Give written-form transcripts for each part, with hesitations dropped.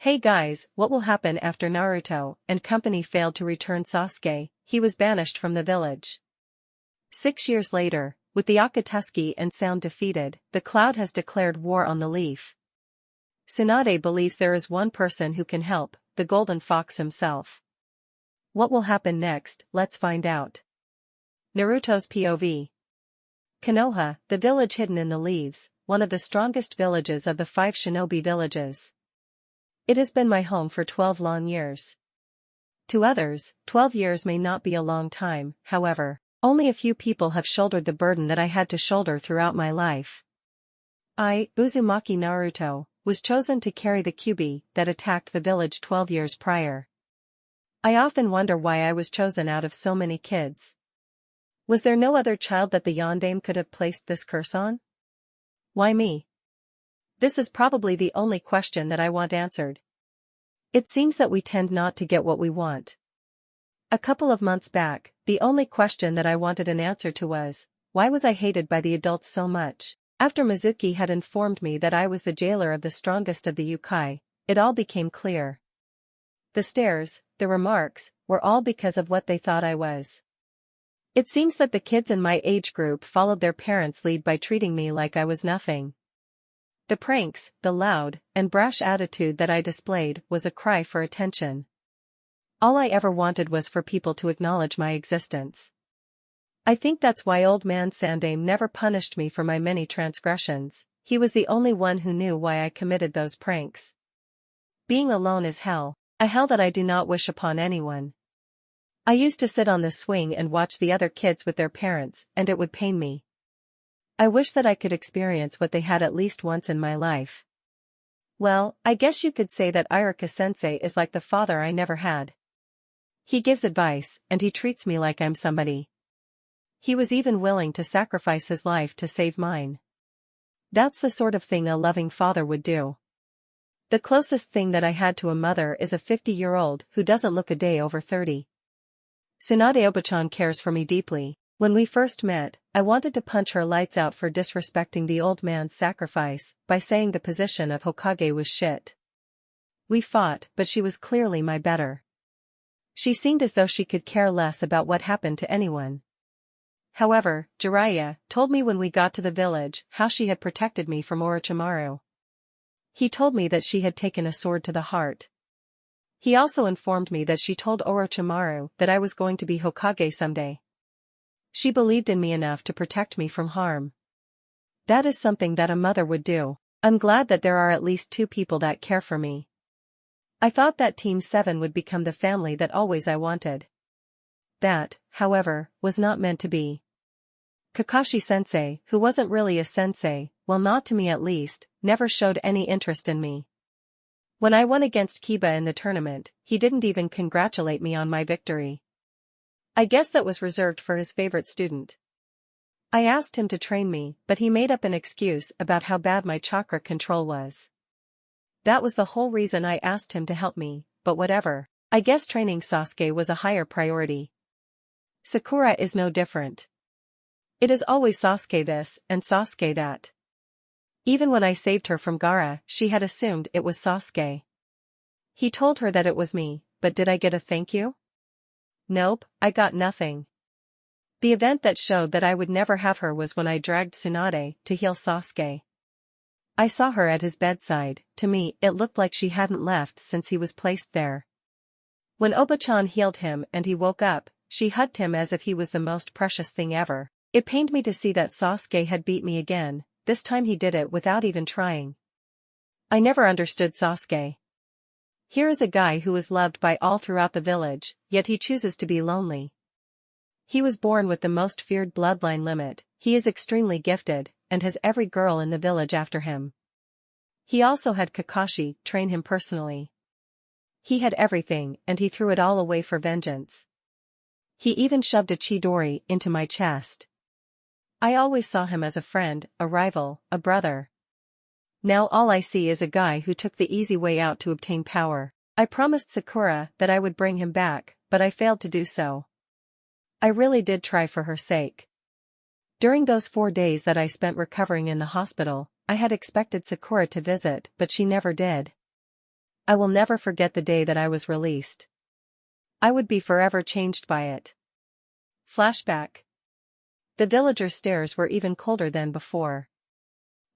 Hey guys, what will happen after Naruto and company failed to return Sasuke? He was banished from the village. 6 years later, with the Akatsuki and Sound defeated, the Cloud has declared war on the Leaf. Tsunade believes there is one person who can help, the Golden Fox himself. What will happen next? Let's find out. Naruto's POV. Konoha, the village hidden in the leaves, one of the strongest villages of the 5 shinobi villages. It has been my home for 12 long years. To others, 12 years may not be a long time, however, only a few people have shouldered the burden that I had to shoulder throughout my life. I, Uzumaki Naruto, was chosen to carry the Kyuubi that attacked the village 12 years prior. I often wonder why I was chosen out of so many kids. Was there no other child that the Yondaime could have placed this curse on? Why me? This is probably the only question that I want answered. It seems that we tend not to get what we want. A couple of months back, the only question that I wanted an answer to was, why was I hated by the adults so much? After Mizuki had informed me that I was the jailer of the strongest of the yokai, it all became clear. The stares, the remarks, were all because of what they thought I was. It seems that the kids in my age group followed their parents' lead by treating me like I was nothing. The pranks, the loud and brash attitude that I displayed was a cry for attention. All I ever wanted was for people to acknowledge my existence. I think that's why old man Sandaime never punished me for my many transgressions. He was the only one who knew why I committed those pranks. Being alone is hell, a hell that I do not wish upon anyone. I used to sit on the swing and watch the other kids with their parents, and it would pain me. I wish that I could experience what they had at least once in my life. Well, I guess you could say that Iruka-sensei is like the father I never had. He gives advice, and he treats me like I'm somebody. He was even willing to sacrifice his life to save mine. That's the sort of thing a loving father would do. The closest thing that I had to a mother is a 50-year-old who doesn't look a day over 30. Tsunade Obachan cares for me deeply. When we first met, I wanted to punch her lights out for disrespecting the old man's sacrifice by saying the position of Hokage was shit. We fought, but she was clearly my better. She seemed as though she could care less about what happened to anyone. However, Jiraiya told me when we got to the village how she had protected me from Orochimaru. He told me that she had taken a sword to the heart. He also informed me that she told Orochimaru that I was going to be Hokage someday. She believed in me enough to protect me from harm. That is something that a mother would do. I'm glad that there are at least 2 people that care for me. I thought that Team 7 would become the family that always I wanted. That, however, was not meant to be. Kakashi-sensei, who wasn't really a sensei, well not to me at least, never showed any interest in me. When I won against Kiba in the tournament, he didn't even congratulate me on my victory. I guess that was reserved for his favorite student. I asked him to train me, but he made up an excuse about how bad my chakra control was. That was the whole reason I asked him to help me, but whatever. I guess training Sasuke was a higher priority. Sakura is no different. It is always Sasuke this and Sasuke that. Even when I saved her from Gaara, she had assumed it was Sasuke. He told her that it was me, but did I get a thank you? Nope, I got nothing. The event that showed that I would never have her was when I dragged Tsunade to heal Sasuke. I saw her at his bedside. To me, it looked like she hadn't left since he was placed there. When Obachan healed him and he woke up, she hugged him as if he was the most precious thing ever. It pained me to see that Sasuke had beat me again. This time he did it without even trying. I never understood Sasuke. Here is a guy who is loved by all throughout the village, yet he chooses to be lonely. He was born with the most feared bloodline limit, he is extremely gifted, and has every girl in the village after him. He also had Kakashi train him personally. He had everything, and he threw it all away for vengeance. He even shoved a Chidori into my chest. I always saw him as a friend, a rival, a brother. Now all I see is a guy who took the easy way out to obtain power. I promised Sakura that I would bring him back, but I failed to do so. I really did try for her sake. During those 4 days that I spent recovering in the hospital, I had expected Sakura to visit, but she never did. I will never forget the day that I was released. I would be forever changed by it. Flashback. The villagers' stares were even colder than before.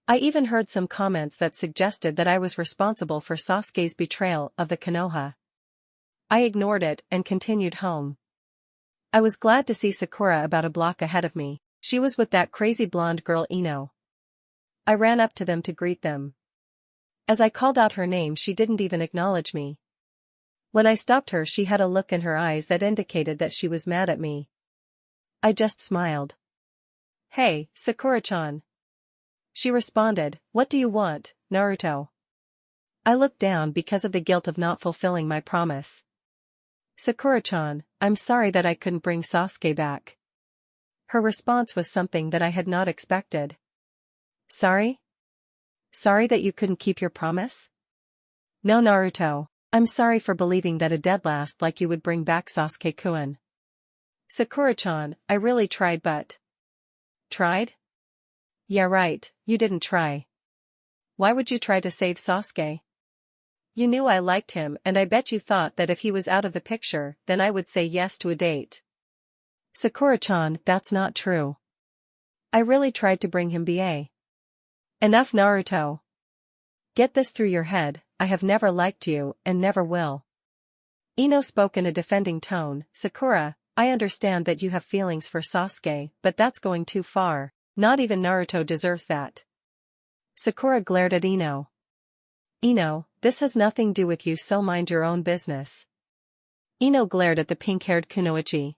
I even heard some comments that suggested that I was responsible for Sasuke's betrayal of the Konoha. I ignored it and continued home. I was glad to see Sakura about a block ahead of me. She was with that crazy blonde girl Ino. I ran up to them to greet them. As I called out her name, she didn't even acknowledge me. When I stopped her, she had a look in her eyes that indicated that she was mad at me. I just smiled. "Hey, Sakura-chan." She responded, "What do you want, Naruto?" I looked down because of the guilt of not fulfilling my promise. "Sakura-chan, I'm sorry that I couldn't bring Sasuke back." Her response was something that I had not expected. "Sorry? Sorry that you couldn't keep your promise?" "No, Naruto, I'm sorry for believing that a deadlast like you would bring back Sasuke-kun." "Sakura-chan, I really tried but—" "Tried? Yeah, right, you didn't try. Why would you try to save Sasuke? You knew I liked him, and I bet you thought that if he was out of the picture, then I would say yes to a date." "Sakura-chan, that's not true. I really tried to bring him back." "Enough, Naruto. Get this through your head, I have never liked you, and never will." Ino spoke in a defending tone. "Sakura, I understand that you have feelings for Sasuke, but that's going too far. Not even Naruto deserves that." Sakura glared at Ino. "Ino, this has nothing to do with you, so mind your own business." Ino glared at the pink-haired kunoichi.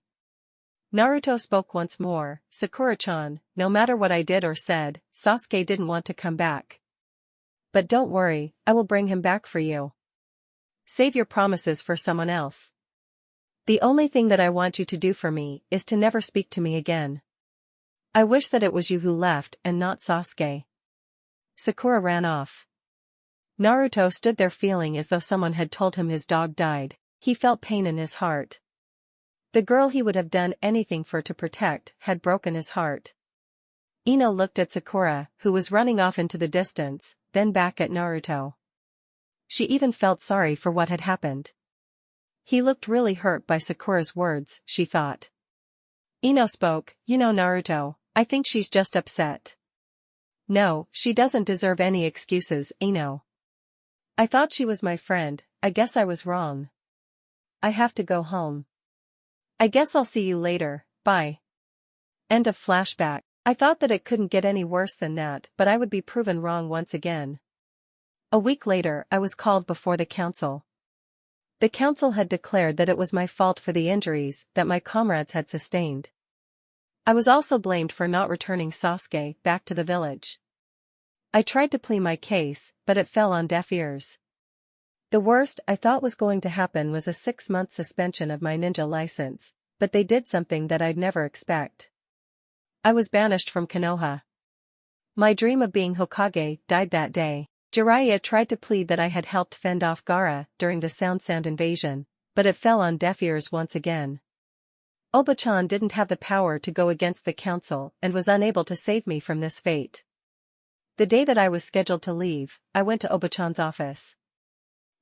Naruto spoke once more. "Sakura-chan, no matter what I did or said, Sasuke didn't want to come back. But don't worry, I will bring him back for you. Save your promises for someone else. The only thing that I want you to do for me is to never speak to me again. I wish that it was you who left and not Sasuke." Sakura ran off. Naruto stood there feeling as though someone had told him his dog died. He felt pain in his heart. The girl he would have done anything for to protect had broken his heart. Ino looked at Sakura, who was running off into the distance, then back at Naruto. She even felt sorry for what had happened. He looked really hurt by Sakura's words, she thought. Ino spoke, "You know, Naruto, I think she's just upset." "No, she doesn't deserve any excuses, Ino. I thought she was my friend, I guess I was wrong. I have to go home. I guess I'll see you later, bye." End of flashback. I thought that it couldn't get any worse than that, but I would be proven wrong once again. A week later, I was called before the council. The council had declared that it was my fault for the injuries that my comrades had sustained. I was also blamed for not returning Sasuke back to the village. I tried to plead my case, but it fell on deaf ears. The worst I thought was going to happen was a 6-month suspension of my ninja license, but they did something that I'd never expect. I was banished from Konoha. My dream of being Hokage died that day. Jiraiya tried to plead that I had helped fend off Gaara during the Sound invasion, but it fell on deaf ears once again. Obachan didn't have the power to go against the council and was unable to save me from this fate. The day that I was scheduled to leave, I went to Obachan's office.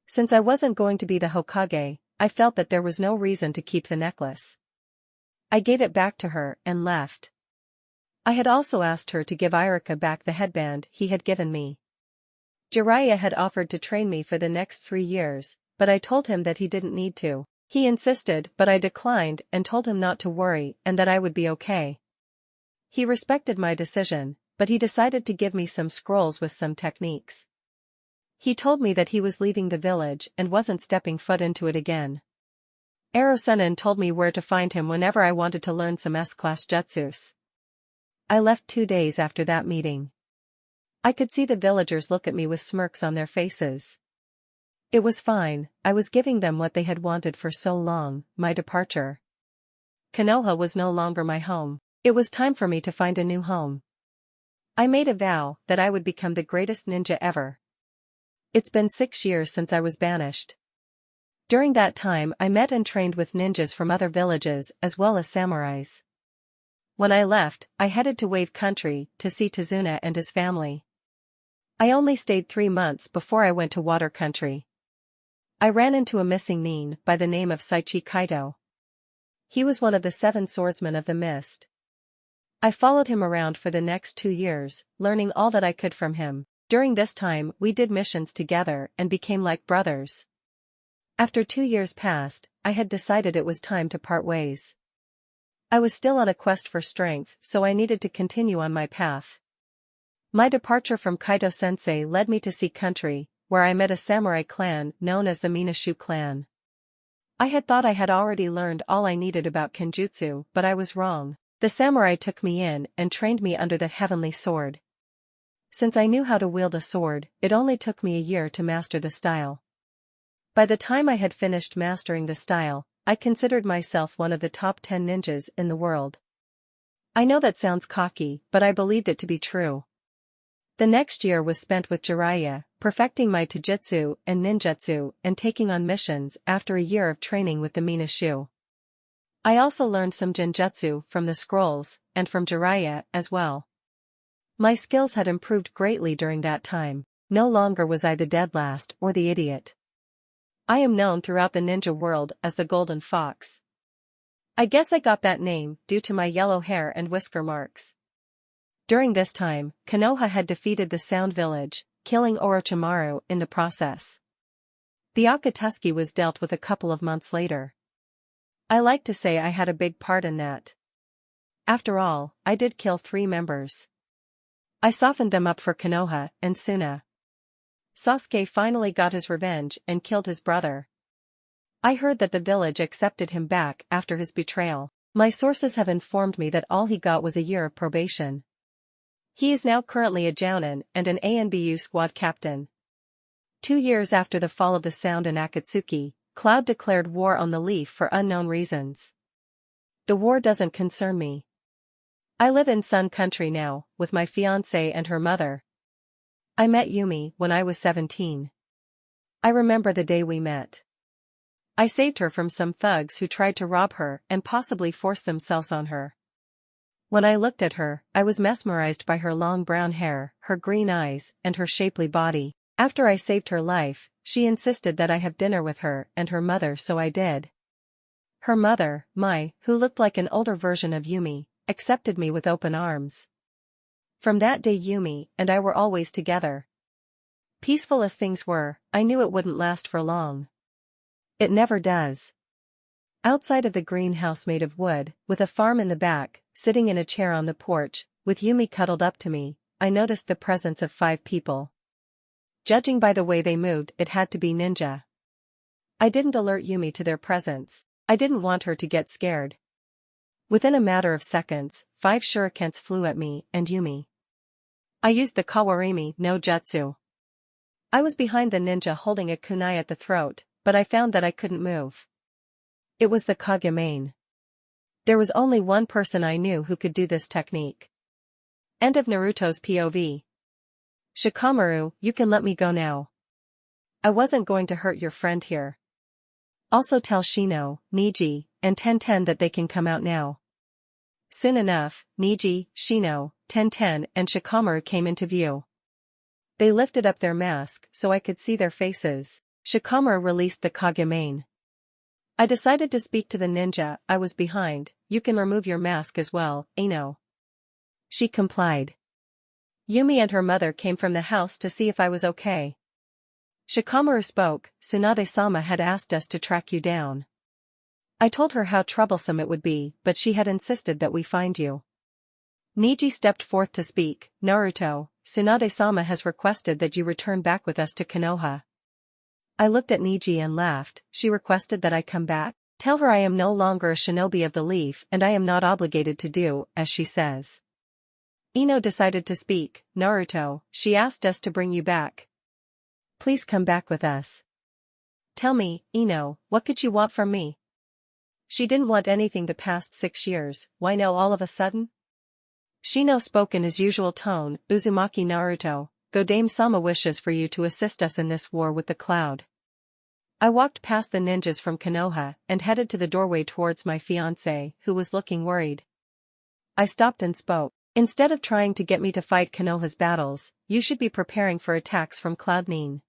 Since I wasn't going to be the Hokage, I felt that there was no reason to keep the necklace. I gave it back to her and left. I had also asked her to give Irika back the headband he had given me. Jiraiya had offered to train me for the next 3 years, but I told him that he didn't need to. He insisted, but I declined and told him not to worry and that I would be okay. He respected my decision, but he decided to give me some scrolls with some techniques. He told me that he was leaving the village and wasn't stepping foot into it again. Erosenin told me where to find him whenever I wanted to learn some S-class jutsus. I left 2 days after that meeting. I could see the villagers look at me with smirks on their faces. It was fine, I was giving them what they had wanted for so long, my departure. Konoha was no longer my home. It was time for me to find a new home. I made a vow that I would become the greatest ninja ever. It's been 6 years since I was banished. During that time I met and trained with ninjas from other villages as well as samurais. When I left, I headed to Wave Country to see Tazuna and his family. I only stayed 3 months before I went to Water Country. I ran into a missing nin by the name of Saichi Kaito. He was one of the 7 swordsmen of the mist. I followed him around for the next 2 years, learning all that I could from him. During this time we did missions together and became like brothers. After 2 years passed, I had decided it was time to part ways. I was still on a quest for strength, so I needed to continue on my path. My departure from Kaito-sensei led me to Sea Country, where I met a samurai clan known as the Minashu clan. I had thought I had already learned all I needed about kenjutsu, but I was wrong. The samurai took me in and trained me under the heavenly sword. Since I knew how to wield a sword, it only took me a year to master the style. By the time I had finished mastering the style, I considered myself one of the top 10 ninjas in the world. I know that sounds cocky, but I believed it to be true. The next year was spent with Jiraiya, perfecting my taijutsu and ninjutsu and taking on missions after a year of training with the Minashu. I also learned some genjutsu from the scrolls, and from Jiraiya as well. My skills had improved greatly during that time. No longer was I the dead last or the idiot. I am known throughout the ninja world as the Golden Fox. I guess I got that name due to my yellow hair and whisker marks. During this time, Konoha had defeated the Sound Village, killing Orochimaru in the process. The Akatsuki was dealt with a couple of months later. I like to say I had a big part in that. After all, I did kill 3 members. I softened them up for Konoha and Suna. Sasuke finally got his revenge and killed his brother. I heard that the village accepted him back after his betrayal. My sources have informed me that all he got was a year of probation. He is now currently a Jounin and an ANBU squad captain. 2 years after the fall of the Sound and Akatsuki, Cloud declared war on the Leaf for unknown reasons. The war doesn't concern me. I live in Sun Country now, with my fiancée and her mother. I met Yumi when I was 17. I remember the day we met. I saved her from some thugs who tried to rob her and possibly force themselves on her. When I looked at her, I was mesmerized by her long brown hair, her green eyes, and her shapely body. After I saved her life, she insisted that I have dinner with her and her mother, so I did. Her mother, Mai, who looked like an older version of Yumi, accepted me with open arms. From that day Yumi and I were always together. Peaceful as things were, I knew it wouldn't last for long. It never does. Outside of the greenhouse made of wood, with a farm in the back, sitting in a chair on the porch, with Yumi cuddled up to me, I noticed the presence of 5 people. Judging by the way they moved, it had to be ninja. I didn't alert Yumi to their presence. I didn't want her to get scared. Within a matter of seconds, 5 shurikens flew at me and Yumi. I used the Kawarimi no Jutsu. I was behind the ninja holding a kunai at the throat, but I found that I couldn't move. It was the Kagemain. There was only one person I knew who could do this technique. End of Naruto's POV. Shikamaru, you can let me go now. I wasn't going to hurt your friend here. Also tell Shino, Niji, and Tenten that they can come out now. Soon enough, Niji, Shino, Tenten and Shikamaru came into view. They lifted up their mask so I could see their faces. Shikamaru released the Kagemain. I decided to speak to the ninja I was behind. You can remove your mask as well, Ino. She complied. Yumi and her mother came from the house to see if I was okay. Shikamaru spoke. Tsunade-sama had asked us to track you down. I told her how troublesome it would be, but she had insisted that we find you. Niji stepped forth to speak. Naruto, Tsunade-sama has requested that you return back with us to Konoha. I looked at Niji and laughed. She requested that I come back? Tell her I am no longer a shinobi of the Leaf and I am not obligated to do as she says. Ino decided to speak. Naruto, she asked us to bring you back. Please come back with us. Tell me, Ino, what could you want from me? She didn't want anything the past 6 years, why now all of a sudden? Shino spoke in his usual tone. Uzumaki Naruto, Godame-sama wishes for you to assist us in this war with the Cloud. I walked past the ninjas from Konoha and headed to the doorway towards my fiancé, who was looking worried. I stopped and spoke. Instead of trying to get me to fight Konoha's battles, you should be preparing for attacks from Cloud Nin.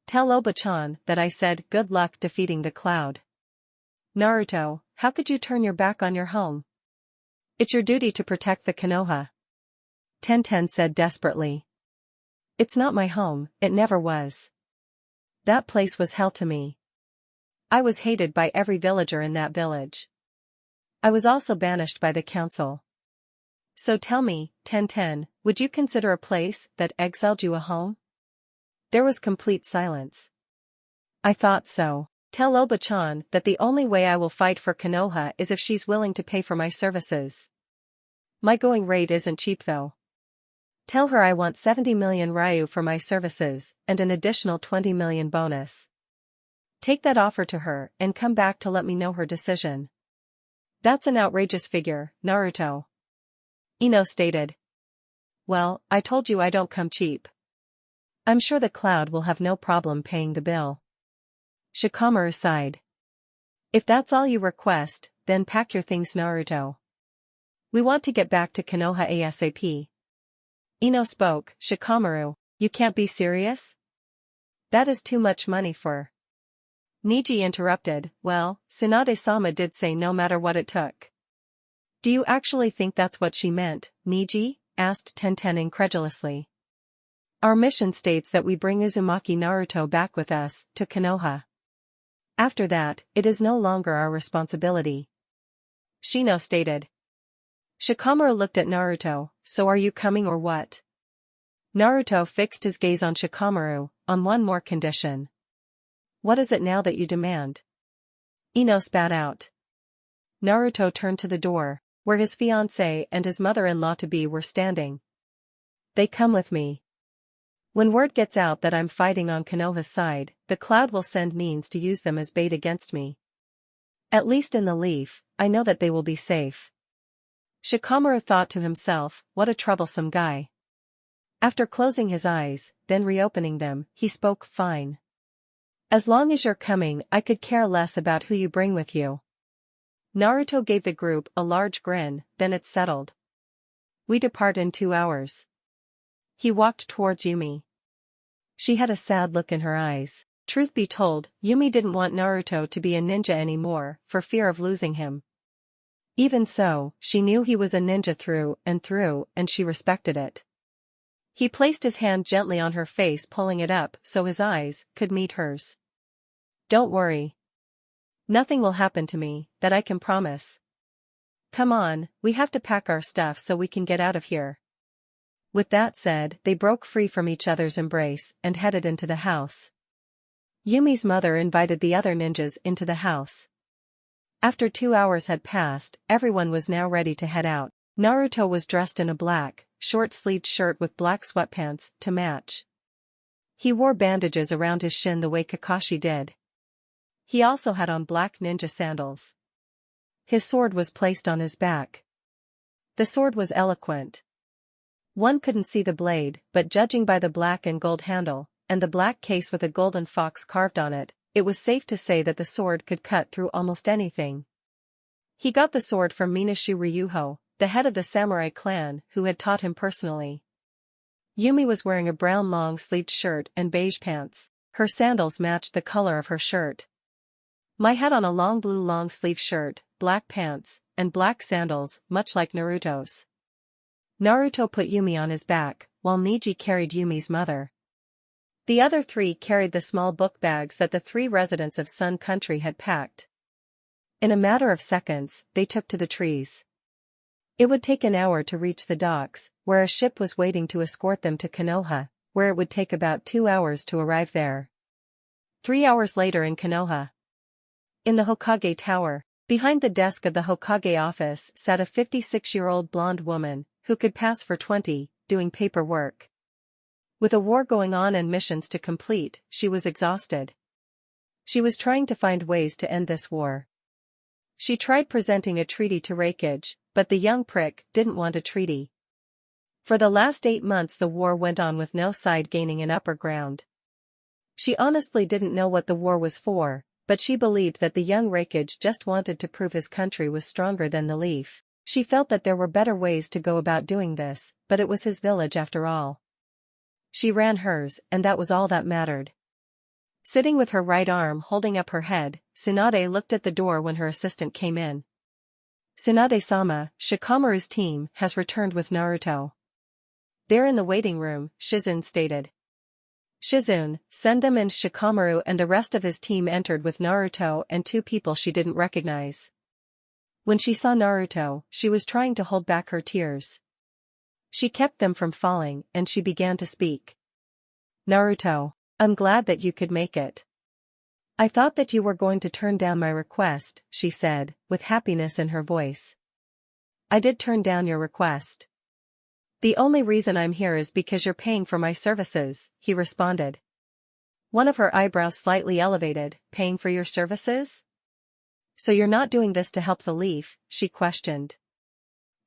Tell Oba-chan that I said good luck defeating the cloud. Naruto, how could you turn your back on your home? It's your duty to protect the Konoha. Tenten said desperately. It's not my home, it never was. That place was hell to me. I was hated by every villager in that village. I was also banished by the council. So tell me, Tenten, would you consider a place that exiled you a home? There was complete silence. I thought so. Tell Oba-chan that the only way I will fight for Konoha is if she's willing to pay for my services. My going rate isn't cheap though. Tell her I want 70 million ryu for my services, and an additional 20 million bonus. Take that offer to her and come back to let me know her decision. That's an outrageous figure, Naruto. Ino stated. Well, I told you I don't come cheap. I'm sure the cloud will have no problem paying the bill. Shikamaru sighed. If that's all you request, then pack your things, Naruto. We want to get back to Konoha ASAP. Ino spoke. Shikamaru, you can't be serious? That is too much money for... Niji interrupted. Well, Tsunade-sama did say no matter what it took. Do you actually think that's what she meant, Niji? Asked Tenten incredulously. Our mission states that we bring Uzumaki Naruto back with us, to Konoha. After that, it is no longer our responsibility. Shino stated. Shikamaru looked at Naruto, so are you coming or what? Naruto fixed his gaze on Shikamaru, on one more condition. What is it now that you demand? Ino spat out. Naruto turned to the door, where his fiancée and his mother-in-law-to-be were standing. They come with me. When word gets out that I'm fighting on Konoha's side, the cloud will send means to use them as bait against me. At least in the leaf, I know that they will be safe. Shikamaru thought to himself, what a troublesome guy. After closing his eyes, then reopening them, he spoke, fine. As long as you're coming, I could care less about who you bring with you. Naruto gave the group a large grin, then it's settled. We depart in 2 hours. He walked towards Yumi. She had a sad look in her eyes. Truth be told, Yumi didn't want Naruto to be a ninja anymore, for fear of losing him. Even so, she knew he was a ninja through, and she respected it. He placed his hand gently on her face, pulling it up so his eyes could meet hers. Don't worry. Nothing will happen to me, that I can promise. Come on, we have to pack our stuff so we can get out of here. With that said, they broke free from each other's embrace and headed into the house. Yumi's mother invited the other ninjas into the house. After 2 hours had passed, everyone was now ready to head out. Naruto was dressed in a black, short-sleeved shirt with black sweatpants to match. He wore bandages around his shin the way Kakashi did. He also had on black ninja sandals. His sword was placed on his back. The sword was eloquent. One couldn't see the blade, but judging by the black and gold handle, and the black case with a golden fox carved on it, it was safe to say that the sword could cut through almost anything. He got the sword from Minashi Ryuho, the head of the samurai clan, who had taught him personally. Yumi was wearing a brown long-sleeved shirt and beige pants. Her sandals matched the color of her shirt. Mai had on a long blue long-sleeved shirt, black pants, and black sandals, much like Naruto's. Naruto put Yumi on his back, while Niji carried Yumi's mother. The other 3 carried the small book bags that the 3 residents of Sun Country had packed. In a matter of seconds, they took to the trees. It would take an hour to reach the docks, where a ship was waiting to escort them to Konoha, where it would take about 2 hours to arrive there. 3 hours later in Konoha. In the Hokage Tower, behind the desk of the Hokage office sat a 56-year-old blonde woman, who could pass for 20, doing paperwork. With a war going on and missions to complete, she was exhausted. She was trying to find ways to end this war. She tried presenting a treaty to Raikage, but the young prick didn't want a treaty. For the last 8 months the war went on with no side gaining an upper ground. She honestly didn't know what the war was for, but she believed that the young Raikage just wanted to prove his country was stronger than the Leaf. She felt that there were better ways to go about doing this, but it was his village after all. She ran hers, and that was all that mattered. Sitting with her right arm holding up her head, Tsunade looked at the door when her assistant came in. "Tsunade-sama, Shikamaru's team has returned with Naruto. They're in the waiting room," Shizune stated. "Shizune, send them in." Shikamaru and the rest of his team entered with Naruto and two people she didn't recognize. When she saw Naruto, she was trying to hold back her tears. She kept them from falling and she began to speak. "Naruto, I'm glad that you could make it. I thought that you were going to turn down my request," she said, with happiness in her voice. "I did turn down your request. The only reason I'm here is because you're paying for my services," he responded. One of her eyebrows slightly elevated. "Paying for your services? So you're not doing this to help the Leaf?" she questioned.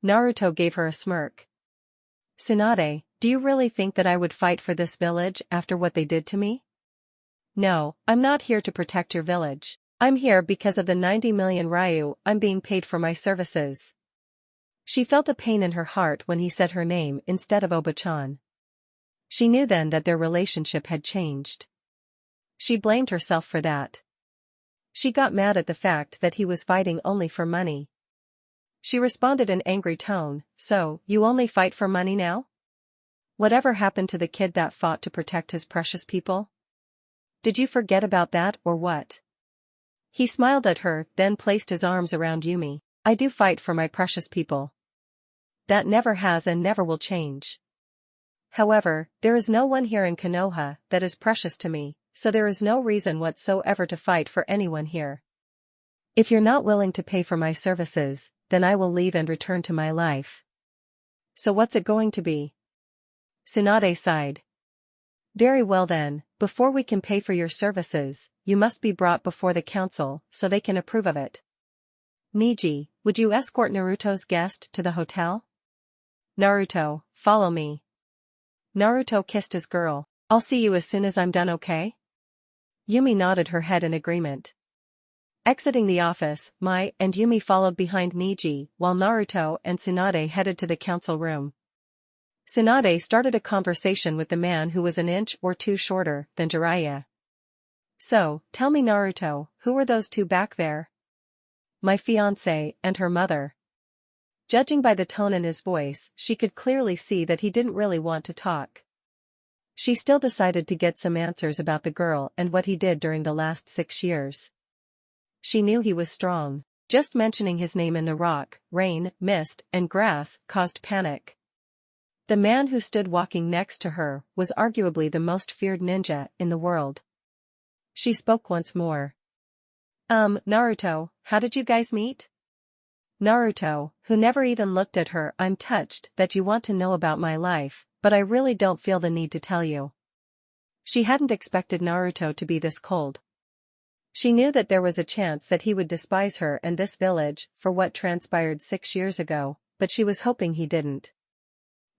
Naruto gave her a smirk. "Tsunade, do you really think that I would fight for this village after what they did to me? No, I'm not here to protect your village. I'm here because of the 90 million ryu I'm being paid for my services." She felt a pain in her heart when he said her name instead of Oba-chan. She knew then that their relationship had changed. She blamed herself for that. She got mad at the fact that he was fighting only for money. She responded in angry tone, "So, you only fight for money now? Whatever happened to the kid that fought to protect his precious people? Did you forget about that or what?" He smiled at her, then placed his arms around Yumi. "I do fight for my precious people. That never has and never will change. However, there is no one here in Konoha that is precious to me, so there is no reason whatsoever to fight for anyone here. If you're not willing to pay for my services, then I will leave and return to my life." "So what's it going to be?" Tsunade sighed. "Very well then, before we can pay for your services, you must be brought before the council so they can approve of it. Niji, would you escort Naruto's guest to the hotel?" "Naruto, follow me." Naruto kissed his girl. "I'll see you as soon as I'm done, okay?" Yumi nodded her head in agreement. Exiting the office, Mai and Yumi followed behind Niji while Naruto and Tsunade headed to the council room. Tsunade started a conversation with the man who was an inch or two shorter than Jiraiya. "So, tell me Naruto, who were those two back there?" "My fiancé and her mother." Judging by the tone in his voice, she could clearly see that he didn't really want to talk. She still decided to get some answers about the girl and what he did during the last 6 years. She knew he was strong. Just mentioning his name in the rock, rain, mist, and grass caused panic. The man who stood walking next to her was arguably the most feared ninja in the world. She spoke once more. Naruto, how did you guys meet?" Naruto, who never even looked at her. "I'm touched that you want to know about my life, but I really don't feel the need to tell you." She hadn't expected Naruto to be this cold. She knew that there was a chance that he would despise her and this village for what transpired 6 years ago, but she was hoping he didn't.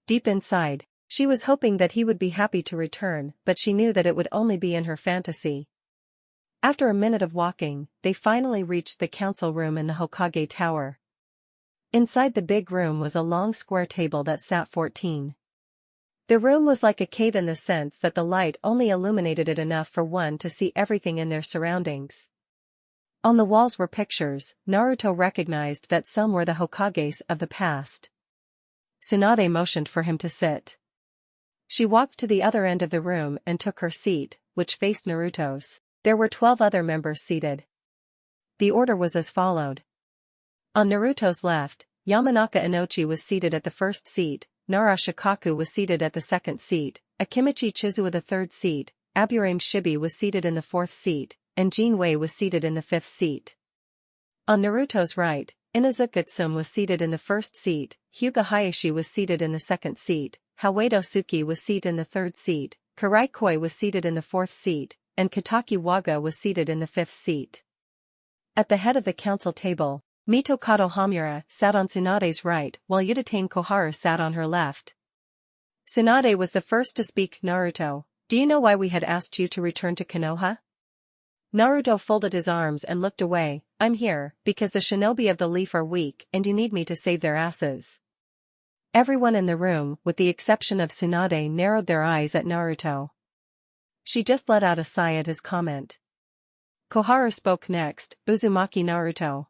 Deep inside, she was hoping that he would be happy to return, but she knew that it would only be in her fantasy. After a minute of walking, they finally reached the council room in the Hokage Tower. Inside the big room was a long square table that sat 14. The room was like a cave in the sense that the light only illuminated it enough for one to see everything in their surroundings. On the walls were pictures. Naruto recognized that some were the Hokages of the past. Tsunade motioned for him to sit. She walked to the other end of the room and took her seat, which faced Naruto's. There were 12 other members seated. The order was as followed. On Naruto's left, Yamanaka Inochi was seated at the first seat, Nara Shikaku was seated at the second seat, Akimichi Chizuo the third seat, Aburame Shibi was seated in the fourth seat, and Jinwei was seated in the fifth seat. On Naruto's right, Inazukatsume was seated in the first seat, Hyuga Hayashi was seated in the second seat, Hawedo Suki was seated in the third seat, Karai Koi was seated in the fourth seat, and Kataki Waga was seated in the fifth seat. At the head of the council table, Mito Kato Hamura sat on Tsunade's right while Udatane Koharu sat on her left. Tsunade was the first to speak. "Naruto, do you know why we had asked you to return to Konoha?" Naruto folded his arms and looked away. "I'm here because the shinobi of the Leaf are weak and you need me to save their asses." Everyone in the room, with the exception of Tsunade, narrowed their eyes at Naruto. She just let out a sigh at his comment. Koharu spoke next. Uzumaki Naruto.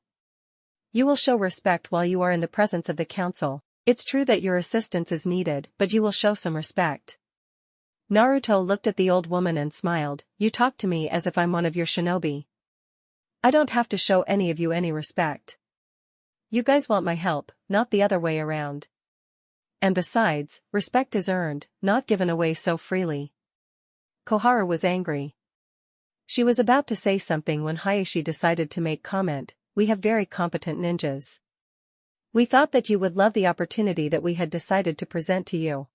You will show respect while you are in the presence of the council. It's true that your assistance is needed, but you will show some respect. Naruto looked at the old woman and smiled. You talk to me as if I'm one of your shinobi. I don't have to show any of you any respect. You guys want my help, not the other way around. And besides, respect is earned, not given away so freely. Koharu was angry. She was about to say something when Hayashi decided to make comment. We have very competent ninjas. We thought that you would love the opportunity that we had decided to present to you.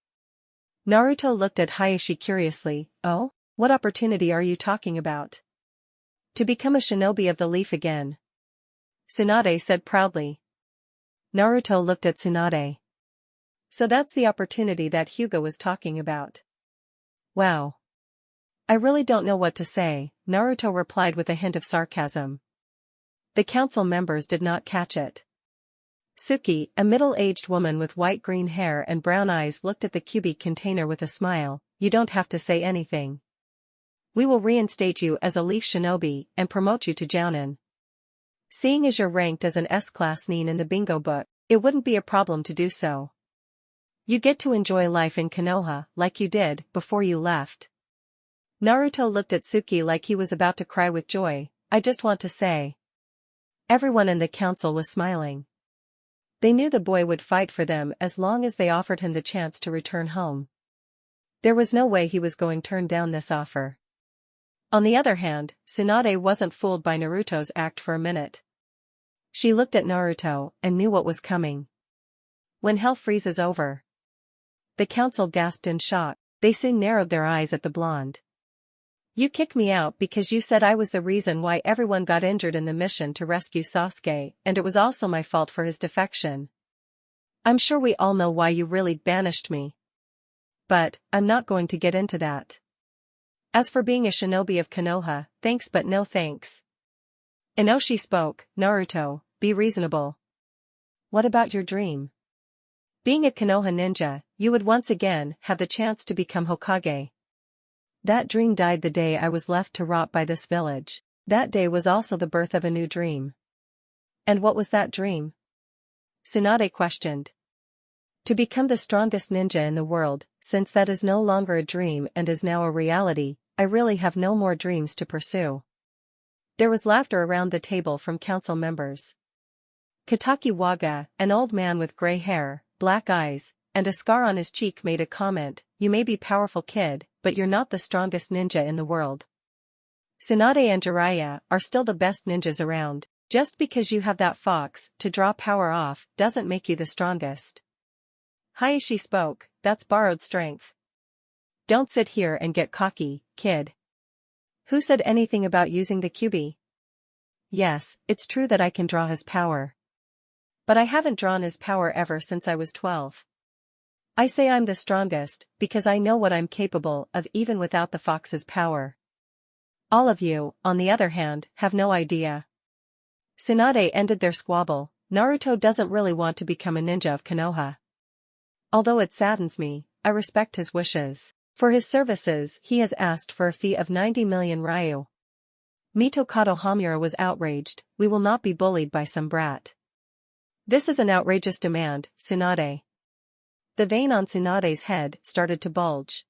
Naruto looked at Hayashi curiously. Oh? What opportunity are you talking about? To become a shinobi of the leaf again. Tsunade said proudly. Naruto looked at Tsunade. So that's the opportunity that Hyuga was talking about. Wow. I really don't know what to say, Naruto replied with a hint of sarcasm. The council members did not catch it. Suki, a middle-aged woman with white-green hair and brown eyes, looked at the cubic container with a smile. You don't have to say anything. We will reinstate you as a leaf shinobi and promote you to jounin. Seeing as you're ranked as an S-class nin in the bingo book, it wouldn't be a problem to do so. You get to enjoy life in Konoha like you did before you left. Naruto looked at Suki like he was about to cry with joy. I just want to say. Everyone in the council was smiling. They knew the boy would fight for them as long as they offered him the chance to return home. There was no way he was going to turn down this offer. On the other hand, Tsunade wasn't fooled by Naruto's act for a minute. She looked at Naruto and knew what was coming. When hell freezes over. The council gasped in shock. They soon narrowed their eyes at the blonde. You kicked me out because you said I was the reason why everyone got injured in the mission to rescue Sasuke, and it was also my fault for his defection. I'm sure we all know why you really banished me. But, I'm not going to get into that. As for being a shinobi of Konoha, thanks but no thanks. Inoshi spoke. Naruto, be reasonable. What about your dream? Being a Konoha ninja, you would once again have the chance to become Hokage. That dream died the day I was left to rot by this village. That day was also the birth of a new dream. And what was that dream? Tsunade questioned. To become the strongest ninja in the world. Since that is no longer a dream and is now a reality, I really have no more dreams to pursue. There was laughter around the table from council members. Kataki Waga, an old man with gray hair, black eyes, and a scar on his cheek, made a comment. You may be powerful, kid, but you're not the strongest ninja in the world. Tsunade and Jiraiya are still the best ninjas around. Just because you have that fox to draw power off doesn't make you the strongest. Hayashi spoke. That's borrowed strength. Don't sit here and get cocky, kid. Who said anything about using the Kyuubi? Yes, it's true that I can draw his power. But I haven't drawn his power ever since I was 12. I say I'm the strongest, because I know what I'm capable of even without the fox's power. All of you, on the other hand, have no idea. Tsunade ended their squabble. Naruto doesn't really want to become a ninja of Konoha. Although it saddens me, I respect his wishes. For his services, he has asked for a fee of 90 million ryu. Mitokado Hamura was outraged. We will not be bullied by some brat. This is an outrageous demand, Tsunade. The vein on Tsunade's head started to bulge.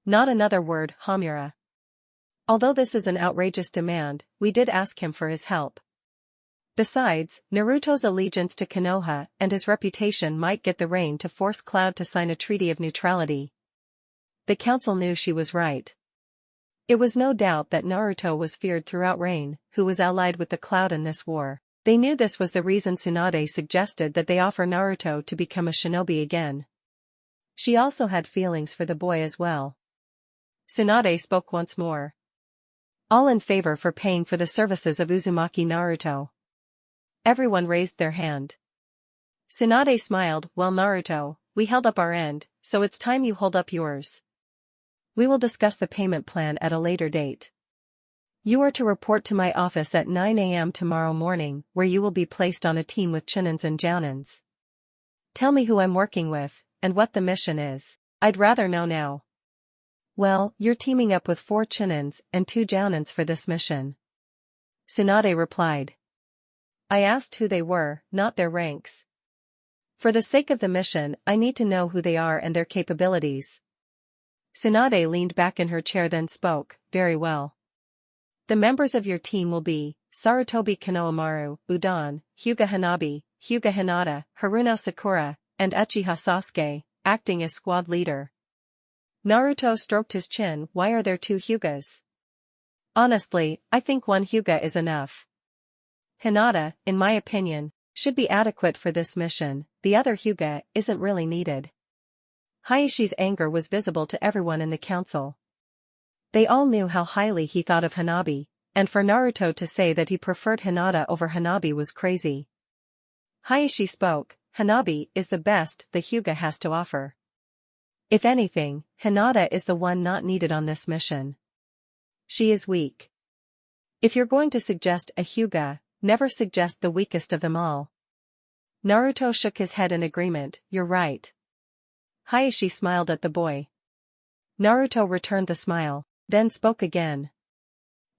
Not another word, Hamura. Although this is an outrageous demand, we did ask him for his help. Besides, Naruto's allegiance to Konoha and his reputation might get the Rain to force Cloud to sign a treaty of neutrality. The council knew she was right. It was no doubt that Naruto was feared throughout Rain, who was allied with the Cloud in this war. They knew this was the reason Tsunade suggested that they offer Naruto to become a shinobi again. She also had feelings for the boy as well. Tsunade spoke once more. All in favor for paying for the services of Uzumaki Naruto. Everyone raised their hand. Tsunade smiled. Well, Naruto, we held up our end, so it's time you hold up yours. We will discuss the payment plan at a later date. You are to report to my office at 9 a.m. tomorrow morning, where you will be placed on a team with Chunins and Jounins. Tell me who I'm working with, and what the mission is. I'd rather know now. Well, you're teaming up with 4 Chinins and 2 Jounins for this mission. Tsunade replied. I asked who they were, not their ranks. For the sake of the mission, I need to know who they are and their capabilities. Tsunade leaned back in her chair then spoke, very well. The members of your team will be, Sarutobi Konohamaru, Udon, Hyuga Hanabi, Hyuga Hinata, Haruno Sakura, and Uchiha Sasuke, acting as squad leader. Naruto stroked his chin. Why are there 2 Hyugas? Honestly, I think 1 Hyuga is enough. Hinata, in my opinion, should be adequate for this mission, the other Hyuga isn't really needed. Hayashi's anger was visible to everyone in the council. They all knew how highly he thought of Hanabi, and for Naruto to say that he preferred Hinata over Hanabi was crazy. Hayashi spoke, Hanabi is the best the Hyuga has to offer. If anything, Hinata is the one not needed on this mission. She is weak. If you're going to suggest a Hyuga, never suggest the weakest of them all. Naruto shook his head in agreement, you're right. Hayashi smiled at the boy. Naruto returned the smile, then spoke again.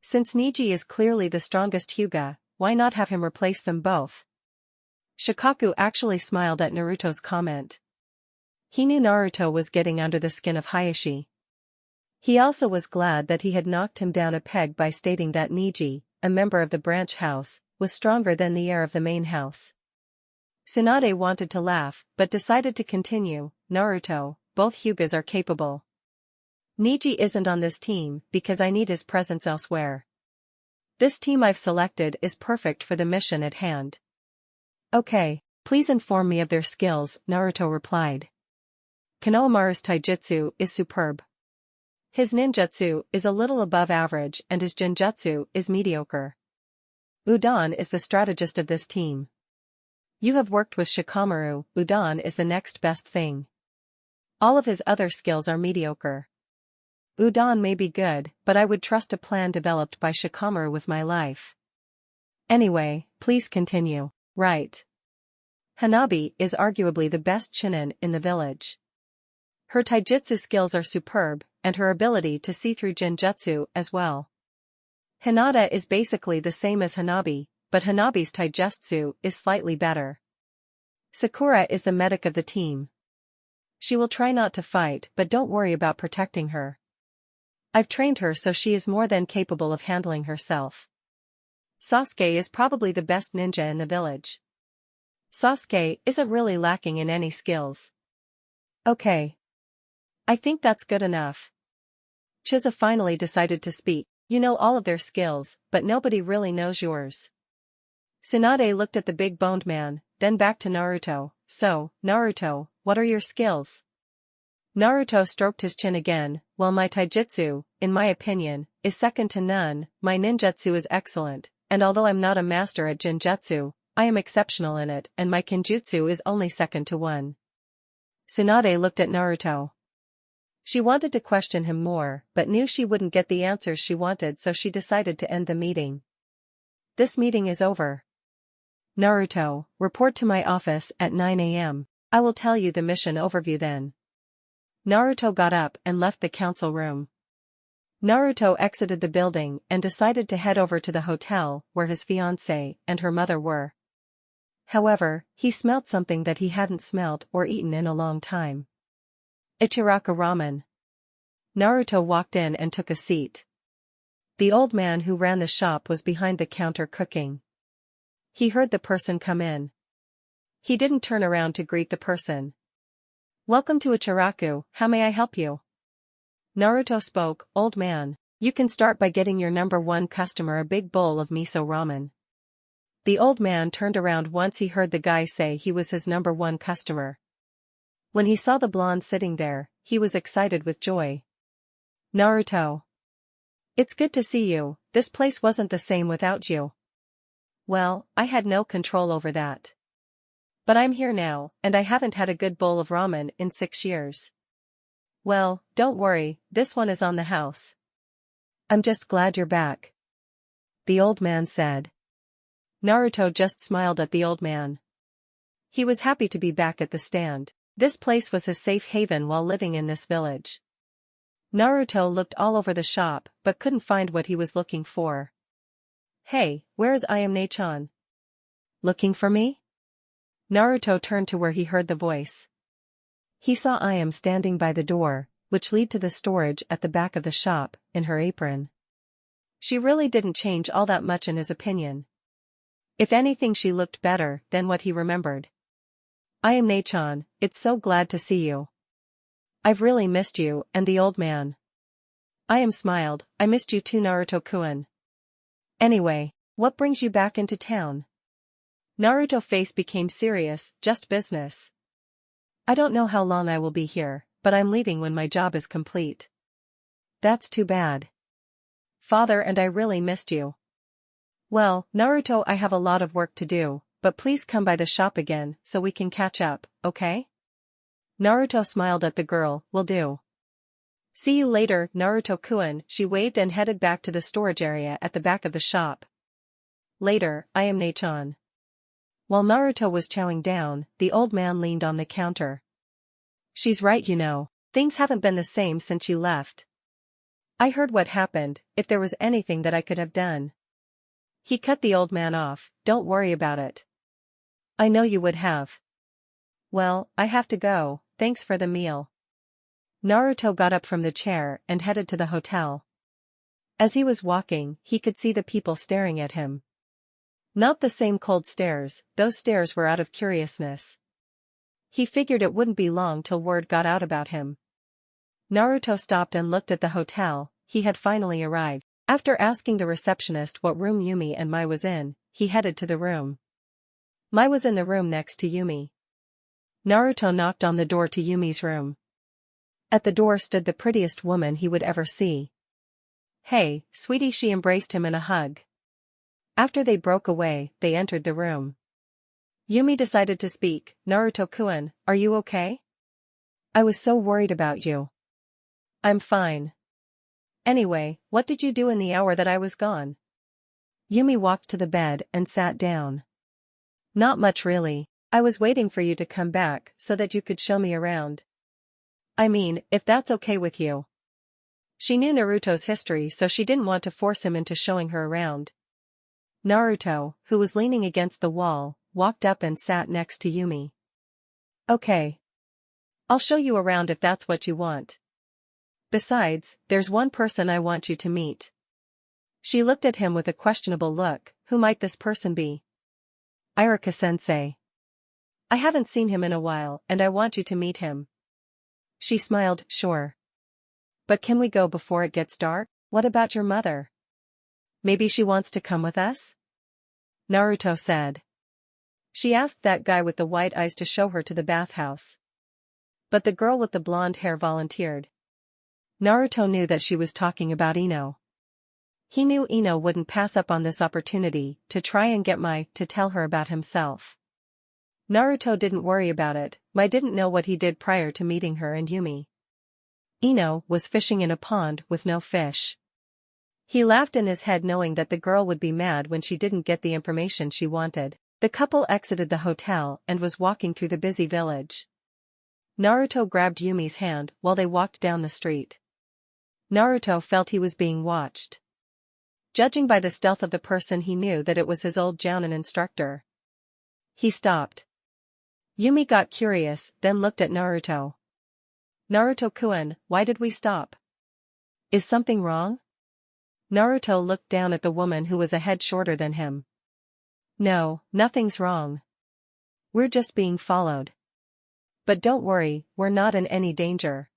Since Neji is clearly the strongest Hyuga, why not have him replace them both? Shikaku actually smiled at Naruto's comment. He knew Naruto was getting under the skin of Hayashi. He also was glad that he had knocked him down a peg by stating that Neji, a member of the branch house, was stronger than the heir of the main house. Tsunade wanted to laugh, but decided to continue, Naruto, both Hyugas are capable. Neji isn't on this team because I need his presence elsewhere. This team I've selected is perfect for the mission at hand. Okay, please inform me of their skills, Naruto replied. Konohamaru's taijutsu is superb. His ninjutsu is a little above average and his genjutsu is mediocre. Udon is the strategist of this team. You have worked with Shikamaru, Udon is the next best thing. All of his other skills are mediocre. Udon may be good, but I would trust a plan developed by Shikamaru with my life. Anyway, please continue. Right. Hanabi is arguably the best Chunin in the village. Her taijutsu skills are superb, and her ability to see through genjutsu as well. Hinata is basically the same as Hanabi, but Hanabi's taijutsu is slightly better. Sakura is the medic of the team. She will try not to fight but don't worry about protecting her. I've trained her so she is more than capable of handling herself. Sasuke is probably the best ninja in the village. Sasuke isn't really lacking in any skills. Okay. I think that's good enough. Chisa finally decided to speak. You know all of their skills, but nobody really knows yours. Tsunade looked at the big-boned man, then back to Naruto. So, Naruto, what are your skills? Naruto stroked his chin again. Well, my taijutsu, in my opinion, is second to none. My ninjutsu is excellent, and although I'm not a master at genjutsu, I am exceptional in it, and my kenjutsu is only second to one. Tsunade looked at Naruto. She wanted to question him more, but knew she wouldn't get the answers she wanted, so she decided to end the meeting. This meeting is over. Naruto, report to my office at 9 a.m. I will tell you the mission overview then. Naruto got up and left the council room. Naruto exited the building and decided to head over to the hotel where his fiancée and her mother were. However, he smelt something that he hadn't smelt or eaten in a long time. Ichiraka ramen. Naruto walked in and took a seat. The old man who ran the shop was behind the counter cooking. He heard the person come in. He didn't turn around to greet the person. Welcome to Ichiraku, how may I help you? Naruto spoke, old man, you can start by getting your number 1 customer a big bowl of miso ramen. The old man turned around once he heard the guy say he was his number 1 customer. When he saw the blonde sitting there, he was excited with joy. Naruto. It's good to see you, this place wasn't the same without you. Well, I had no control over that. But I'm here now, and I haven't had a good bowl of ramen in 6 years. Well, don't worry, this one is on the house. I'm just glad you're back. The old man said. Naruto just smiled at the old man. He was happy to be back at the stand. This place was his safe haven while living in this village. Naruto looked all over the shop but couldn't find what he was looking for. Hey, where is Ayame-chan? Looking for me? Naruto turned to where he heard the voice. He saw Ayame standing by the door, which led to the storage at the back of the shop, in her apron. She really didn't change all that much in his opinion. If anything, she looked better than what he remembered. Ayame-chan, it's so glad to see you. I've really missed you and the old man. Ayame smiled. I missed you too, Naruto-kun. Anyway, what brings you back into town? Naruto's face became serious. Just business. I don't know how long I will be here, but I'm leaving when my job is complete. That's too bad. Father, and I really missed you. Well, Naruto, I have a lot of work to do, but please come by the shop again so we can catch up, okay? Naruto smiled at the girl. Will do. See you later, Naruto-kun. She waved and headed back to the storage area at the back of the shop. Later, Ayame-chan. While Naruto was chowing down, the old man leaned on the counter. She's right, you know. Things haven't been the same since you left. I heard what happened. If there was anything that I could have done. He cut the old man off. Don't worry about it. I know you would have. Well, I have to go. Thanks for the meal. Naruto got up from the chair and headed to the hotel. As he was walking, he could see the people staring at him. Not the same cold stares, those stares were out of curiousness. He figured it wouldn't be long till word got out about him. Naruto stopped and looked at the hotel. He had finally arrived. After asking the receptionist what room Yumi and Mai was in, he headed to the room. Mai was in the room next to Yumi. Naruto knocked on the door to Yumi's room. At the door stood the prettiest woman he would ever see. Hey, sweetie, she embraced him in a hug. After they broke away, they entered the room. Yumi decided to speak. Naruto-kun, are you okay? I was so worried about you. I'm fine. Anyway, what did you do in the hour that I was gone? Yumi walked to the bed and sat down. Not much really. I was waiting for you to come back so that you could show me around. I mean, if that's okay with you. She knew Naruto's history, so she didn't want to force him into showing her around. Naruto, who was leaning against the wall, walked up and sat next to Yumi. Okay. I'll show you around if that's what you want. Besides, there's one person I want you to meet. She looked at him with a questionable look. Who might this person be? Iruka-sensei. I haven't seen him in a while, and I want you to meet him. She smiled. Sure. But can we go before it gets dark? What about your mother? Maybe she wants to come with us? Naruto said. She asked that guy with the white eyes to show her to the bathhouse. But the girl with the blonde hair volunteered. Naruto knew that she was talking about Ino. He knew Ino wouldn't pass up on this opportunity to try and get Mai to tell her about himself. Naruto didn't worry about it. Mai didn't know what he did prior to meeting her and Yumi. Ino was fishing in a pond with no fish. He laughed in his head knowing that the girl would be mad when she didn't get the information she wanted. The couple exited the hotel and was walking through the busy village. Naruto grabbed Yumi's hand while they walked down the street. Naruto felt he was being watched. Judging by the stealth of the person, he knew that it was his old jounin instructor. He stopped. Yumi got curious, then looked at Naruto. Naruto-kun, why did we stop? Is something wrong? Naruto looked down at the woman who was a head shorter than him. No, nothing's wrong. We're just being followed. But don't worry, we're not in any danger.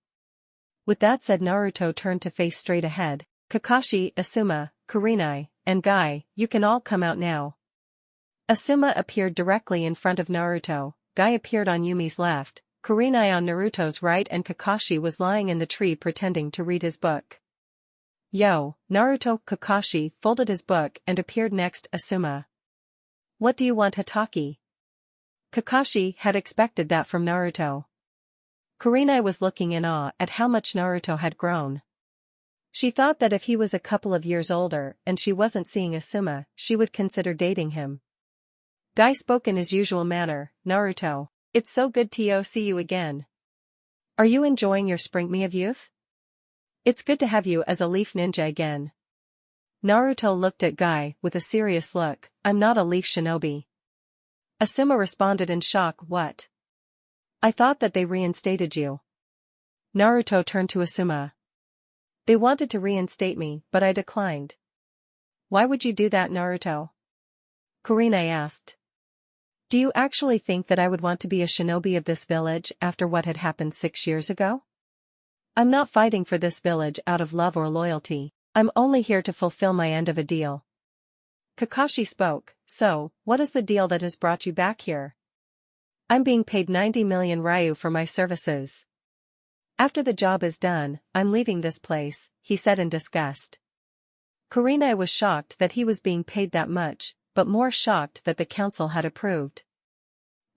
With that said, Naruto turned to face straight ahead. Kakashi, Asuma, Kurenai, and Guy, you can all come out now. Asuma appeared directly in front of Naruto, Guy appeared on Yumi's left, Kurenai on Naruto's right, and Kakashi was lying in the tree pretending to read his book. Yo, Naruto. Kakashi folded his book and appeared next Asuma. What do you want, Hatake? Kakashi had expected that from Naruto. Kurenai was looking in awe at how much Naruto had grown. She thought that if he was a couple of years older and she wasn't seeing Asuma, she would consider dating him. Guy spoke in his usual manner. Naruto, it's so good to see you again. Are you enjoying your spring of youth? It's good to have you as a leaf ninja again. Naruto looked at Guy with a serious look. I'm not a leaf shinobi. Asuma responded in shock. What? I thought that they reinstated you. Naruto turned to Asuma. They wanted to reinstate me, but I declined. Why would you do that, Naruto? Kurenai asked. Do you actually think that I would want to be a shinobi of this village after what had happened 6 years ago? I'm not fighting for this village out of love or loyalty. I'm only here to fulfill my end of a deal. Kakashi spoke. So, what is the deal that has brought you back here? I'm being paid 90 million ryu for my services. After the job is done, I'm leaving this place, he said in disgust. Kurenai was shocked that he was being paid that much, but more shocked that the council had approved.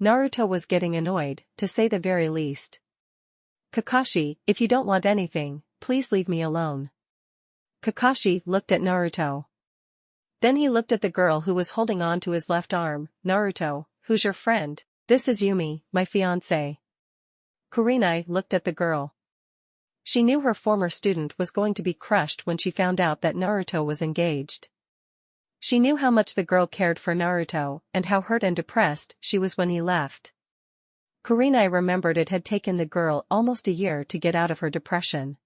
Naruto was getting annoyed, to say the very least. Kakashi, if you don't want anything, please leave me alone. Kakashi looked at Naruto. Then he looked at the girl who was holding on to his left arm. Naruto, who's your friend? This is Yumi, my fiancé. Kurenai looked at the girl. She knew her former student was going to be crushed when she found out that Naruto was engaged. She knew how much the girl cared for Naruto, and how hurt and depressed she was when he left. Kurenai remembered it had taken the girl almost a year to get out of her depression.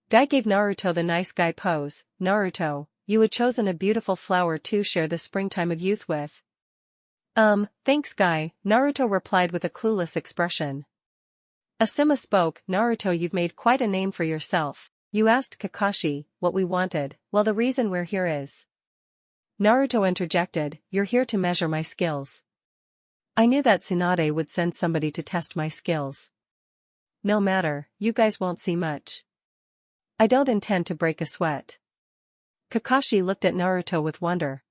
Guy gave Naruto the nice guy pose. Naruto, you had chosen a beautiful flower to share the springtime of youth with. Thanks Guy, Naruto replied with a clueless expression. Asuma spoke. Naruto, you've made quite a name for yourself. You asked Kakashi what we wanted. Well, the reason we're here is. Naruto interjected, you're here to measure my skills. I knew that Tsunade would send somebody to test my skills. No matter, you guys won't see much. I don't intend to break a sweat. Kakashi looked at Naruto with wonder.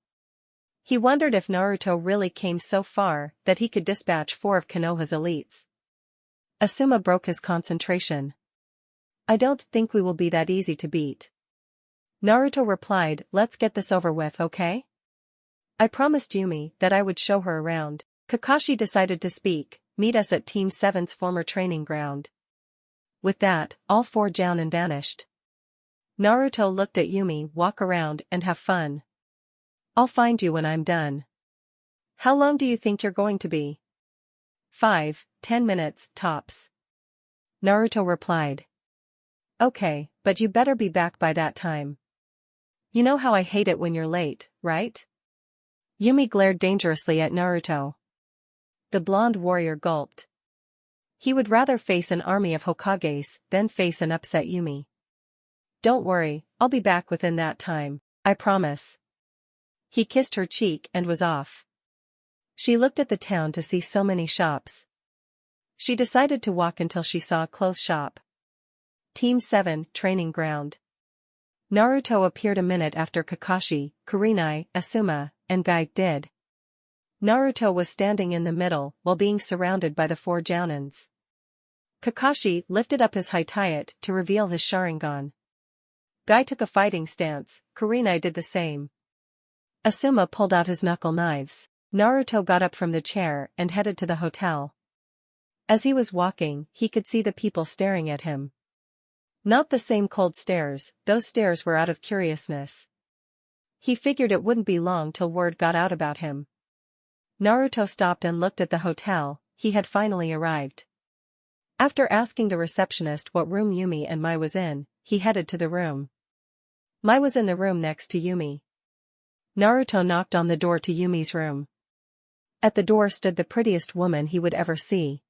He wondered if Naruto really came so far that he could dispatch 4 of Konoha's elites. Asuma broke his concentration. I don't think we will be that easy to beat. Naruto replied, let's get this over with, okay? I promised Yumi that I would show her around. Kakashi decided to speak, meet us at Team 7's former training ground. With that, all 4 jounin vanished. Naruto looked at Yumi. Walk around and have fun. I'll find you when I'm done. How long do you think you're going to be? 5-10 minutes, tops. Naruto replied. Okay, but you better be back by that time. You know how I hate it when you're late, right? Yumi glared dangerously at Naruto. The blonde warrior gulped. He would rather face an army of Hokages than face an upset Yumi. Don't worry, I'll be back within that time, I promise. He kissed her cheek and was off. She looked at the town to see so many shops. She decided to walk until she saw a clothes shop. Team 7, training ground. Naruto appeared a minute after Kakashi, Kurenai, Asuma, and Guy did. Naruto was standing in the middle while being surrounded by the 4 jounins. Kakashi lifted up his Hitayat to reveal his Sharingan. Guy took a fighting stance, Kurenai did the same. Asuma pulled out his knuckle knives. Naruto got up from the chair and headed to the hotel. As he was walking, he could see the people staring at him. Not the same cold stares, those stares were out of curiousness. He figured it wouldn't be long till word got out about him. Naruto stopped and looked at the hotel. He had finally arrived. After asking the receptionist what room Yumi and Mai was in, he headed to the room. Mai was in the room next to Yumi. Naruto knocked on the door to Yumi's room. At the door stood the prettiest woman he would ever see.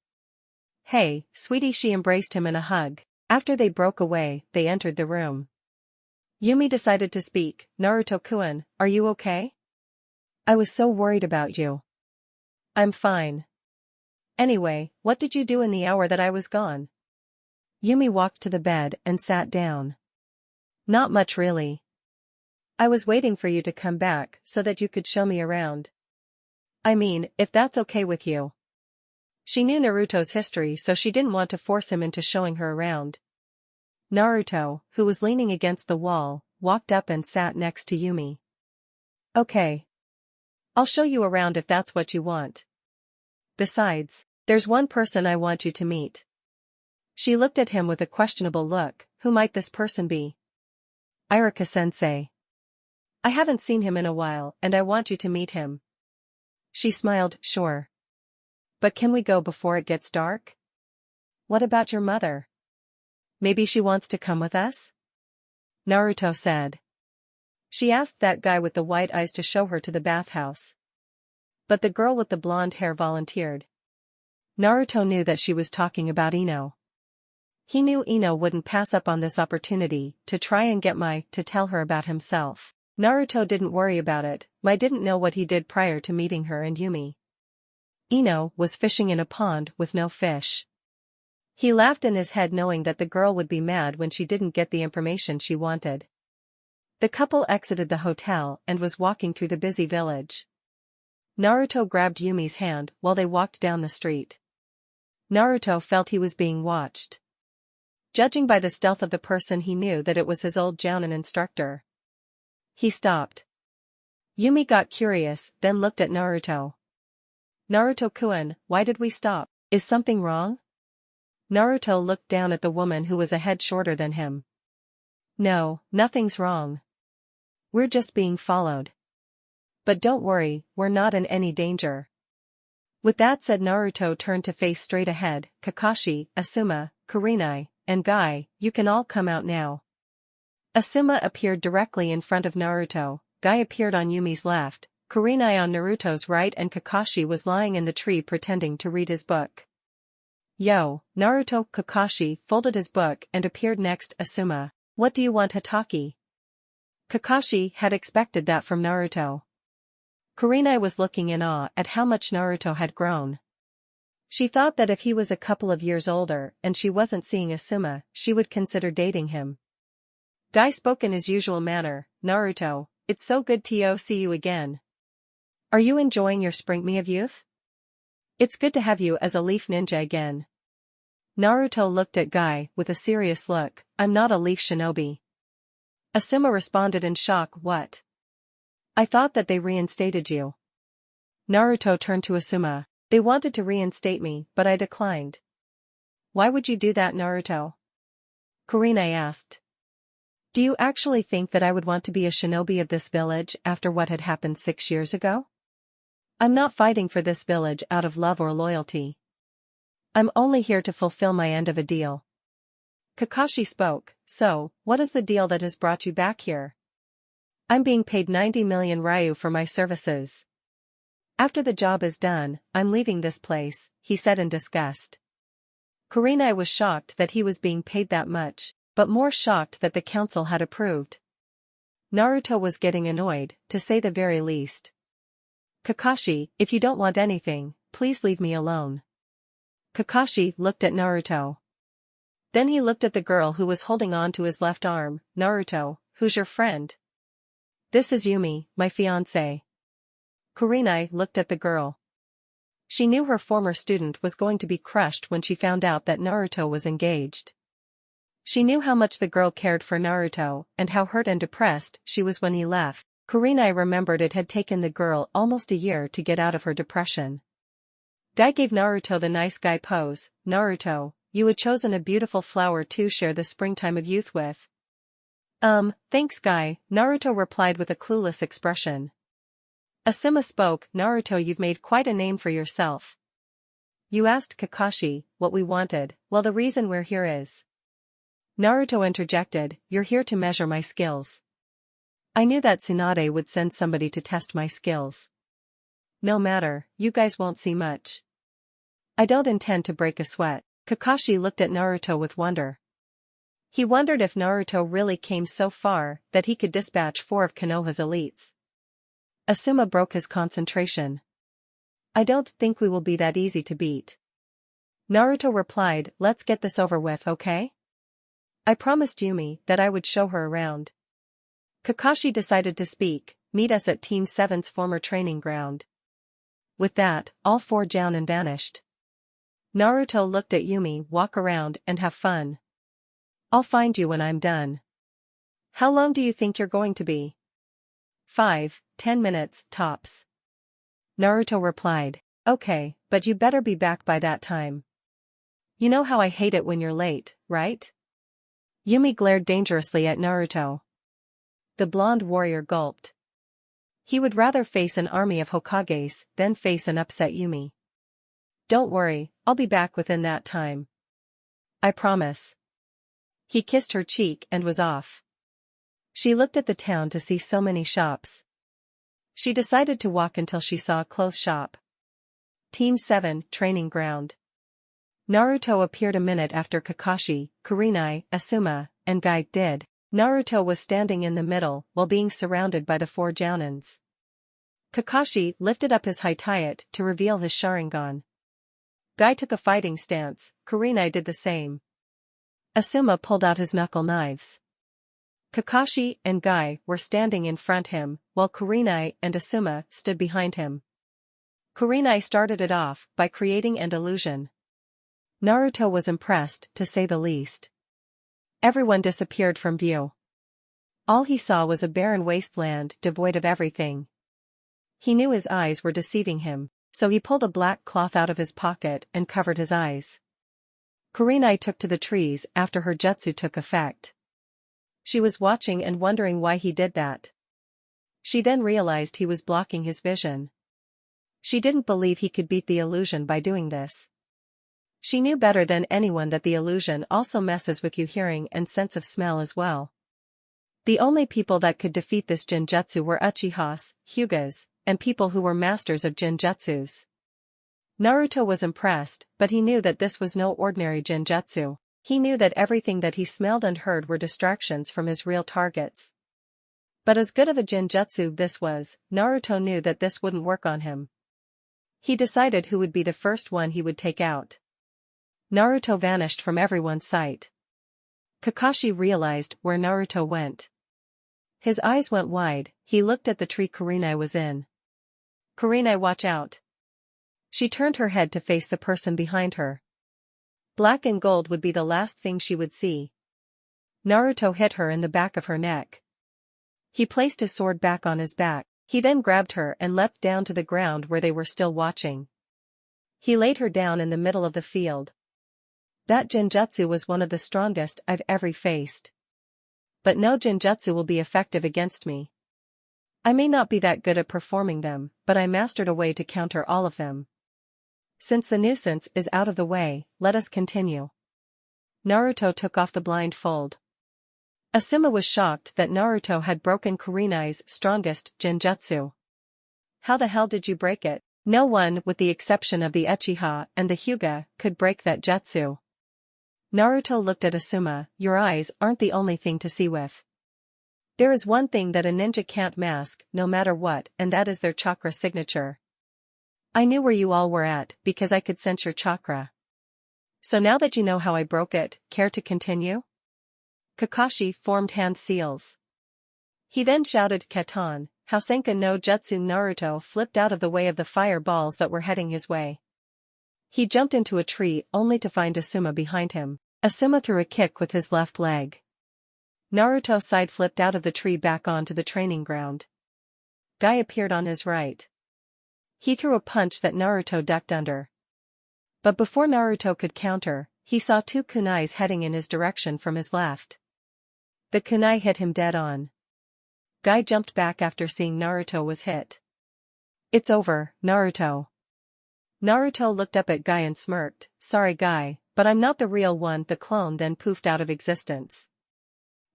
Hey, sweetie, she embraced him in a hug. After they broke away, they entered the room. Yumi decided to speak. Naruto-kun, are you okay? I was so worried about you. I'm fine. Anyway, what did you do in the hour that I was gone? Yumi walked to the bed and sat down. Not much really. I was waiting for you to come back so that you could show me around. I mean, if that's okay with you. She knew Naruto's history, so she didn't want to force him into showing her around. Naruto, who was leaning against the wall, walked up and sat next to Yumi. Okay. I'll show you around if that's what you want. Besides, there's one person I want you to meet. She looked at him with a questionable look. who might this person be? Iruka-sensei. I haven't seen him in a while and I want you to meet him. She smiled, sure. But can we go before it gets dark? What about your mother? Maybe she wants to come with us? Naruto said. She asked that guy with the white eyes to show her to the bathhouse. But the girl with the blonde hair volunteered. Naruto knew that she was talking about Ino. He knew Ino wouldn't pass up on this opportunity to try and get Mai to tell her about himself. Naruto didn't worry about it. Mai didn't know what he did prior to meeting her and Yumi. Ino was fishing in a pond with no fish. He laughed in his head knowing that the girl would be mad when she didn't get the information she wanted. The couple exited the hotel and was walking through the busy village. Naruto grabbed Yumi's hand while they walked down the street. Naruto felt he was being watched. Judging by the stealth of the person, he knew that it was his old jounin instructor. He stopped. Yumi got curious, then looked at Naruto. Naruto-kun, why did we stop? Is something wrong? Naruto looked down at the woman who was a head shorter than him. No, nothing's wrong. We're just being followed. But don't worry, we're not in any danger. With that said, Naruto turned to face straight ahead. Kakashi, Asuma, Kurenai, and Guy, you can all come out now. Asuma appeared directly in front of Naruto, Guy appeared on Yumi's left, Kurenai on Naruto's right, and Kakashi was lying in the tree pretending to read his book. Yo, Naruto. Kakashi folded his book and appeared next. Asuma, what do you want, Hatake? Kakashi had expected that from Naruto. Kurenai was looking in awe at how much Naruto had grown. She thought that if he was a couple of years older and she wasn't seeing Asuma, she would consider dating him. Guy spoke in his usual manner, Naruto, it's so good to see you again. Are you enjoying your spring of youth? It's good to have you as a leaf ninja again. Naruto looked at Guy with a serious look, I'm not a leaf shinobi. Asuma responded in shock, what? I thought that they reinstated you. Naruto turned to Asuma, they wanted to reinstate me, but I declined. Why would you do that, Naruto? Kurenai asked. Do you actually think that I would want to be a shinobi of this village after what had happened 6 years ago? I'm not fighting for this village out of love or loyalty. I'm only here to fulfill my end of a deal. Kakashi spoke, so, what is the deal that has brought you back here? I'm being paid 90 million ryu for my services. After the job is done, I'm leaving this place, he said in disgust. Kurenai was shocked that he was being paid that much, but more shocked that the council had approved. Naruto was getting annoyed, to say the very least. Kakashi, if you don't want anything, please leave me alone. Kakashi looked at Naruto. Then he looked at the girl who was holding on to his left arm. Naruto, who's your friend? This is Yumi, my fiancé. Kurenai looked at the girl. She knew her former student was going to be crushed when she found out that Naruto was engaged. She knew how much the girl cared for Naruto and how hurt and depressed she was when he left. Kurenai remembered it had taken the girl almost a year to get out of her depression. Guy gave Naruto the nice guy pose. Naruto, you had chosen a beautiful flower to share the springtime of youth with. Thanks Guy, Naruto replied with a clueless expression. Asuma spoke, Naruto, you've made quite a name for yourself. You asked Kakashi what we wanted, well the reason we're here is. Naruto interjected, you're here to measure my skills. I knew that Tsunade would send somebody to test my skills. No matter, you guys won't see much. I don't intend to break a sweat. Kakashi looked at Naruto with wonder. He wondered if Naruto really came so far that he could dispatch 4 of Konoha's elites. Asuma broke his concentration. I don't think we will be that easy to beat. Naruto replied, let's get this over with, okay? I promised Yumi that I would show her around. Kakashi decided to speak, meet us at Team 7's former training ground. With that, all 4 jounin vanished. Naruto looked at Yumi, walk around and have fun. I'll find you when I'm done. How long do you think you're going to be? 5-10 minutes, tops. Naruto replied, okay, but you better be back by that time. You know how I hate it when you're late, right? Yumi glared dangerously at Naruto. The blonde warrior gulped. He would rather face an army of Hokages than face an upset Yumi. Don't worry, I'll be back within that time. I promise. He kissed her cheek and was off. She looked at the town to see so many shops. She decided to walk until she saw a clothes shop. Team 7, Training Ground. Naruto appeared a minute after Kakashi, Kurenai, Asuma, and Guy did. Naruto was standing in the middle while being surrounded by the 4 Jounins. Kakashi lifted up his Hitayat to reveal his Sharingan. Guy took a fighting stance, Kurenai did the same. Asuma pulled out his knuckle knives. Kakashi and Guy were standing in front him, while Kurenai and Asuma stood behind him. Kurenai started it off by creating an illusion. Naruto was impressed, to say the least. Everyone disappeared from view. All he saw was a barren wasteland devoid of everything. He knew his eyes were deceiving him, so he pulled a black cloth out of his pocket and covered his eyes. Kurenai took to the trees after her jutsu took effect. She was watching and wondering why he did that. She then realized he was blocking his vision. She didn't believe he could beat the illusion by doing this. She knew better than anyone that the illusion also messes with your hearing and sense of smell as well. The only people that could defeat this Jinjutsu were Uchihas, Hyugas, and people who were masters of Jinjutsus. Naruto was impressed, but he knew that this was no ordinary Jinjutsu. He knew that everything that he smelled and heard were distractions from his real targets. But as good of a Jinjutsu this was, Naruto knew that this wouldn't work on him. He decided who would be the first one he would take out. Naruto vanished from everyone's sight. Kakashi realized where Naruto went. His eyes went wide, he looked at the tree Kurenai was in. Kurenai, watch out. She turned her head to face the person behind her. Black and gold would be the last thing she would see. Naruto hit her in the back of her neck. He placed his sword back on his back, he then grabbed her and leapt down to the ground where they were still watching. He laid her down in the middle of the field. That Jinjutsu was one of the strongest I've ever faced. But no Jinjutsu will be effective against me. I may not be that good at performing them, but I mastered a way to counter all of them. Since the nuisance is out of the way, let us continue. Naruto took off the blindfold. Asuma was shocked that Naruto had broken Kurenai's strongest Jinjutsu. How the hell did you break it? No one, with the exception of the Uchiha and the Hyuga, could break that jutsu. Naruto looked at Asuma. Your eyes aren't the only thing to see with. There is one thing that a ninja can't mask, no matter what, and that is their chakra signature. I knew where you all were at, because I could sense your chakra. So now that you know how I broke it, care to continue? Kakashi formed hand seals. He then shouted Katan, Hausenka no Jutsu. Naruto flipped out of the way of the fireballs that were heading his way. He jumped into a tree only to find Asuma behind him. Asuma threw a kick with his left leg. Naruto side-flipped out of the tree back onto the training ground. Guy appeared on his right. He threw a punch that Naruto ducked under. But before Naruto could counter, he saw 2 kunais heading in his direction from his left. The kunai hit him dead on. Guy jumped back after seeing Naruto was hit. It's over, Naruto. Naruto looked up at Guy and smirked. Sorry Guy, but I'm not the real one. The clone then poofed out of existence.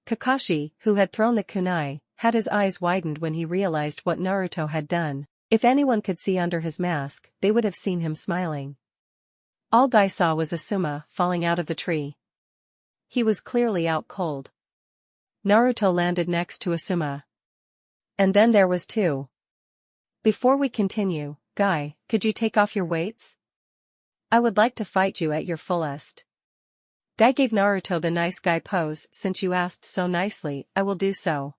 Kakashi, who had thrown the kunai, had his eyes widened when he realized what Naruto had done. If anyone could see under his mask, they would have seen him smiling. All Guy saw was Asuma falling out of the tree. He was clearly out cold. Naruto landed next to Asuma. And then there was 2. Before we continue, Guy, could you take off your weights? I would like to fight you at your fullest. Guy gave Naruto the nice guy pose. Since you asked so nicely, I will do so.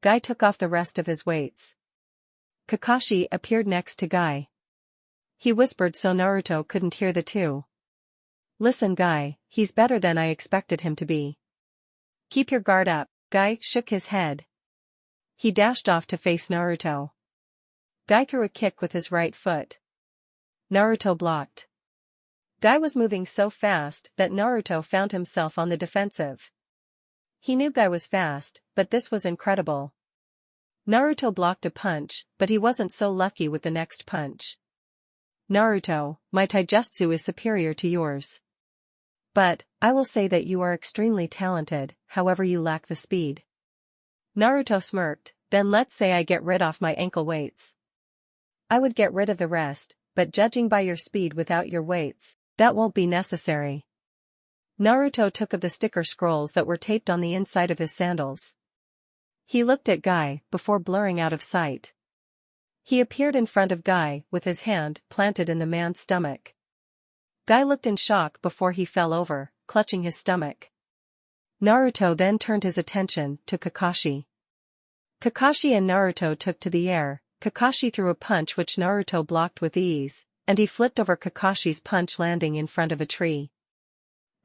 Guy took off the rest of his weights. Kakashi appeared next to Guy. He whispered so Naruto couldn't hear the 2. Listen Guy, he's better than I expected him to be. Keep your guard up. Guy shook his head. He dashed off to face Naruto. Guy threw a kick with his right foot. Naruto blocked. Guy was moving so fast that Naruto found himself on the defensive. He knew Guy was fast, but this was incredible. Naruto blocked a punch, but he wasn't so lucky with the next punch. Naruto, my taijutsu is superior to yours. But, I will say that you are extremely talented, however you lack the speed. Naruto smirked, then let's say I get rid of my ankle weights. I would get rid of the rest, but judging by your speed without your weights, that won't be necessary. Naruto took of the sticker scrolls that were taped on the inside of his sandals. He looked at Guy, before blurring out of sight. He appeared in front of Guy, with his hand planted in the man's stomach. Guy looked in shock before he fell over, clutching his stomach. Naruto then turned his attention to Kakashi. Kakashi and Naruto took to the air. Kakashi threw a punch which Naruto blocked with ease, and he flipped over Kakashi's punch landing in front of a tree.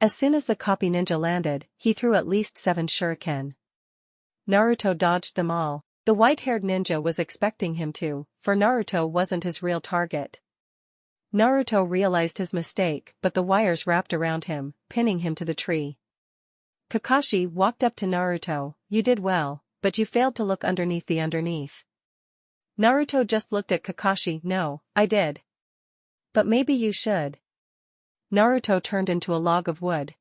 As soon as the copy ninja landed, he threw at least 7 shuriken. Naruto dodged them all. The white-haired ninja was expecting him to, for Naruto wasn't his real target. Naruto realized his mistake, but the wires wrapped around him, pinning him to the tree. Kakashi walked up to Naruto. You did well, but you failed to look underneath the underneath. Naruto just looked at Kakashi. No, I did. But maybe you should. Naruto turned into a log of wood.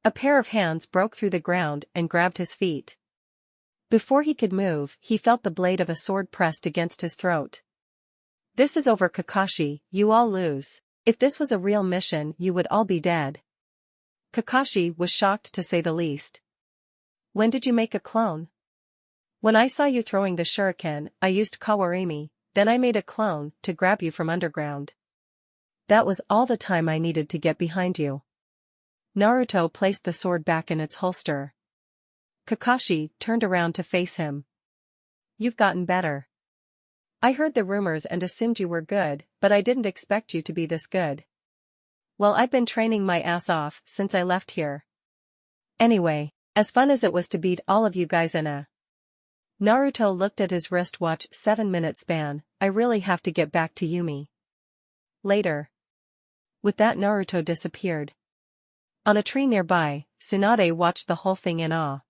A pair of hands broke through the ground and grabbed his feet. Before he could move, he felt the blade of a sword pressed against his throat. This is over, Kakashi, you all lose. If this was a real mission, you would all be dead. Kakashi was shocked to say the least. When did you make a clone? When I saw you throwing the shuriken, I used Kawarimi, then I made a clone to grab you from underground. That was all the time I needed to get behind you. Naruto placed the sword back in its holster. Kakashi turned around to face him. You've gotten better. I heard the rumors and assumed you were good, but I didn't expect you to be this good. Well, I've been training my ass off since I left here. Anyway, as fun as it was to beat all of you guys in a... Naruto looked at his wristwatch. 7-minute span, I really have to get back to Yumi. Later. With that, Naruto disappeared. On a tree nearby, Tsunade watched the whole thing in awe.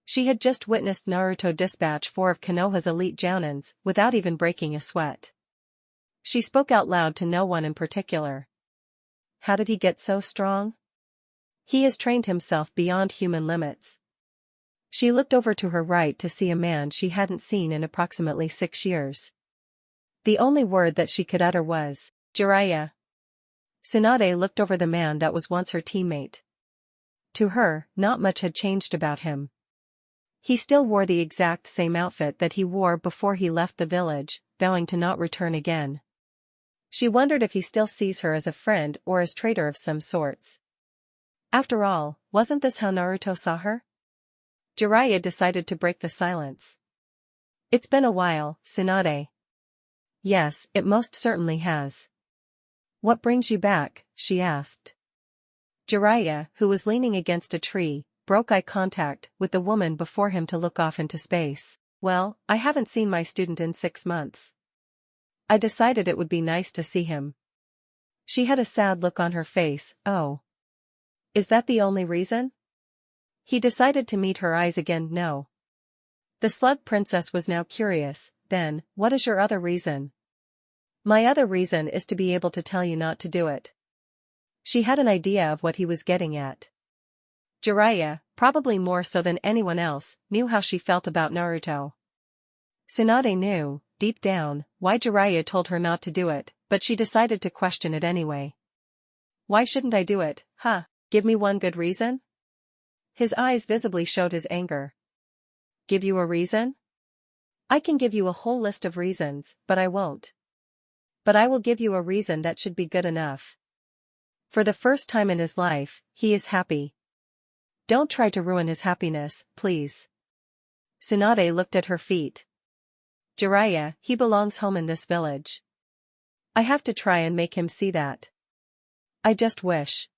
She had just witnessed Naruto dispatch 4 of Konoha's elite jounins, without even breaking a sweat. She spoke out loud to no one in particular. How did he get so strong? He has trained himself beyond human limits. She looked over to her right to see a man she hadn't seen in approximately 6 years. The only word that she could utter was, Jiraiya. Tsunade looked over the man that was once her teammate. To her, not much had changed about him. He still wore the exact same outfit that he wore before he left the village, vowing to not return again. She wondered if he still sees her as a friend or as traitor of some sorts. After all, wasn't this how Naruto saw her? Jiraiya decided to break the silence. It's been a while, Tsunade. Yes, it most certainly has. What brings you back? She asked. Jiraiya, who was leaning against a tree, broke eye contact with the woman before him to look off into space. Well, I haven't seen my student in 6 months. I decided it would be nice to see him. She had a sad look on her face. Oh. Is that the only reason? He decided to meet her eyes again. No. The slug princess was now curious. Then, what is your other reason? My other reason is to be able to tell you not to do it. She had an idea of what he was getting at. Jiraiya, probably more so than anyone else, knew how she felt about Naruto. Tsunade knew, deep down, why Jiraiya told her not to do it, but she decided to question it anyway. Why shouldn't I do it, huh? Give me one good reason? His eyes visibly showed his anger. Give you a reason? I can give you a whole list of reasons, but I won't. But I will give you a reason that should be good enough. For the first time in his life, he is happy. Don't try to ruin his happiness, please. Tsunade looked at her feet. Jiraiya, he belongs home in this village. I have to try and make him see that. I just wish.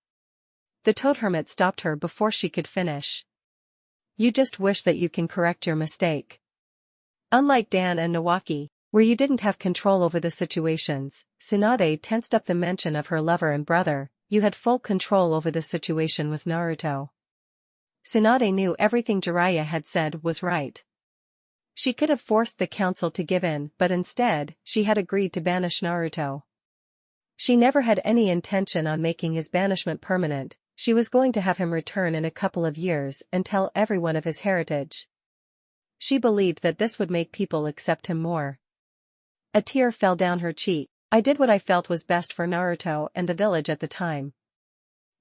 The toad hermit stopped her before she could finish. You just wish that you can correct your mistake. Unlike Dan and Nawaki, where you didn't have control over the situations, Tsunade tensed up the mention of her lover and brother, you had full control over the situation with Naruto. Tsunade knew everything Jiraiya had said was right. She could have forced the council to give in, but instead, she had agreed to banish Naruto. She never had any intention on making his banishment permanent. She was going to have him return in a couple of years and tell everyone of his heritage. She believed that this would make people accept him more. A tear fell down her cheek. I did what I felt was best for Naruto and the village at the time.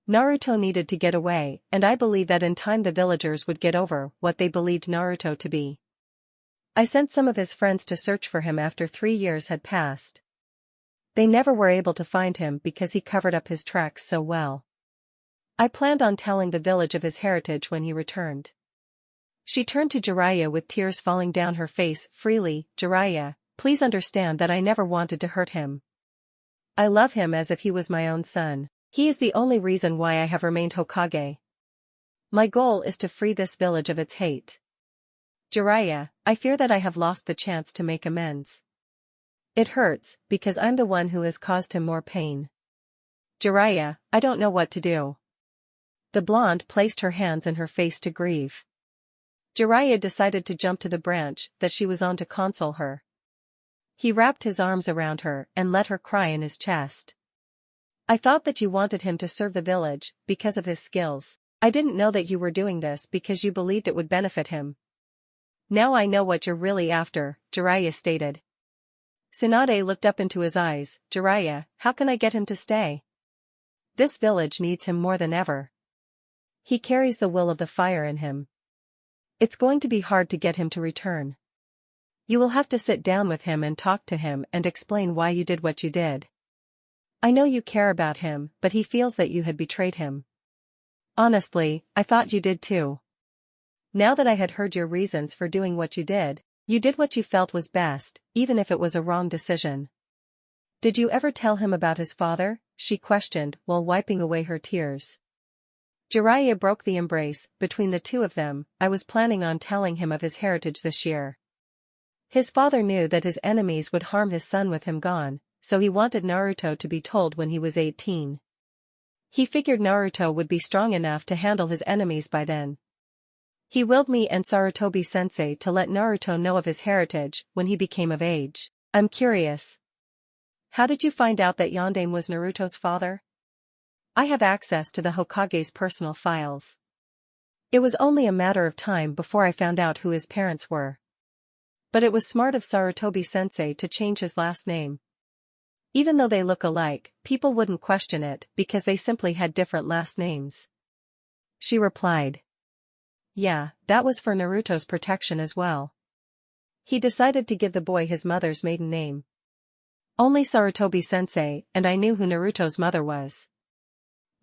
Naruto needed to get away, and I believe that in time the villagers would get over what they believed Naruto to be. I sent some of his friends to search for him after 3 years had passed. They never were able to find him because he covered up his tracks so well. I planned on telling the village of his heritage when he returned. She turned to Jiraiya with tears falling down her face freely. Jiraiya, please understand that I never wanted to hurt him. I love him as if he was my own son. He is the only reason why I have remained Hokage. My goal is to free this village of its hate. Jiraiya, I fear that I have lost the chance to make amends. It hurts, because I'm the one who has caused him more pain. Jiraiya, I don't know what to do. The blonde placed her hands in her face to grieve. Jiraiya decided to jump to the branch that she was on to console her. He wrapped his arms around her and let her cry in his chest. I thought that you wanted him to serve the village because of his skills. I didn't know that you were doing this because you believed it would benefit him. Now I know what you're really after, Jiraiya stated. Tsunade looked up into his eyes. Jiraiya, how can I get him to stay? This village needs him more than ever. He carries the will of the fire in him. It's going to be hard to get him to return. You will have to sit down with him and talk to him and explain why you did what you did. I know you care about him, but he feels that you had betrayed him. Honestly, I thought you did too. Now that I had heard your reasons for doing what you did what you felt was best, even if it was a wrong decision. Did you ever tell him about his father? She questioned while wiping away her tears. Jiraiya broke the embrace between the two of them. I was planning on telling him of his heritage this year. His father knew that his enemies would harm his son with him gone, so he wanted Naruto to be told when he was 18. He figured Naruto would be strong enough to handle his enemies by then. He willed me and Sarutobi-sensei to let Naruto know of his heritage when he became of age. I'm curious. How did you find out that Yondaime was Naruto's father? I have access to the Hokage's personal files. It was only a matter of time before I found out who his parents were. But it was smart of Sarutobi-sensei to change his last name. Even though they look alike, people wouldn't question it because they simply had different last names. She replied. Yeah, that was for Naruto's protection as well. He decided to give the boy his mother's maiden name. Only Sarutobi-sensei and I knew who Naruto's mother was.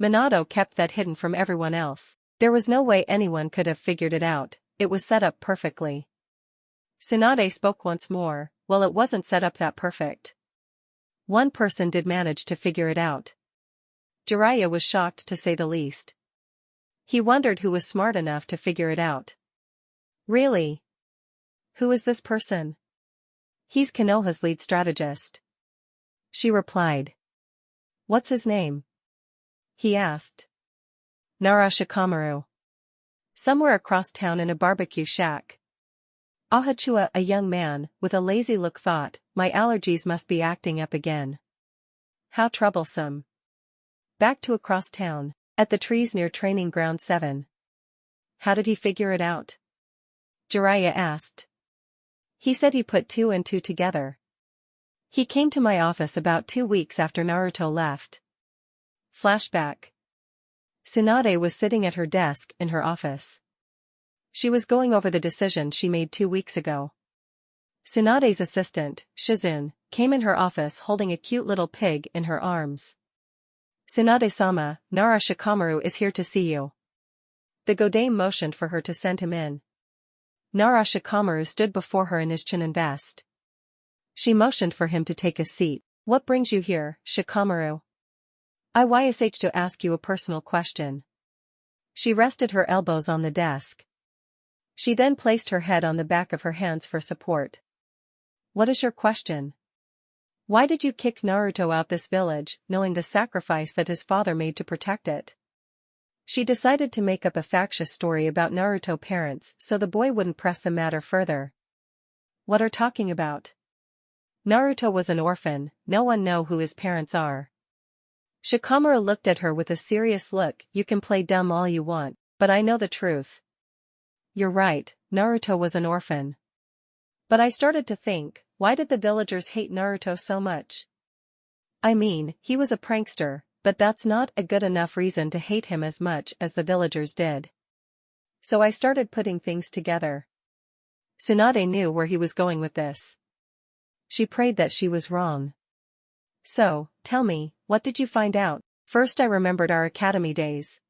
Minato kept that hidden from everyone else. There was no way anyone could have figured it out. It was set up perfectly. Tsunade spoke once more. Well, it wasn't set up that perfect. One person did manage to figure it out. Jiraiya was shocked to say the least. He wondered who was smart enough to figure it out. Really? Who is this person? He's Konoha's lead strategist. She replied. What's his name? He asked. Nara Shikamaru. Somewhere across town in a barbecue shack. Ahachua, a young man, with a lazy look, thought, my allergies must be acting up again. How troublesome. Back to across town, at the trees near Training Ground 7. How did he figure it out? Jiraiya asked. He said he put 2 and 2 together. He came to my office about 2 weeks after Naruto left. Flashback. Tsunade was sitting at her desk in her office. She was going over the decision she made 2 weeks ago. Tsunade's assistant, Shizune, came in her office holding a cute little pig in her arms. Tsunade-sama, Nara Shikamaru is here to see you. The Godame motioned for her to send him in. Nara Shikamaru stood before her in his chinen vest. She motioned for him to take a seat. What brings you here, Shikamaru? I wish to ask you a personal question. She rested her elbows on the desk. She then placed her head on the back of her hands for support. What is your question? Why did you kick Naruto out this village, knowing the sacrifice that his father made to protect it? She decided to make up a factious story about Naruto parents so the boy wouldn't press the matter further. What are talking about? Naruto was an orphan, no one know who his parents are. Shikamaru looked at her with a serious look. You can play dumb all you want, but I know the truth. You're right, Naruto was an orphan. But I started to think, why did the villagers hate Naruto so much? I mean, he was a prankster, but that's not a good enough reason to hate him as much as the villagers did. So I started putting things together. Tsunade knew where he was going with this. She prayed that she was wrong. So, tell me, what did you find out? First I remembered our academy days.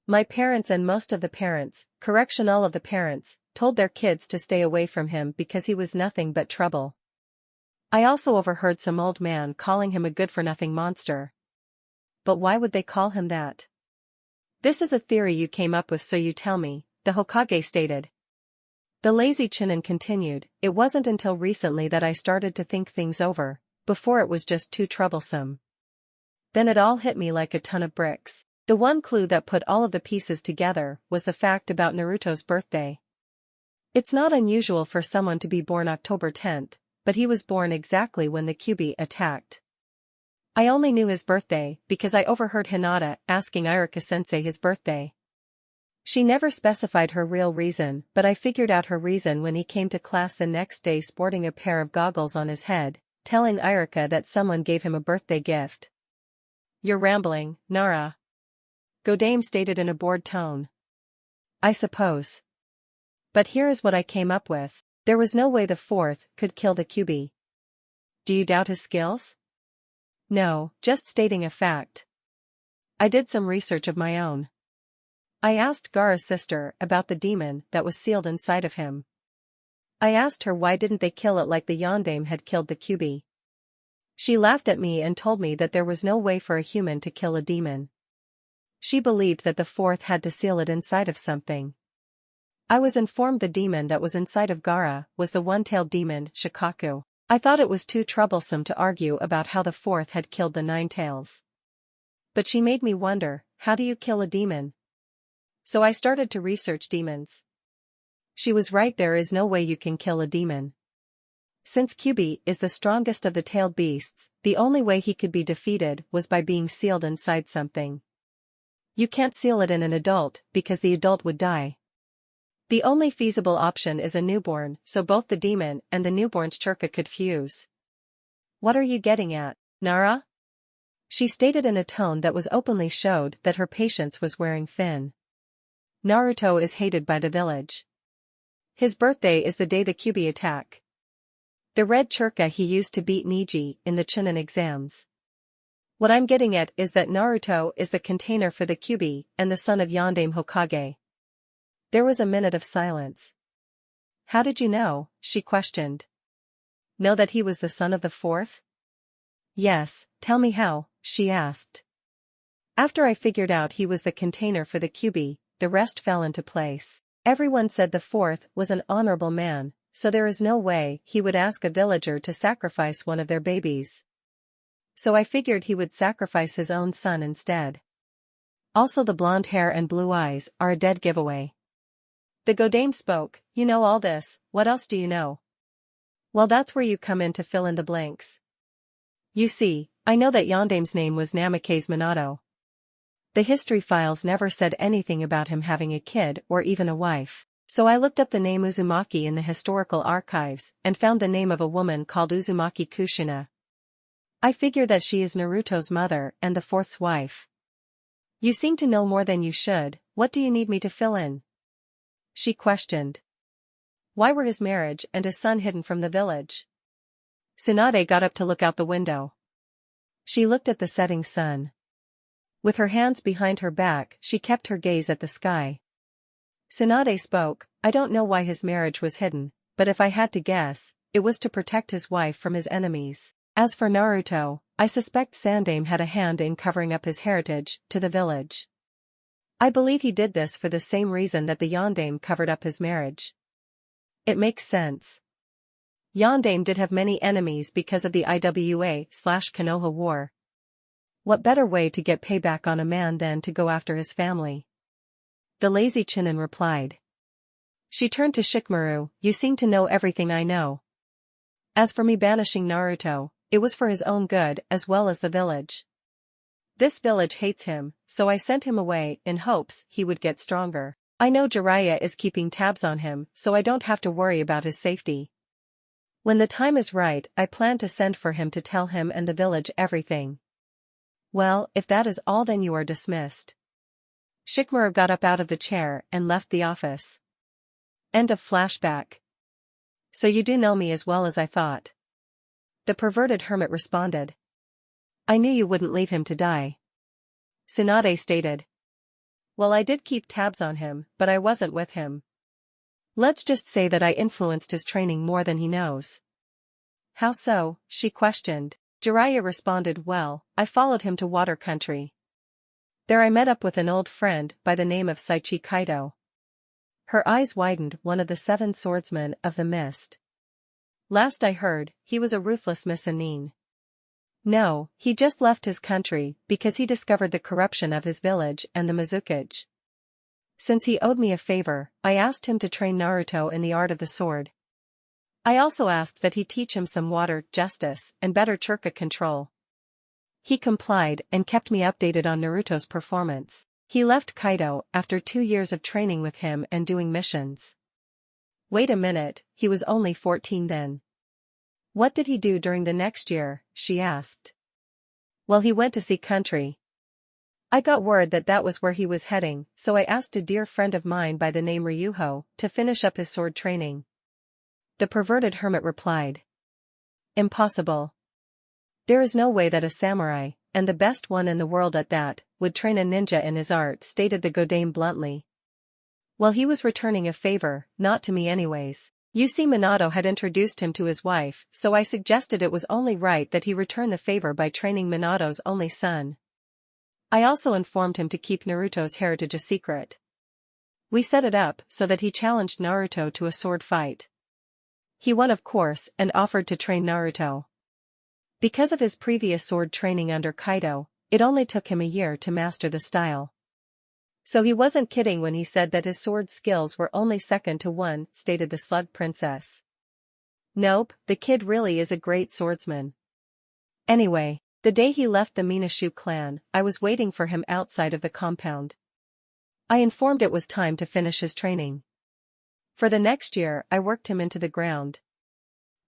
My parents and most of the parents, all of the parents, told their kids to stay away from him because he was nothing but trouble. I also overheard some old man calling him a good-for-nothing monster. But why would they call him that? This is a theory you came up with, so you tell me, the Hokage stated. The lazy Chunin continued, it wasn't until recently that I started to think things over, before it was just too troublesome. Then it all hit me like a ton of bricks. The one clue that put all of the pieces together was the fact about Naruto's birthday. It's not unusual for someone to be born October 10th, but he was born exactly when the Kyuubi attacked. I only knew his birthday because I overheard Hinata asking Iruka-sensei his birthday. She never specified her real reason, but I figured out her reason when he came to class the next day sporting a pair of goggles on his head, telling Iruka that someone gave him a birthday gift. You're rambling, Nara. Godame stated in a bored tone. I suppose. But here is what I came up with. There was no way the fourth could kill the Kyuubi. Do you doubt his skills? No, just stating a fact. I did some research of my own. I asked Gaara's sister about the demon that was sealed inside of him. I asked her why didn't they kill it like the Yondaime had killed the Kyuubi. She laughed at me and told me that there was no way for a human to kill a demon. She believed that the fourth had to seal it inside of something. I was informed the demon that was inside of Gaara was the one-tailed demon, Shikaku. I thought it was too troublesome to argue about how the fourth had killed the nine tails. But she made me wonder, how do you kill a demon? So I started to research demons. She was right, there is no way you can kill a demon. Since Kyuubi is the strongest of the tailed beasts, the only way he could be defeated was by being sealed inside something. You can't seal it in an adult because the adult would die. The only feasible option is a newborn, so both the demon and the newborn's chakra could fuse. What are you getting at, Nara? She stated in a tone that was openly showed that her patience was wearing thin. Naruto is hated by the village. His birthday is the day the Kyuubi attack. The red chakra he used to beat Neji in the Chunin exams. What I'm getting at is that Naruto is the container for the Kyuubi and the son of Yondaime Hokage. There was a minute of silence. How did you know? She questioned. Know that he was the son of the fourth? Yes, tell me how, she asked. After I figured out he was the container for the Kyuubi, the rest fell into place. Everyone said the fourth was an honorable man, so there is no way he would ask a villager to sacrifice one of their babies. So I figured he would sacrifice his own son instead. Also the blonde hair and blue eyes are a dead giveaway. The Godame spoke, you know all this, what else do you know? Well, that's where you come in to fill in the blanks. You see, I know that Yondaime's name was Namikaze Minato. The history files never said anything about him having a kid or even a wife, so I looked up the name Uzumaki in the historical archives and found the name of a woman called Uzumaki Kushina. I figure that she is Naruto's mother and the fourth's wife. You seem to know more than you should, what do you need me to fill in? She questioned. Why were his marriage and his son hidden from the village? Tsunade got up to look out the window. She looked at the setting sun. With her hands behind her back, she kept her gaze at the sky. Tsunade spoke, I don't know why his marriage was hidden, but if I had to guess, it was to protect his wife from his enemies. As for Naruto, I suspect Sandaime had a hand in covering up his heritage to the village. I believe he did this for the same reason that the Yondaime covered up his marriage. It makes sense. Yondaime did have many enemies because of the IWA/Konoha War. What better way to get payback on a man than to go after his family? The lazy Chinin replied. She turned to Shikamaru, you seem to know everything I know. As for me banishing Naruto, it was for his own good as well as the village. This village hates him, so I sent him away in hopes he would get stronger. I know Jiraiya is keeping tabs on him, so I don't have to worry about his safety. When the time is right, I plan to send for him to tell him and the village everything. Well, if that is all, then you are dismissed. Shikamaru got up out of the chair and left the office. End of flashback. So you do know me as well as I thought. The perverted hermit responded. I knew you wouldn't leave him to die. Tsunade stated. Well, I did keep tabs on him, but I wasn't with him. Let's just say that I influenced his training more than he knows. How so? She questioned. Jiraiya responded, well, I followed him to Water Country. There I met up with an old friend by the name of Saichi Kaido. Her eyes widened, one of the 7 swordsmen of the mist. Last I heard, he was a ruthless Missinin. No, he just left his country because he discovered the corruption of his village and the Mizukage. Since he owed me a favor, I asked him to train Naruto in the art of the sword. I also asked that he teach him some water justice and better chakra control. He complied and kept me updated on Naruto's performance. He left Kaido after 2 years of training with him and doing missions. Wait a minute, he was only 14 then. What did he do during the next year? She asked. Well, he went to see country. I got word that that was where he was heading, so I asked a dear friend of mine by the name Ryuho to finish up his sword training. The perverted hermit replied. Impossible. There is no way that a samurai, and the best one in the world at that, would train a ninja in his art, stated the Godame bluntly. Well, he was returning a favor, not to me anyways. You see, Minato had introduced him to his wife, so I suggested it was only right that he return the favor by training Minato's only son. I also informed him to keep Naruto's heritage a secret. We set it up so that he challenged Naruto to a sword fight. He won, of course, and offered to train Naruto. Because of his previous sword training under Kaido, it only took him a year to master the style. So he wasn't kidding when he said that his sword skills were only second to one, stated the Slug Princess. Nope, the kid really is a great swordsman. Anyway, the day he left the Minashu clan, I was waiting for him outside of the compound. I informed it was time to finish his training. For the next year, I worked him into the ground.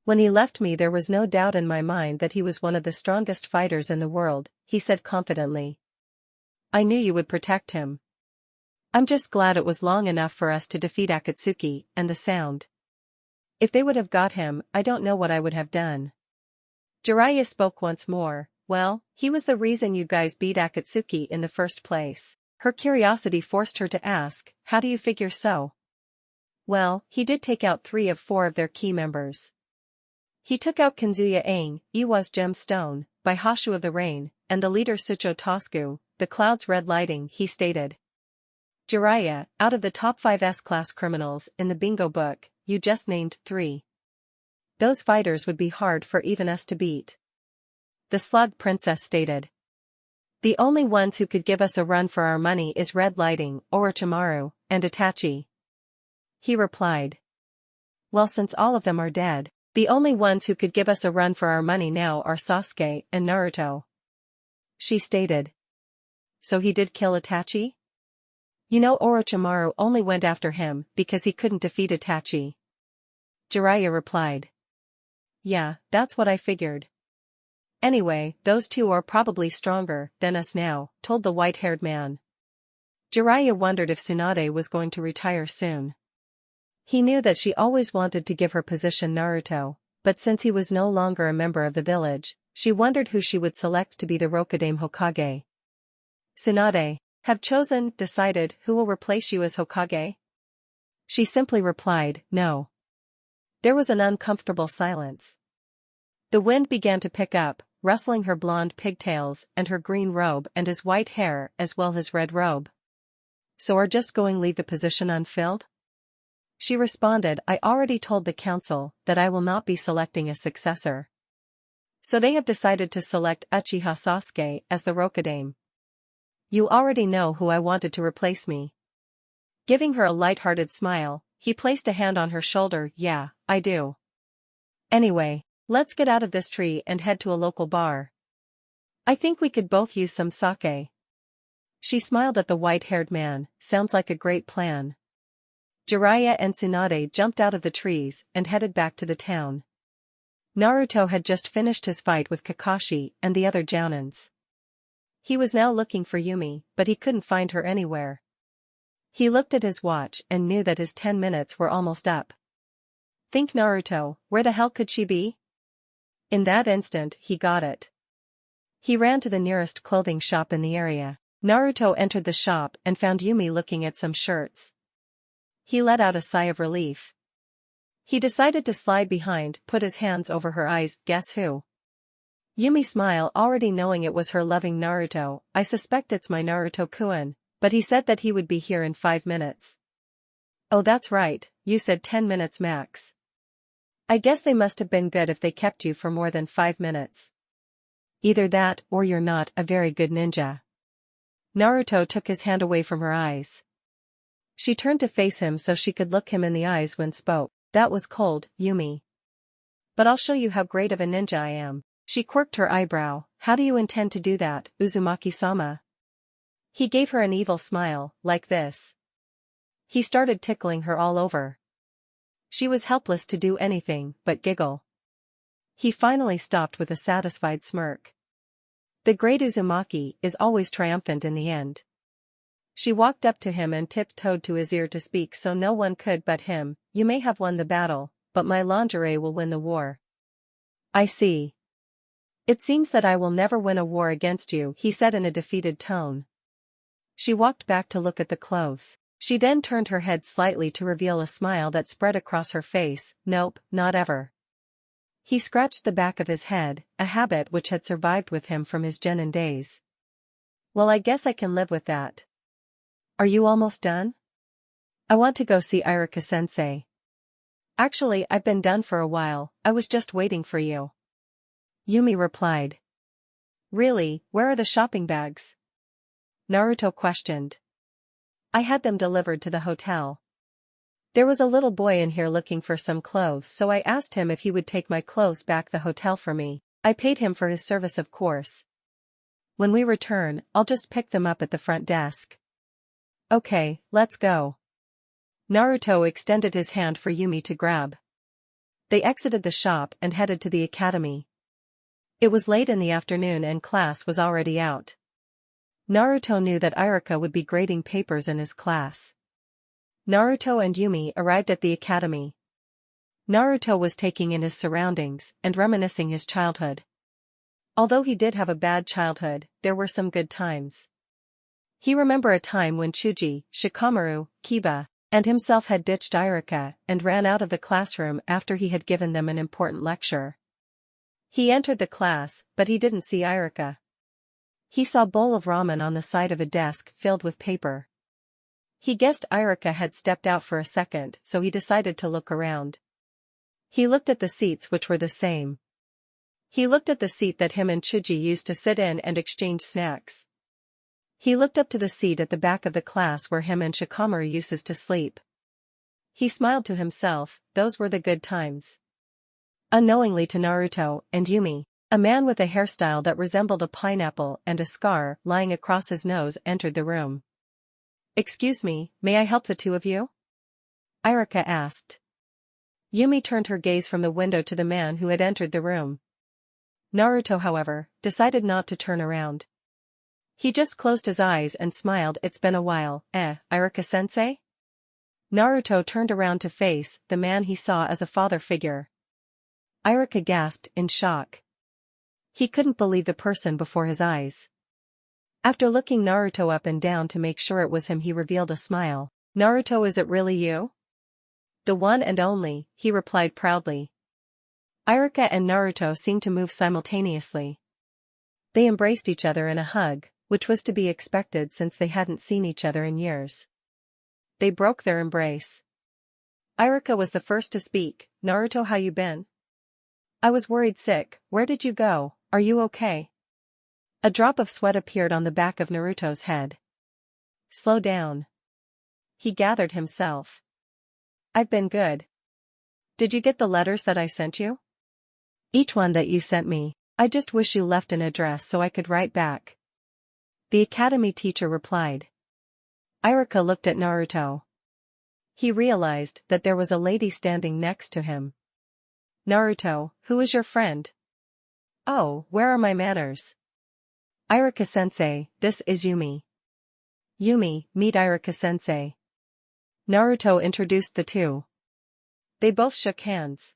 When he left me, there was no doubt in my mind that he was one of the strongest fighters in the world, he said confidently. I knew you would protect him. I'm just glad it was long enough for us to defeat Akatsuki and the Sound. If they would have got him, I don't know what I would have done. Jiraiya spoke once more. Well, he was the reason you guys beat Akatsuki in the first place. Her curiosity forced her to ask, how do you figure so? Well, he did take out 3 of 4 of their key members. He took out Kanzuya Aang, Iwa's gemstone, by Hashu of the Rain, and the leader Tsucho Tosku, the cloud's red lighting, he stated. Jiraiya, out of the top 5 S-class criminals in the bingo book, you just named 3. Those fighters would be hard for even us to beat. The Slug Princess stated. The only ones who could give us a run for our money is Red Lighting, Orochimaru, and Itachi. He replied. Well, since all of them are dead, the only ones who could give us a run for our money now are Sasuke and Naruto. She stated. So he did kill Itachi? You know, Orochimaru only went after him because he couldn't defeat Itachi. Jiraiya replied. Yeah, that's what I figured. Anyway, those 2 are probably stronger than us now, told the white-haired man. Jiraiya wondered if Tsunade was going to retire soon. He knew that she always wanted to give her position Naruto, but since he was no longer a member of the village, she wondered who she would select to be the Rokudaime Hokage. Tsunade, have decided who will replace you as Hokage? She simply replied, no. There was an uncomfortable silence. The wind began to pick up, rustling her blonde pigtails and her green robe and his white hair as well as red robe. So are just going leave the position unfilled? She responded, I already told the council that I will not be selecting a successor. So they have decided to select Uchiha Sasuke as the Rokudame. You already know who I wanted to replace me. Giving her a light-hearted smile, he placed a hand on her shoulder. Yeah, I do. Anyway, let's get out of this tree and head to a local bar. I think we could both use some sake. She smiled at the white-haired man. Sounds like a great plan. Jiraiya and Tsunade jumped out of the trees and headed back to the town. Naruto had just finished his fight with Kakashi and the other Jounins. He was now looking for Yumi, but he couldn't find her anywhere. He looked at his watch and knew that his 10 minutes were almost up. Think Naruto, where the hell could she be? In that instant, he got it. He ran to the nearest clothing shop in the area. Naruto entered the shop and found Yumi looking at some shirts. He let out a sigh of relief. He decided to slide behind, put his hands over her eyes. Guess who? Yumi smiled, already knowing it was her loving Naruto. I suspect it's my Naruto-kun, but he said that he would be here in 5 minutes. Oh, that's right, you said 10 minutes max. I guess they must have been good if they kept you for more than 5 minutes. Either that or you're not a very good ninja. Naruto took his hand away from her eyes. She turned to face him so she could look him in the eyes when spoke. That was cold, Yumi. But I'll show you how great of a ninja I am. She quirked her eyebrow. How do you intend to do that, Uzumaki-sama? He gave her an evil smile, like this. He started tickling her all over. She was helpless to do anything but giggle. He finally stopped with a satisfied smirk. The great Uzumaki is always triumphant in the end. She walked up to him and tiptoed to his ear to speak so no one could but him. You may have won the battle, but my lingerie will win the war. I see. It seems that I will never win a war against you, he said in a defeated tone. She walked back to look at the clothes. She then turned her head slightly to reveal a smile that spread across her face. Nope, not ever. He scratched the back of his head, a habit which had survived with him from his genin days. Well, I guess I can live with that. Are you almost done? I want to go see Iruka-sensei. Actually, I've been done for a while, I was just waiting for you. Yumi replied. Really, where are the shopping bags? Naruto questioned. I had them delivered to the hotel. There was a little boy in here looking for some clothes, so I asked him if he would take my clothes back the hotel for me. I paid him for his service, of course. When we return, I'll just pick them up at the front desk. Okay, let's go. Naruto extended his hand for Yumi to grab. They exited the shop and headed to the academy. It was late in the afternoon and class was already out. Naruto knew that Iruka would be grading papers in his class. Naruto and Yumi arrived at the academy. Naruto was taking in his surroundings and reminiscing his childhood. Although he did have a bad childhood, there were some good times. He remembered a time when Chuji, Shikamaru, Kiba, and himself had ditched Iruka and ran out of the classroom after he had given them an important lecture. He entered the class, but he didn't see Iruka. He saw a bowl of ramen on the side of a desk filled with paper. He guessed Iruka had stepped out for a second, so he decided to look around. He looked at the seats, which were the same. He looked at the seat that him and Chuji used to sit in and exchange snacks. He looked up to the seat at the back of the class where him and Shikamaru used to sleep. He smiled to himself, those were the good times. Unknowingly to Naruto and Yumi, a man with a hairstyle that resembled a pineapple and a scar lying across his nose entered the room. Excuse me, may I help the two of you? Iruka asked. Yumi turned her gaze from the window to the man who had entered the room. Naruto, however, decided not to turn around. He just closed his eyes and smiled. It's been a while, Iruka-sensei? Naruto turned around to face the man he saw as a father figure. Iruka gasped in shock. He couldn't believe the person before his eyes. After looking Naruto up and down to make sure it was him, he revealed a smile. Naruto, is it really you? The one and only, he replied proudly. Iruka and Naruto seemed to move simultaneously. They embraced each other in a hug, which was to be expected since they hadn't seen each other in years. They broke their embrace. Iruka was the first to speak. Naruto, how you been? I was worried sick. Where did you go? Are you okay? A drop of sweat appeared on the back of Naruto's head. Slow down. He gathered himself. I've been good. Did you get the letters that I sent you? Each one that you sent me. I just wish you left an address so I could write back. The academy teacher replied. Iruka looked at Naruto. He realized that there was a lady standing next to him. Naruto, who is your friend? Oh, where are my manners? Iruka-sensei, this is Yumi. Yumi, meet Iruka-sensei. Naruto introduced the two. They both shook hands.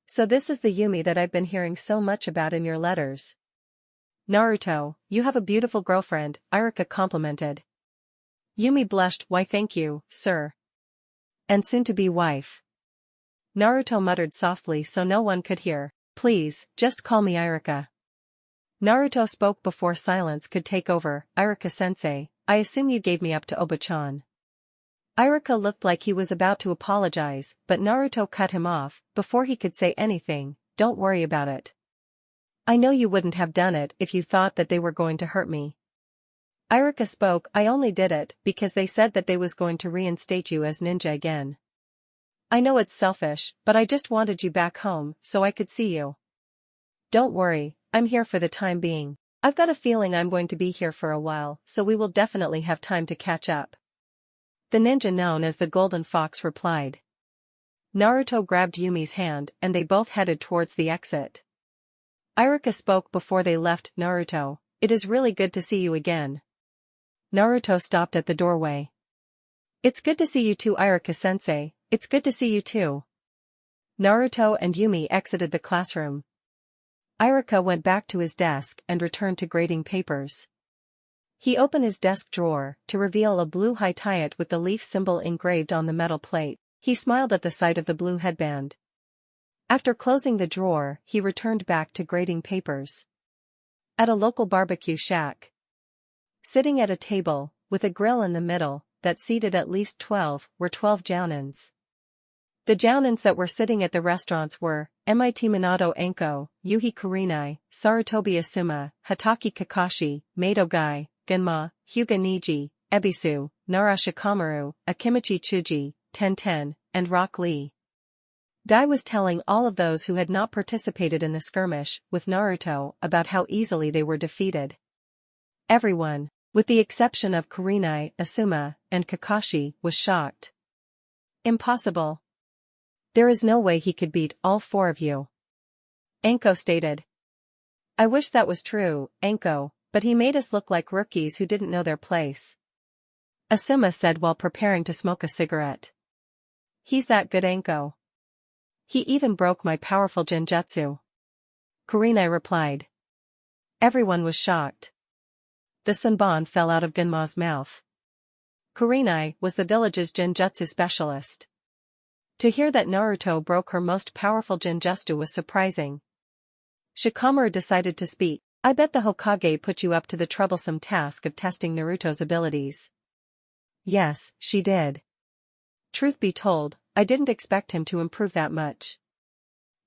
So this is the Yumi that I've been hearing so much about in your letters. Naruto, you have a beautiful girlfriend, Iruka complimented. Yumi blushed. Why thank you, sir. And soon-to-be wife. Naruto muttered softly so no one could hear. Please, just call me Iruka. Naruto spoke before silence could take over. Iruka-sensei, I assume you gave me up to Oba-chan. Iruka looked like he was about to apologize, but Naruto cut him off. Before he could say anything. Don't worry about it. I know you wouldn't have done it if you thought that they were going to hurt me. Iruka spoke. I only did it because they said that they was going to reinstate you as ninja again. I know it's selfish, but I just wanted you back home so I could see you. Don't worry, I'm here for the time being. I've got a feeling I'm going to be here for a while, so we will definitely have time to catch up. The ninja known as the Golden Fox replied. Naruto grabbed Yumi's hand and they both headed towards the exit. Iruka spoke before they left. Naruto, it is really good to see you again. Naruto stopped at the doorway. It's good to see you too, Iruka-sensei, it's good to see you too. Naruto and Yumi exited the classroom. Iruka went back to his desk and returned to grading papers. He opened his desk drawer to reveal a blue high-tie with the leaf symbol engraved on the metal plate. He smiled at the sight of the blue headband. After closing the drawer, he returned back to grading papers. At a local barbecue shack. Sitting at a table, with a grill in the middle, that seated at least 12, were 12 jounins. The jounins that were sitting at the restaurants were Mit Minato Anko, Yuhi Kurenai, Sarutobi Asuma, Hataki Kakashi, Mado Gai, Genma, Hyuga Niji, Ebisu, Nara Shikamaru, Akimichi Chuji, Ten, and Rock Lee. Guy was telling all of those who had not participated in the skirmish with Naruto about how easily they were defeated. Everyone, with the exception of Kurenai, Asuma, and Kakashi, was shocked. Impossible. There is no way he could beat all four of you. Anko stated. I wish that was true, Anko, but he made us look like rookies who didn't know their place. Asuma said while preparing to smoke a cigarette. He's that good, Anko. He even broke my powerful genjutsu. Kurenai replied. Everyone was shocked. The sanbon fell out of Genma's mouth. Kurenai was the village's genjutsu specialist. To hear that Naruto broke her most powerful genjutsu was surprising. Shikamaru decided to speak. I bet the Hokage put you up to the troublesome task of testing Naruto's abilities. Yes, she did. Truth be told, I didn't expect him to improve that much.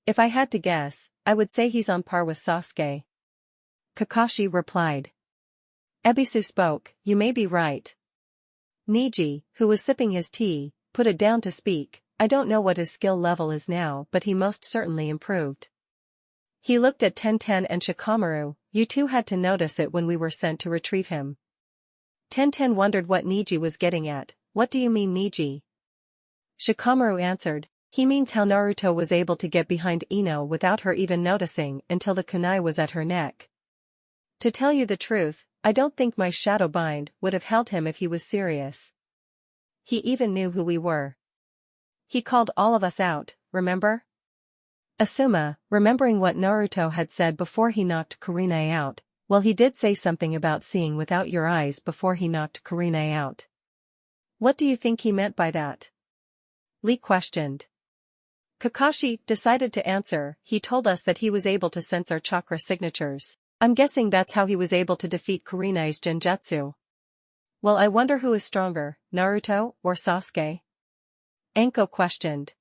If I had to guess, I would say he's on par with Sasuke. Kakashi replied. Ebisu spoke, you may be right. Niji, who was sipping his tea, put it down to speak. I don't know what his skill level is now, but he most certainly improved. He looked at Ten and Shikamaru. You two had to notice it when we were sent to retrieve him. Ten wondered what Niji was getting at. What do you mean, Niji? Shikamaru answered, he means how Naruto was able to get behind Ino without her even noticing until the kunai was at her neck. To tell you the truth, I don't think my shadow bind would have held him if he was serious. He even knew who we were. He called all of us out, remember? Asuma, remembering what Naruto had said before he knocked Kurenai out, well, he did say something about seeing without your eyes before he knocked Kurenai out. What do you think he meant by that? Lee questioned. Kakashi decided to answer. He told us that he was able to sense our chakra signatures. I'm guessing that's how he was able to defeat Kurenai's genjutsu. Well, I wonder who is stronger, Naruto or Sasuke? Anko questioned.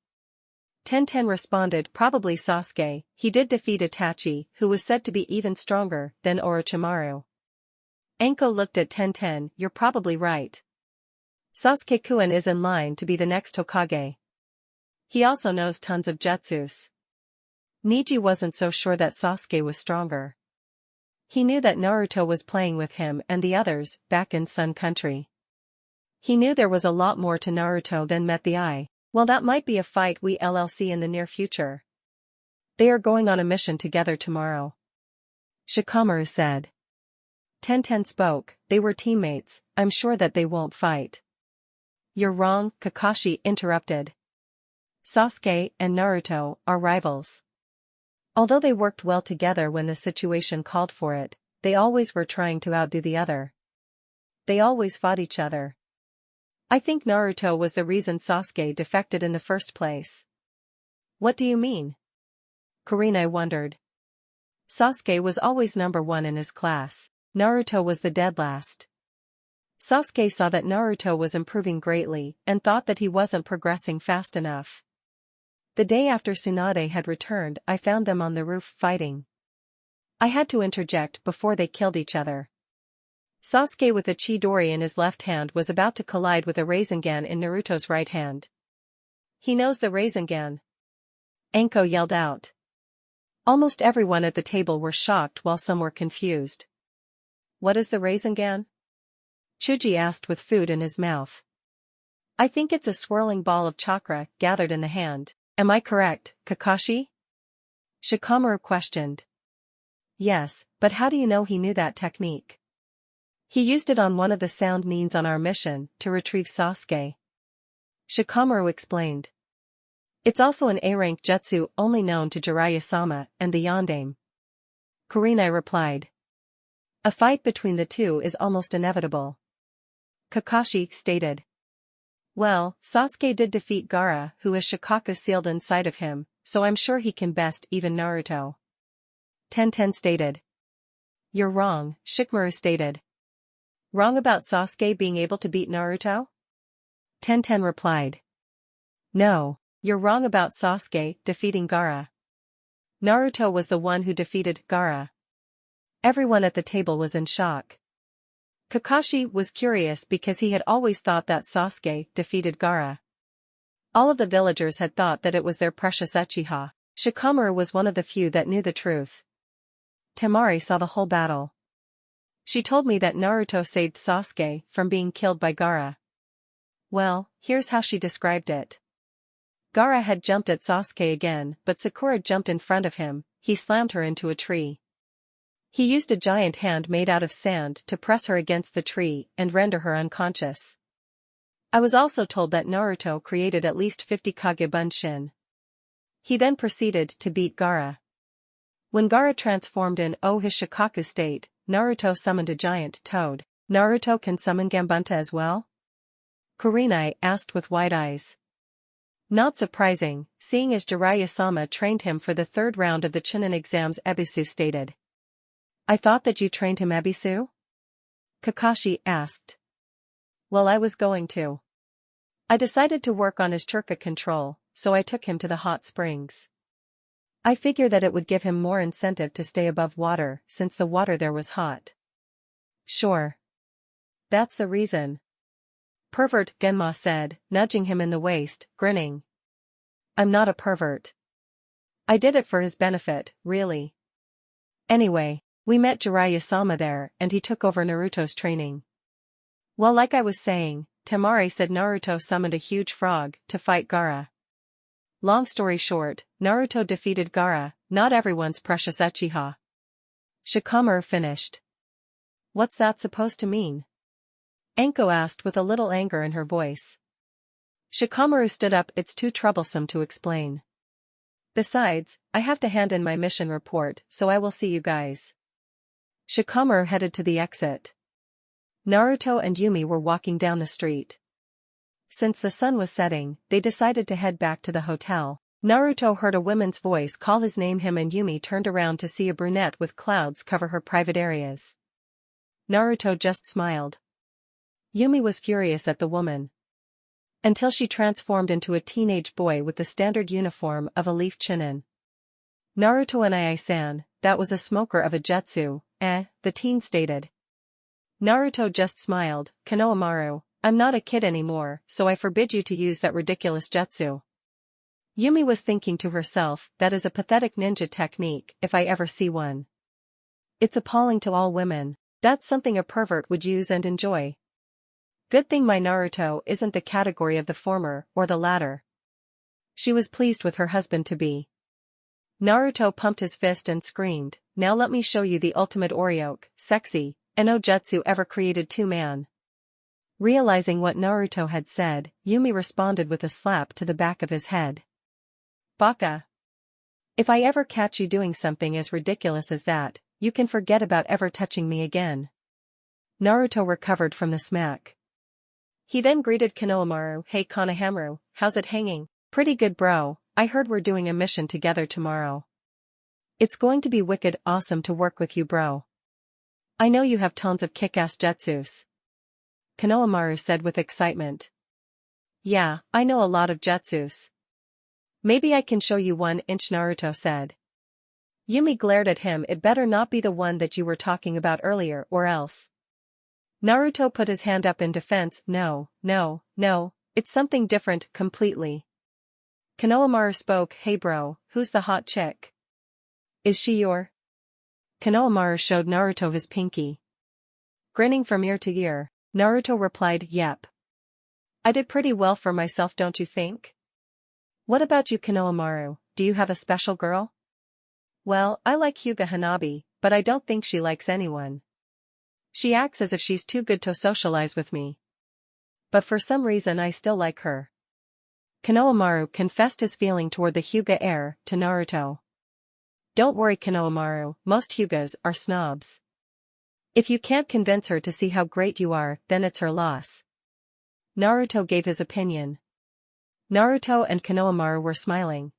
Tenten responded, probably Sasuke. He did defeat Itachi, who was said to be even stronger than Orochimaru. Anko looked at Tenten. You're probably right. Sasuke-kun is in line to be the next Hokage. He also knows tons of jutsus. Neji wasn't so sure that Sasuke was stronger. He knew that Naruto was playing with him and the others back in Sun Country. He knew there was a lot more to Naruto than met the eye. Well, that might be a fight we'll see in the near future. They are going on a mission together tomorrow, Shikamaru said. Tenten spoke, they were teammates, I'm sure that they won't fight. You're wrong, Kakashi interrupted. Sasuke and Naruto are rivals. Although they worked well together when the situation called for it, they always were trying to outdo the other. They always fought each other. I think Naruto was the reason Sasuke defected in the first place. What do you mean? Kurenai wondered. Sasuke was always number one in his class. Naruto was the dead last. Sasuke saw that Naruto was improving greatly and thought that he wasn't progressing fast enough. The day after Tsunade had returned, I found them on the roof fighting. I had to interject before they killed each other. Sasuke with a Chidori in his left hand was about to collide with a Rasengan in Naruto's right hand. He knows the Rasengan. Anko yelled out. Almost everyone at the table were shocked while some were confused. What is the Rasengan? Chuji asked with food in his mouth. I think it's a swirling ball of chakra gathered in the hand. Am I correct, Kakashi? Shikamaru questioned. Yes, but how do you know he knew that technique? He used it on one of the sound means on our mission to retrieve Sasuke. Shikamaru explained. It's also an A-rank jutsu only known to Jiraiya-sama and the Yondaime. Kurenai replied. A fight between the two is almost inevitable. Kakashi stated. Well, Sasuke did defeat Gaara, who has Shikaku sealed inside of him, so I'm sure he can best even Naruto. Tenten stated. You're wrong, Shikamaru stated. Wrong about Sasuke being able to beat Naruto? Tenten replied. No, you're wrong about Sasuke defeating Gaara. Naruto was the one who defeated Gaara. Everyone at the table was in shock. Kakashi was curious because he had always thought that Sasuke defeated Gaara. All of the villagers had thought that it was their precious Uchiha. Shikamaru was one of the few that knew the truth. Temari saw the whole battle. She told me that Naruto saved Sasuke from being killed by Gaara. Well, here's how she described it. Gaara had jumped at Sasuke again, but Sakura jumped in front of him. He slammed her into a tree. He used a giant hand made out of sand to press her against the tree and render her unconscious. I was also told that Naruto created at least 50 Kage Bunshin. He then proceeded to beat Gaara. When Gaara transformed in his Shikaku state, Naruto summoned a giant toad. Naruto can summon Gambunta as well? Kurenai asked with wide eyes. Not surprising, seeing as Jiraiya-sama trained him for the third round of the Chunin exams, Ebisu stated. I thought that you trained him, Ebisu? Kakashi asked. Well, I was going to. I decided to work on his chakra control, so I took him to the hot springs. I figure that it would give him more incentive to stay above water since the water there was hot. Sure. That's the reason. Pervert, Genma said, nudging him in the waist, grinning. I'm not a pervert. I did it for his benefit, really. Anyway, we met Jiraiya-sama there and he took over Naruto's training. Well, like I was saying, Temari said Naruto summoned a huge frog to fight Gaara. Long story short, Naruto defeated Gaara, not everyone's precious Uchiha. Shikamaru finished. What's that supposed to mean? Anko asked with a little anger in her voice. Shikamaru stood up. It's too troublesome to explain. Besides, I have to hand in my mission report, so I will see you guys. Shikamaru headed to the exit. Naruto and Yumi were walking down the street. Since the sun was setting, they decided to head back to the hotel. Naruto heard a woman's voice call his name, and Yumi turned around to see a brunette with clouds cover her private areas. Naruto just smiled. Yumi was furious at the woman. until she transformed into a teenage boy with the standard uniform of a leaf chinin. Naruto and Ai-san, that was a smoker of a jutsu, the teen stated. Naruto just smiled. Konohamaru, I'm not a kid anymore, so I forbid you to use that ridiculous jutsu. Yumi was thinking to herself, that is a pathetic ninja technique if I ever see one. It's appalling to all women. That's something a pervert would use and enjoy. Good thing my Naruto isn't the category of the former or the latter. She was pleased with her husband-to-be. Naruto pumped his fist and screamed, now let me show you the ultimate Oryoke, sexy, and no jutsu ever created two-man. Realizing what Naruto had said, Yumi responded with a slap to the back of his head. Baka. If I ever catch you doing something as ridiculous as that, you can forget about ever touching me again. Naruto recovered from the smack. He then greeted Konohamaru, hey Konohamaru, how's it hanging? Pretty good bro, I heard we're doing a mission together tomorrow. It's going to be wicked awesome to work with you bro. I know you have tons of kick-ass jutsus. Konohamaru said with excitement. Yeah, I know a lot of jutsus. Maybe I can show you one, Naruto said. Yumi glared at him, it better not be the one that you were talking about earlier or else. Naruto put his hand up in defense, no, it's something different, completely. Konohamaru spoke, hey bro, who's the hot chick? Is she your? Konohamaru showed Naruto his pinky. Grinning from ear to ear, Naruto replied, yep. I did pretty well for myself, don't you think? What about you Konohamaru, do you have a special girl? Well, I like Hyuga Hanabi, but I don't think she likes anyone. She acts as if she's too good to socialize with me. But for some reason I still like her. Konohamaru confessed his feeling toward the Hyuga heir to Naruto. Don't worry Konohamaru, most Hyugas are snobs. If you can't convince her to see how great you are, then it's her loss. Naruto gave his opinion. Naruto and Konohamaru were smiling.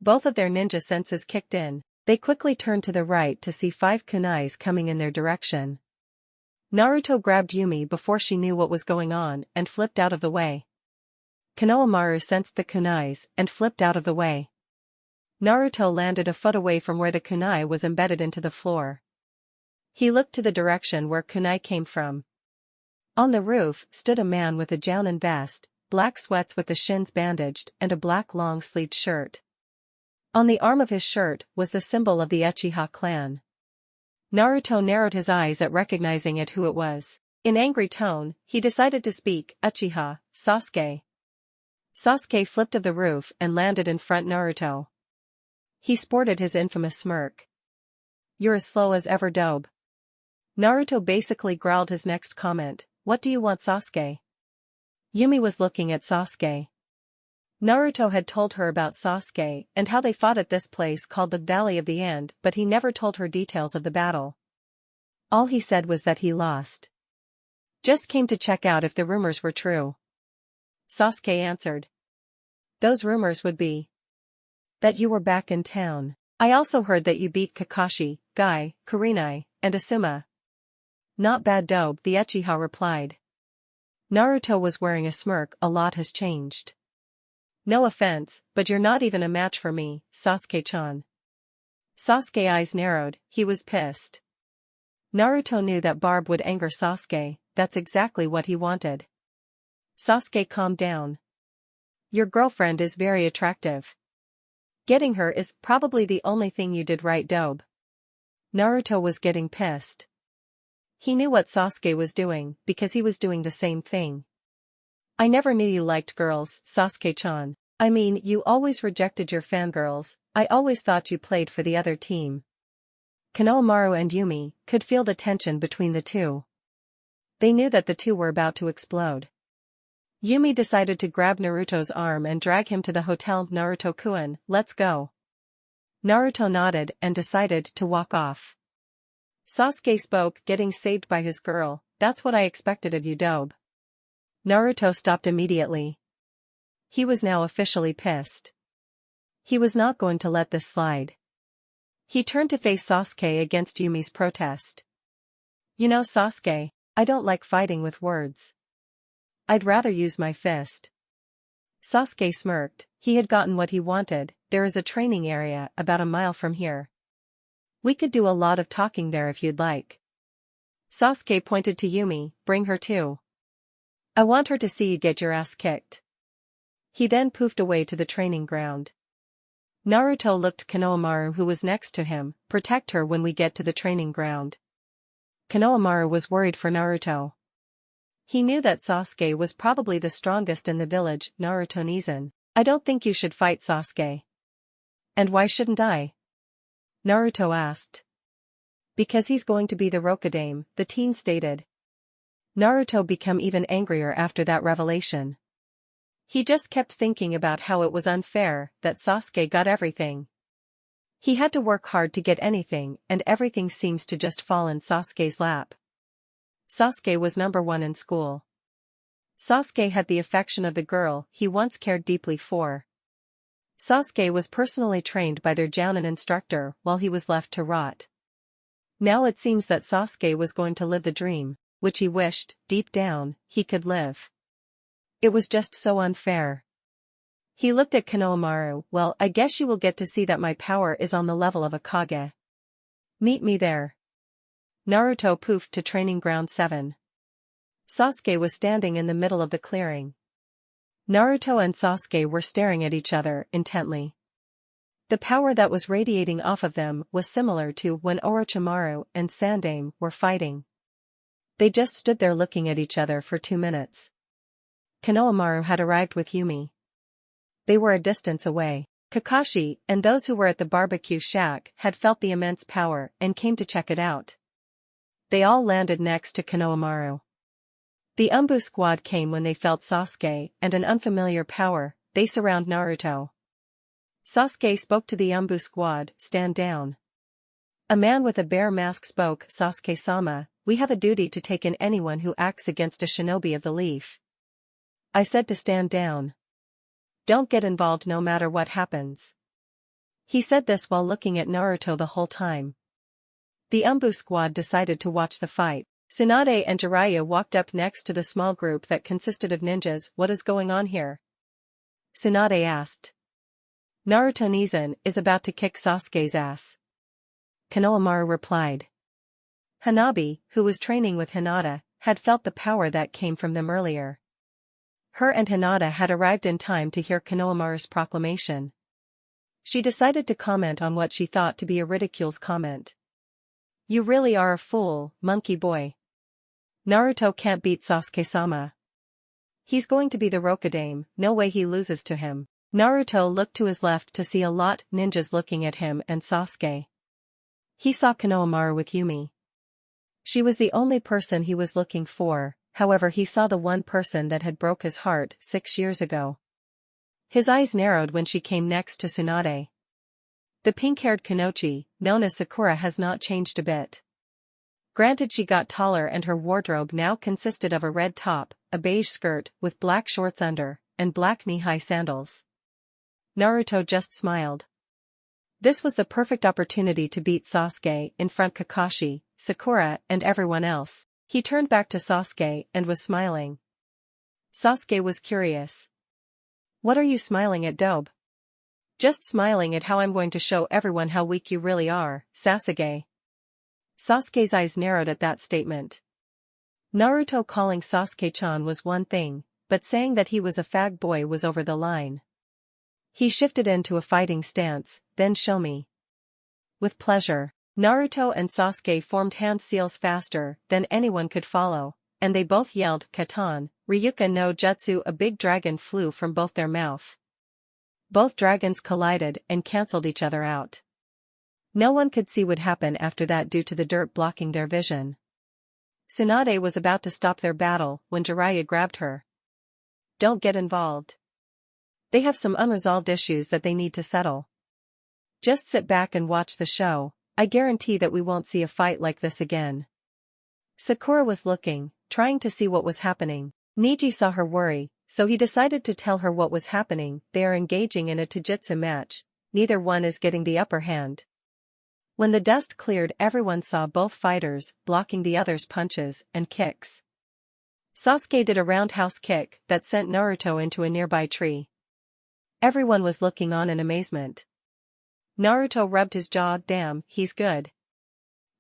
Both of their ninja senses kicked in. They quickly turned to the right to see 5 kunais coming in their direction. Naruto grabbed Yumi before she knew what was going on and flipped out of the way. Konohamaru sensed the kunais and flipped out of the way. Naruto landed a foot away from where the kunai was embedded into the floor. He looked to the direction where kunai came from. On the roof stood a man with a jounin vest, black sweats with the shins bandaged and a black long-sleeved shirt. On the arm of his shirt was the symbol of the Uchiha clan. Naruto narrowed his eyes at recognizing who it was. In angry tone, he decided to speak, Uchiha, Sasuke. Sasuke flipped of the roof and landed in front Naruto. He sported his infamous smirk. You're as slow as ever dobe. Naruto basically growled his next comment, what do you want Sasuke? Yumi was looking at Sasuke. Naruto had told her about Sasuke and how they fought at this place called the Valley of the End, but he never told her details of the battle. All he said was that he lost. Just came to check out if the rumors were true. Sasuke answered. Those rumors would be that you were back in town. I also heard that you beat Kakashi, Guy, Kurenai, and Asuma. Not bad dobe, the Uchiha replied. Naruto was wearing a smirk, a lot has changed. No offense, but you're not even a match for me, Sasuke-chan. Sasuke eyes narrowed, he was pissed. Naruto knew that Barb would anger Sasuke, that's exactly what he wanted. Sasuke calmed down. Your girlfriend is very attractive. Getting her is probably the only thing you did right dobe. Naruto was getting pissed. He knew what Sasuke was doing, because he was doing the same thing. I never knew you liked girls, Sasuke-chan. I mean, you always rejected your fangirls, I always thought you played for the other team. Konohamaru and Yumi could feel the tension between the two. They knew that the two were about to explode. Yumi decided to grab Naruto's arm and drag him to the hotel. Naruto-kun, let's go. Naruto nodded and decided to walk off. Sasuke spoke, getting saved by his girl, that's what I expected of you dobe. Naruto stopped immediately. He was now officially pissed. He was not going to let this slide. He turned to face Sasuke against Yumi's protest. You know Sasuke, I don't like fighting with words. I'd rather use my fist. Sasuke smirked. He had gotten what he wanted. There is a training area about a mile from here. We could do a lot of talking there if you'd like. Sasuke pointed to Yumi, bring her too. I want her to see you get your ass kicked. He then poofed away to the training ground. Naruto looked Konohamaru, who was next to him, protect her when we get to the training ground. Konohamaru was worried for Naruto. He knew that Sasuke was probably the strongest in the village. Naruto-Nizan, I don't think you should fight Sasuke. And why shouldn't I? Naruto asked. Because he's going to be the Rokudaime, the teen stated. Naruto became even angrier after that revelation. He just kept thinking about how it was unfair that Sasuke got everything. He had to work hard to get anything, and everything seems to just fall in Sasuke's lap. Sasuke was number one in school. Sasuke had the affection of the girl he once cared deeply for. Sasuke was personally trained by their Jounin instructor while he was left to rot. Now it seems that Sasuke was going to live the dream, which he wished, deep down, he could live. It was just so unfair. He looked at Konohamaru. Well, I guess you will get to see that my power is on the level of a Kage. Meet me there. Naruto poofed to Training Ground 7. Sasuke was standing in the middle of the clearing. Naruto and Sasuke were staring at each other intently. The power that was radiating off of them was similar to when Orochimaru and Sandaime were fighting. They just stood there looking at each other for 2 minutes. Konohamaru had arrived with Yumi. They were a distance away. Kakashi and those who were at the barbecue shack had felt the immense power and came to check it out. They all landed next to Konohamaru. The Umbu squad came when they felt Sasuke and an unfamiliar power. They surround Naruto. Sasuke spoke to the Umbu squad, stand down. A man with a bear mask spoke, Sasuke-sama, we have a duty to take in anyone who acts against a shinobi of the leaf. I said to stand down. Don't get involved no matter what happens. He said this while looking at Naruto the whole time. The Umbu squad decided to watch the fight. Tsunade and Jiraiya walked up next to the small group that consisted of ninjas. What is going on here? Tsunade asked. Naruto-Nizan is about to kick Sasuke's ass. Konohamaru replied. Hanabi, who was training with Hinata, had felt the power that came from them earlier. Her and Hinata had arrived in time to hear Konohamaru's proclamation. She decided to comment on what she thought to be a ridicule's comment. You really are a fool, monkey boy. Naruto can't beat Sasuke-sama. He's going to be the Rokudaime, no way he loses to him. Naruto looked to his left to see a lot ninjas looking at him and Sasuke. He saw Konohamaru with Yumi. She was the only person he was looking for. However, he saw the one person that had broke his heart 6 years ago. His eyes narrowed when she came next to Tsunade. The pink-haired Kunoichi, known as Sakura, has not changed a bit. Granted, she got taller and her wardrobe now consisted of a red top, a beige skirt with black shorts under, and black knee-high sandals. Naruto just smiled. This was the perfect opportunity to beat Sasuke in front of Kakashi, Sakura, and everyone else. He turned back to Sasuke and was smiling. Sasuke was curious. What are you smiling at, Dobe? Just smiling at how I'm going to show everyone how weak you really are, Sasuke. Sasuke's eyes narrowed at that statement. Naruto calling Sasuke-chan was one thing, but saying that he was a fag boy was over the line. He shifted into a fighting stance, then show me. With pleasure. Naruto and Sasuke formed hand seals faster than anyone could follow, and they both yelled, Katan, Ryuka no Jutsu. A big dragon flew from both their mouth. Both dragons collided and cancelled each other out. No one could see what happened after that due to the dirt blocking their vision. Tsunade was about to stop their battle when Jiraiya grabbed her. Don't get involved. They have some unresolved issues that they need to settle. Just sit back and watch the show. I guarantee that we won't see a fight like this again. Sakura was looking, trying to see what was happening. Neji saw her worry, so he decided to tell her what was happening. They are engaging in a taijutsu match. Neither one is getting the upper hand. When the dust cleared, everyone saw both fighters blocking the other's punches and kicks. Sasuke did a roundhouse kick that sent Naruto into a nearby tree. Everyone was looking on in amazement. Naruto rubbed his jaw. Damn, he's good.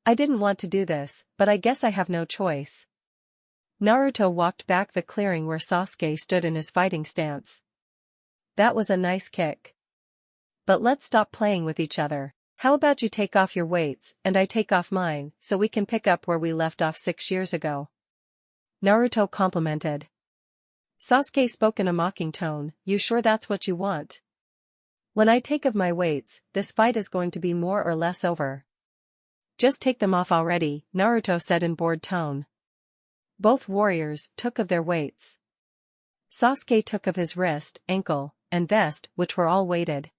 I didn't want to do this, but I guess I have no choice. Naruto walked back the clearing where Sasuke stood in his fighting stance. That was a nice kick. But let's stop playing with each other. How about you take off your weights and I take off mine so we can pick up where we left off 6 years ago? Naruto complimented. Sasuke spoke in a mocking tone. You sure that's what you want? When I take off my weights, this fight is going to be more or less over. Just take them off already, Naruto said in bored tone. Both warriors took of their weights. Sasuke took of his wrist, ankle, and vest, which were all weighted.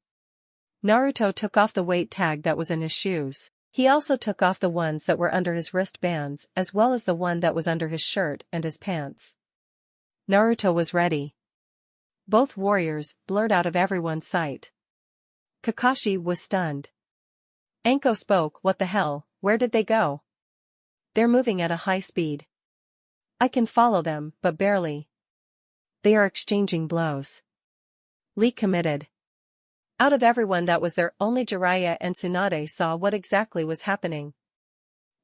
Naruto took off the weight tag that was in his shoes. He also took off the ones that were under his wristbands as well as the one that was under his shirt and his pants. Naruto was ready. Both warriors blurred out of everyone's sight. Kakashi was stunned. Anko spoke. What the hell, where did they go? They're moving at a high speed. I can follow them, but barely. They are exchanging blows. Lee committed. Out of everyone that was there, only Jiraiya and Tsunade saw what exactly was happening.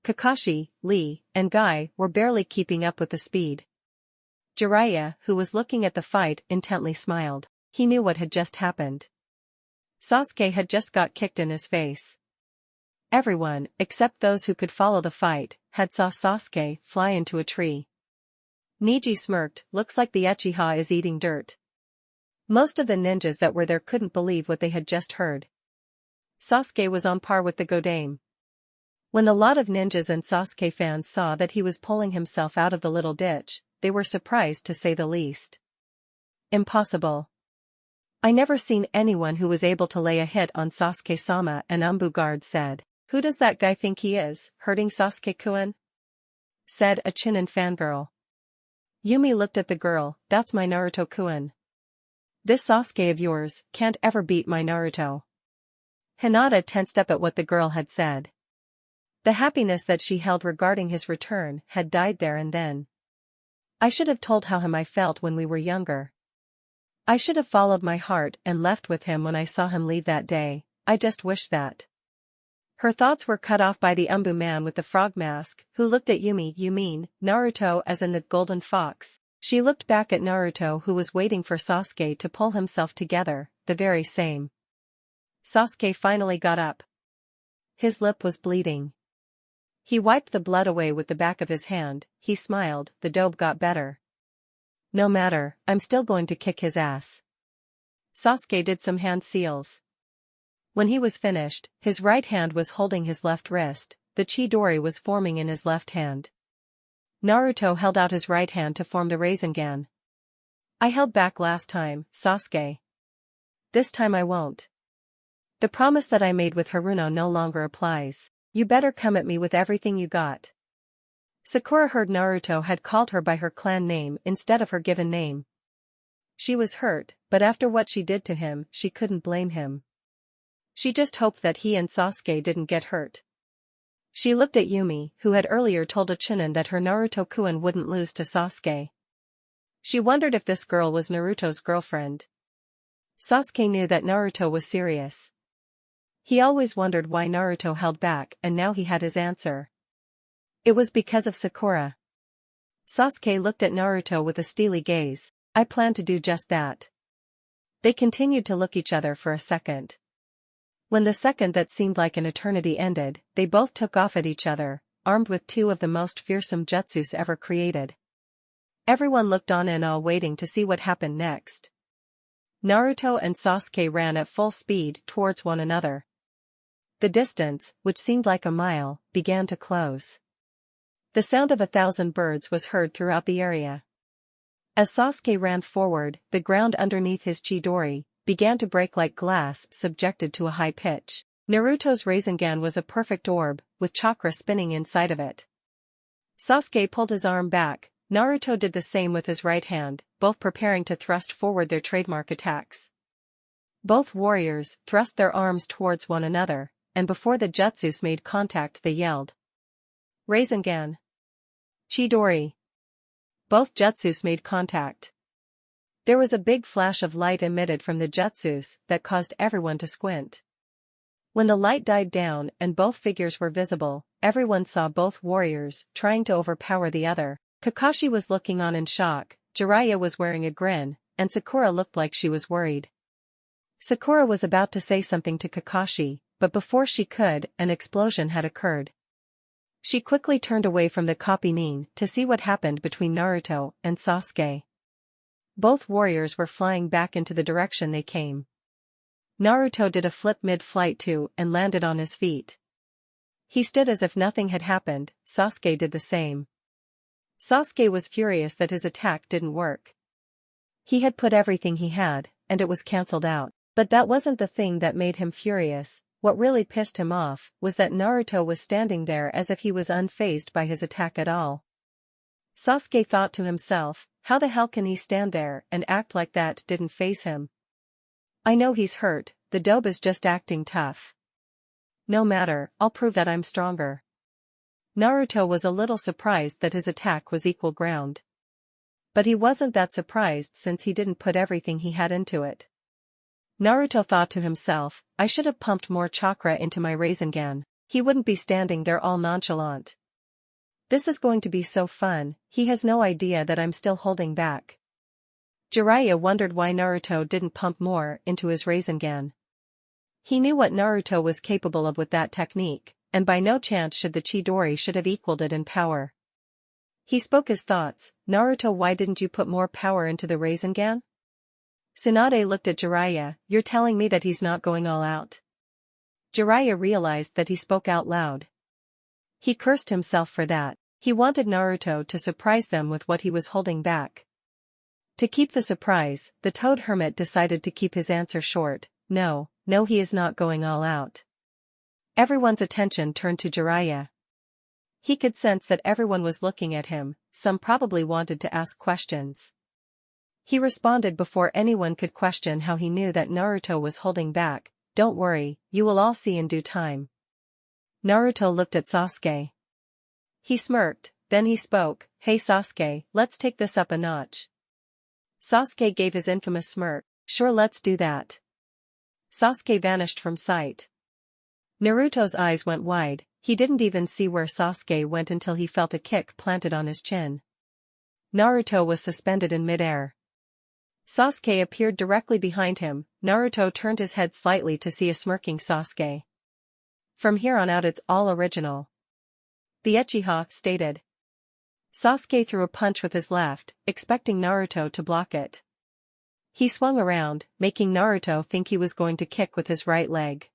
Kakashi, Lee, and Guy were barely keeping up with the speed. Jiraiya, who was looking at the fight, intently smiled. He knew what had just happened. Sasuke had just got kicked in his face. Everyone, except those who could follow the fight, had saw Sasuke fly into a tree. Neji smirked. Looks like the Uchiha is eating dirt. Most of the ninjas that were there couldn't believe what they had just heard. Sasuke was on par with the Godame. When a lot of ninjas and Sasuke fans saw that he was pulling himself out of the little ditch, they were surprised to say the least. Impossible. I never seen anyone who was able to lay a hit on Sasuke-sama, and Umbu-guard said. Who does that guy think he is, hurting Sasuke-kun? Said a Chunin fangirl. Yumi looked at the girl. That's my Naruto-kun. This Sasuke of yours can't ever beat my Naruto. Hinata tensed up at what the girl had said. The happiness that she held regarding his return had died there and then. I should have told him how I felt when we were younger. I should have followed my heart and left with him when I saw him leave that day. I just wish that. Her thoughts were cut off by the Umbu man with the frog mask, who looked at Yumi. You mean Naruto as in the golden fox? She looked back at Naruto, who was waiting for Sasuke to pull himself together, the very same. Sasuke finally got up. His lip was bleeding. He wiped the blood away with the back of his hand. He smiled. The dope got better. No matter, I'm still going to kick his ass. Sasuke did some hand seals. When he was finished, his right hand was holding his left wrist, the Chidori was forming in his left hand. Naruto held out his right hand to form the Rasengan. I held back last time, Sasuke. This time I won't. The promise that I made with Haruno no longer applies. You better come at me with everything you got. Sakura heard Naruto had called her by her clan name instead of her given name. She was hurt, but after what she did to him, she couldn't blame him. She just hoped that he and Sasuke didn't get hurt. She looked at Yumi, who had earlier told a Chunin that her Naruto-kun wouldn't lose to Sasuke. She wondered if this girl was Naruto's girlfriend. Sasuke knew that Naruto was serious. He always wondered why Naruto held back, and now he had his answer. It was because of Sakura. Sasuke looked at Naruto with a steely gaze. I plan to do just that. They continued to look each other for a second. When the second that seemed like an eternity ended, they both took off at each other, armed with two of the most fearsome jutsus ever created. Everyone looked on in awe, waiting to see what happened next. Naruto and Sasuke ran at full speed towards one another. The distance, which seemed like a mile, began to close. The sound of 1,000 birds was heard throughout the area. As Sasuke ran forward, the ground underneath his Chidori began to break like glass subjected to a high pitch. Naruto's Rasengan was a perfect orb, with chakra spinning inside of it. Sasuke pulled his arm back. Naruto did the same with his right hand, both preparing to thrust forward their trademark attacks. Both warriors thrust their arms towards one another, and before the jutsus made contact they yelled. Rasengan. Chidori. Both jutsus made contact. There was a big flash of light emitted from the jutsus that caused everyone to squint. When the light died down and both figures were visible, everyone saw both warriors trying to overpower the other. Kakashi was looking on in shock, Jiraiya was wearing a grin, and Sakura looked like she was worried. Sakura was about to say something to Kakashi, but before she could, an explosion had occurred. She quickly turned away from the copy Nin to see what happened between Naruto and Sasuke. Both warriors were flying back into the direction they came. Naruto did a flip mid-flight to and landed on his feet. He stood as if nothing had happened, Sasuke did the same. Sasuke was furious that his attack didn't work. He had put everything he had, and it was cancelled out. But that wasn't the thing that made him furious. What really pissed him off was that Naruto was standing there as if he was unfazed by his attack at all. Sasuke thought to himself, how the hell can he stand there and act like that didn't faze him? I know he's hurt, the dope is just acting tough. No matter, I'll prove that I'm stronger. Naruto was a little surprised that his attack was equal ground. But he wasn't that surprised since he didn't put everything he had into it. Naruto thought to himself, I should have pumped more chakra into my Rasengan. He wouldn't be standing there all nonchalant. This is going to be so fun, he has no idea that I'm still holding back. Jiraiya wondered why Naruto didn't pump more into his Rasengan. He knew what Naruto was capable of with that technique, and by no chance should the Chidori should have equaled it in power. He spoke his thoughts, Naruto, why didn't you put more power into the Rasengan? Tsunade looked at Jiraiya, you're telling me that he's not going all out? Jiraiya realized that he spoke out loud. He cursed himself for that. He wanted Naruto to surprise them with what he was holding back. To keep the surprise, the Toad Hermit decided to keep his answer short, no, he is not going all out. Everyone's attention turned to Jiraiya. He could sense that everyone was looking at him, some probably wanted to ask questions. He responded before anyone could question how he knew that Naruto was holding back, don't worry, you will all see in due time. Naruto looked at Sasuke. He smirked, then he spoke, hey Sasuke, let's take this up a notch. Sasuke gave his infamous smirk, sure, let's do that. Sasuke vanished from sight. Naruto's eyes went wide, he didn't even see where Sasuke went until he felt a kick planted on his chin. Naruto was suspended in midair. Sasuke appeared directly behind him. Naruto turned his head slightly to see a smirking Sasuke. From here on out it's all original. The Uchiha stated. Sasuke threw a punch with his left, expecting Naruto to block it. He swung around, making Naruto think he was going to kick with his right leg.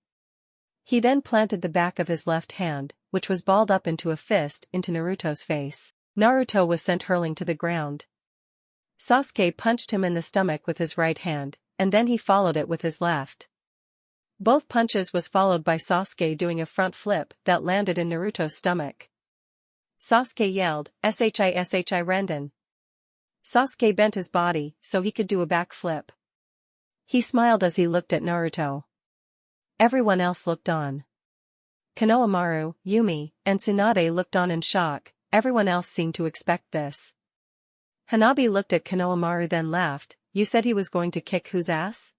He then planted the back of his left hand, which was balled up into a fist, into Naruto's face. Naruto was sent hurling to the ground. Sasuke punched him in the stomach with his right hand, and then he followed it with his left. Both punches was followed by Sasuke doing a front flip that landed in Naruto's stomach. Sasuke yelled, "Shi Renden." Sasuke bent his body so he could do a back flip. He smiled as he looked at Naruto. Everyone else looked on. Konohamaru, Yumi, and Tsunade looked on in shock, everyone else seemed to expect this. Hanabi looked at Konohamaru then laughed, you said he was going to kick whose ass?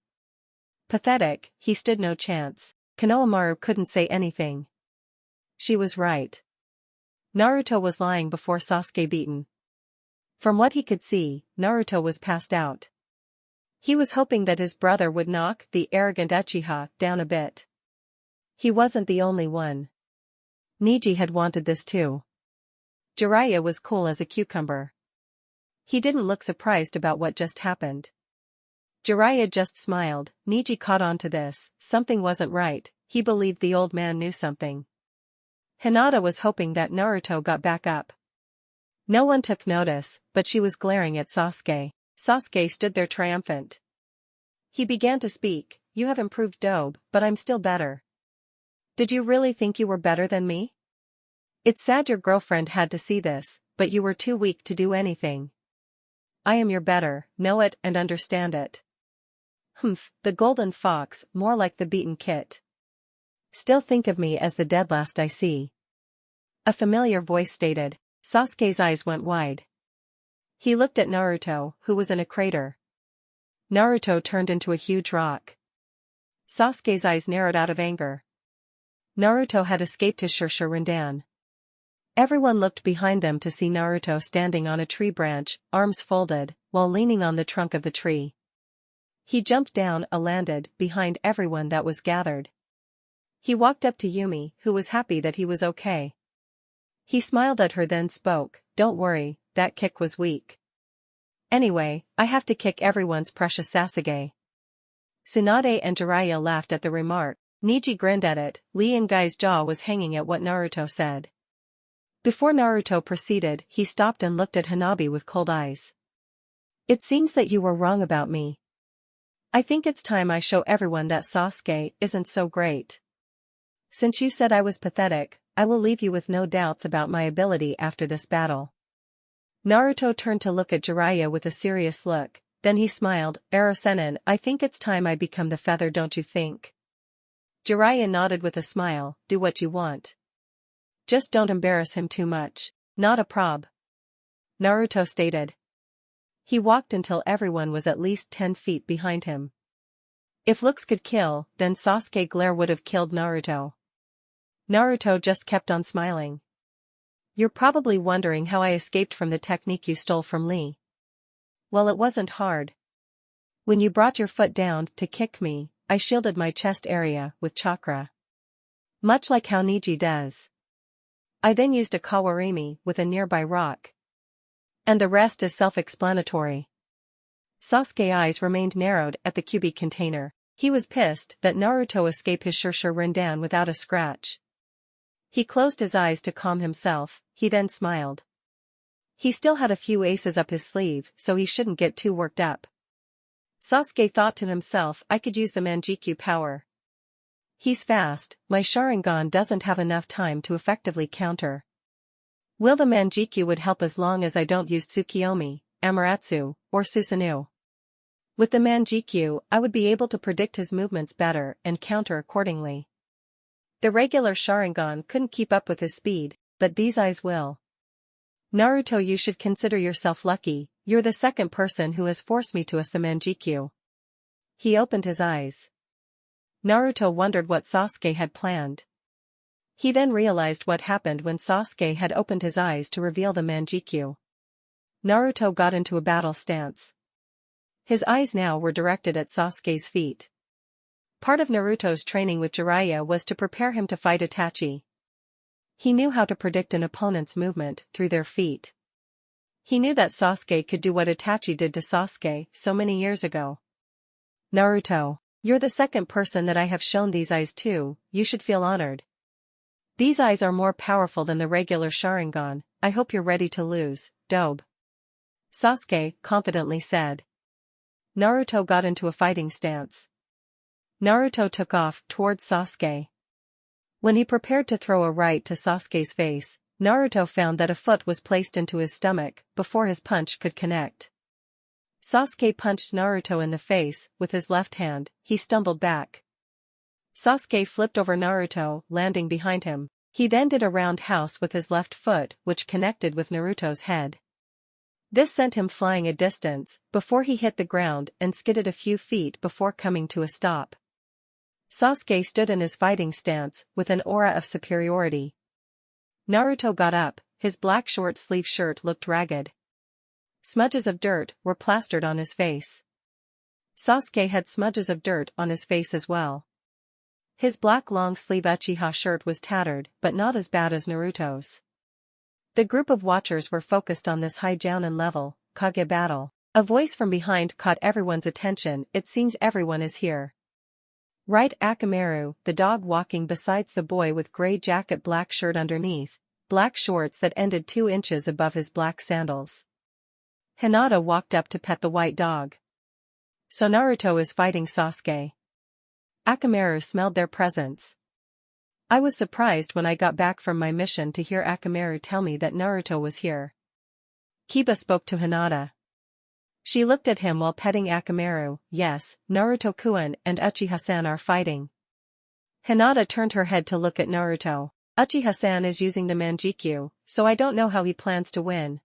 Pathetic, he stood no chance. Konohamaru couldn't say anything. She was right. Naruto was lying before Sasuke beaten. From what he could see, Naruto was passed out. He was hoping that his brother would knock the arrogant Uchiha down a bit. He wasn't the only one. Neji had wanted this too. Jiraiya was cool as a cucumber. He didn't look surprised about what just happened. Jiraiya just smiled. Neji caught on to this, something wasn't right, he believed the old man knew something. Hinata was hoping that Naruto got back up. No one took notice, but she was glaring at Sasuke. Sasuke stood there triumphant. He began to speak, you have improved dope, but I'm still better. Did you really think you were better than me? It's sad your girlfriend had to see this, but you were too weak to do anything. I am your better, know it and understand it. Humph, the golden fox, more like the beaten kit. Still think of me as the dead last I see. A familiar voice stated. Sasuke's eyes went wide. He looked at Naruto, who was in a crater. Naruto turned into a huge rock. Sasuke's eyes narrowed out of anger. Naruto had escaped his Rindan. Everyone looked behind them to see Naruto standing on a tree branch, arms folded, while leaning on the trunk of the tree. He jumped down and landed behind everyone that was gathered. He walked up to Yumi, who was happy that he was okay. He smiled at her then spoke, "Don't worry, that kick was weak. Anyway, I have to kick everyone's precious Sasuke." Tsunade and Jiraiya laughed at the remark. Neji grinned at it. Lee and Guy's jaw was hanging at what Naruto said. Before Naruto proceeded, he stopped and looked at Hanabi with cold eyes. "It seems that you were wrong about me. I think it's time I show everyone that Sasuke isn't so great. Since you said I was pathetic, I will leave you with no doubts about my ability after this battle." Naruto turned to look at Jiraiya with a serious look, then he smiled. "Erosenin, I think it's time I become the feather, don't you think?" Jiraiya nodded with a smile. "Do what you want. Just don't embarrass him too much." "Not a prob," Naruto stated. He walked until everyone was at least 10 feet behind him. If looks could kill, then Sasuke glare would have killed Naruto. Naruto just kept on smiling. "You're probably wondering how I escaped from the technique you stole from Lee. Well, it wasn't hard. When you brought your foot down to kick me, I shielded my chest area with chakra. Much like how Neji does. I then used a kawarimi with a nearby rock. And the rest is self-explanatory." Sasuke's eyes remained narrowed at the Kyuubi container. He was pissed that Naruto escaped his Rindan without a scratch. He closed his eyes to calm himself, he then smiled. He still had a few aces up his sleeve, so he shouldn't get too worked up. Sasuke thought to himself, "I could use the Manjikyu power. He's fast, my Sharingan doesn't have enough time to effectively counter. Will the Manjikyu would help as long as I don't use Tsukiyomi, Amaterasu, or Susanoo. With the Manjikyu, I would be able to predict his movements better and counter accordingly. The regular Sharingan couldn't keep up with his speed, but these eyes will. Naruto, you should consider yourself lucky, you're the second person who has forced me to use the Manjikyu." He opened his eyes. Naruto wondered what Sasuke had planned. He then realized what happened when Sasuke had opened his eyes to reveal the Manjikyu. Naruto got into a battle stance. His eyes now were directed at Sasuke's feet. Part of Naruto's training with Jiraiya was to prepare him to fight Itachi. He knew how to predict an opponent's movement through their feet. He knew that Sasuke could do what Itachi did to Sasuke so many years ago. "Naruto, you're the second person that I have shown these eyes to, you should feel honored. These eyes are more powerful than the regular Sharingan, I hope you're ready to lose, dobe," Sasuke confidently said. Naruto got into a fighting stance. Naruto took off towards Sasuke. When he prepared to throw a right to Sasuke's face, Naruto found that a foot was placed into his stomach before his punch could connect. Sasuke punched Naruto in the face with his left hand, he stumbled back. Sasuke flipped over Naruto, landing behind him. He then did a roundhouse with his left foot, which connected with Naruto's head. This sent him flying a distance, before he hit the ground and skidded a few feet before coming to a stop. Sasuke stood in his fighting stance, with an aura of superiority. Naruto got up, his black short-sleeve shirt looked ragged. Smudges of dirt were plastered on his face. Sasuke had smudges of dirt on his face as well. His black long-sleeve Uchiha shirt was tattered, but not as bad as Naruto's. The group of watchers were focused on this high Jounin level, Kage battle. A voice from behind caught everyone's attention. "It seems everyone is here. Right, Akamaru, the dog walking besides the boy with gray jacket, black shirt underneath, black shorts that ended 2 inches above his black sandals. Hinata walked up to pet the white dog. So Naruto is fighting Sasuke. Akamaru smelled their presence. I was surprised when I got back from my mission to hear Akamaru tell me that Naruto was here. Kiba spoke to Hinata. She looked at him while petting Akamaru. Yes, Naruto-kun and Uchiha-san are fighting. Hinata turned her head to look at Naruto. Uchiha-san is using the Manjikyu, so I don't know how he plans to win.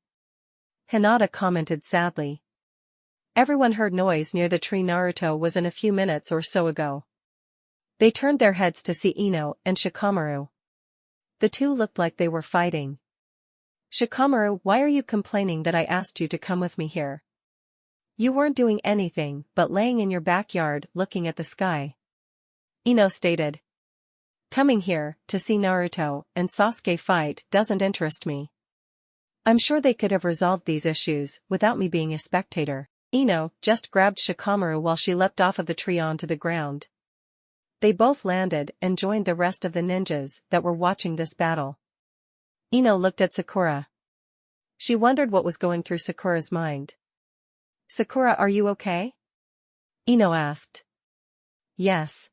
Hinata commented sadly. Everyone heard noise near the tree Naruto was in a few minutes or so ago. They turned their heads to see Ino and Shikamaru. The two looked like they were fighting. Shikamaru, why are you complaining that I asked you to come with me here? You weren't doing anything but laying in your backyard looking at the sky. Ino stated. Coming here to see Naruto and Sasuke fight doesn't interest me. I'm sure they could have resolved these issues without me being a spectator. Ino just grabbed Shikamaru while she leapt off of the tree onto the ground. They both landed and joined the rest of the ninjas that were watching this battle. Ino looked at Sakura. She wondered what was going through Sakura's mind. Sakura, are you okay? Ino asked. Yes.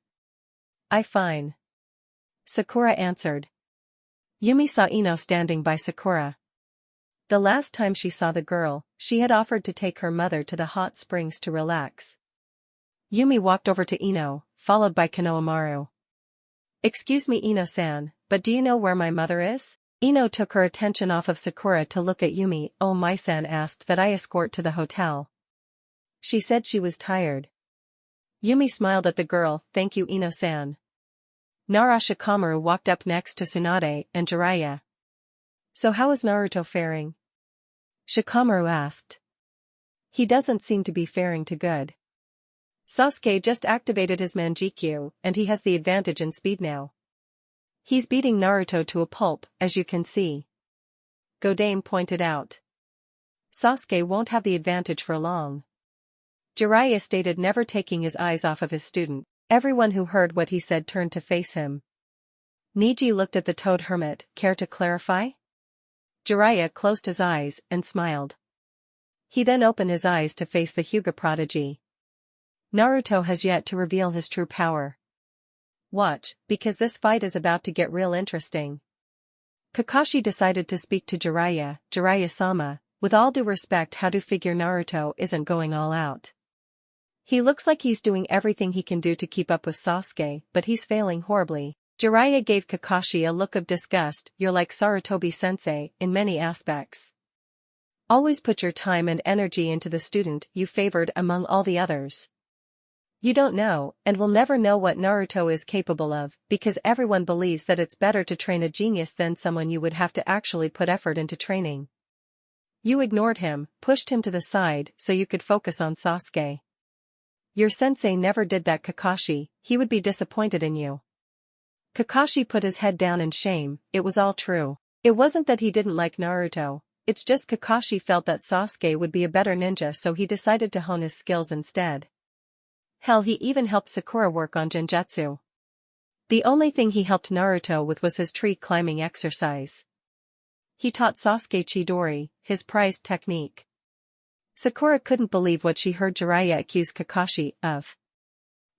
I'm fine. Sakura answered. Yumi saw Ino standing by Sakura. The last time she saw the girl, she had offered to take her mother to the hot springs to relax. Yumi walked over to Ino, followed by Konohamaru. Excuse me, Ino-san, but do you know where my mother is? Ino took her attention off of Sakura to look at Yumi. Oh, my-san asked that I escort to the hotel. She said she was tired. Yumi smiled at the girl. Thank you, Ino-san. Nara Shikamaru walked up next to Tsunade and Jiraiya. So how is Naruto faring? Shikamaru asked. He doesn't seem to be faring too good. Sasuke just activated his Manjikyu, and he has the advantage in speed now. He's beating Naruto to a pulp, as you can see. Godame pointed out. Sasuke won't have the advantage for long. Jiraiya stated, never taking his eyes off of his student. Everyone who heard what he said turned to face him. Neji looked at the Toad Hermit. Care to clarify? Jiraiya closed his eyes and smiled. He then opened his eyes to face the Hyuga prodigy. Naruto has yet to reveal his true power. Watch, because this fight is about to get real interesting. Kakashi decided to speak to Jiraiya. Jiraiya-sama, with all due respect, how do you figure Naruto isn't going all out? He looks like he's doing everything he can do to keep up with Sasuke, but he's failing horribly. Jiraiya gave Kakashi a look of disgust. You're like Sarutobi-sensei in many aspects. Always put your time and energy into the student you favored among all the others. You don't know, and will never know what Naruto is capable of, because everyone believes that it's better to train a genius than someone you would have to actually put effort into training. You ignored him, pushed him to the side so you could focus on Sasuke. Your sensei never did that, Kakashi. He would be disappointed in you. Kakashi put his head down in shame. It was all true. It wasn't that he didn't like Naruto, it's just Kakashi felt that Sasuke would be a better ninja, so he decided to hone his skills instead. Hell, he even helped Sakura work on Genjutsu. The only thing he helped Naruto with was his tree climbing exercise. He taught Sasuke Chidori, his prized technique. Sakura couldn't believe what she heard Jiraiya accuse Kakashi of.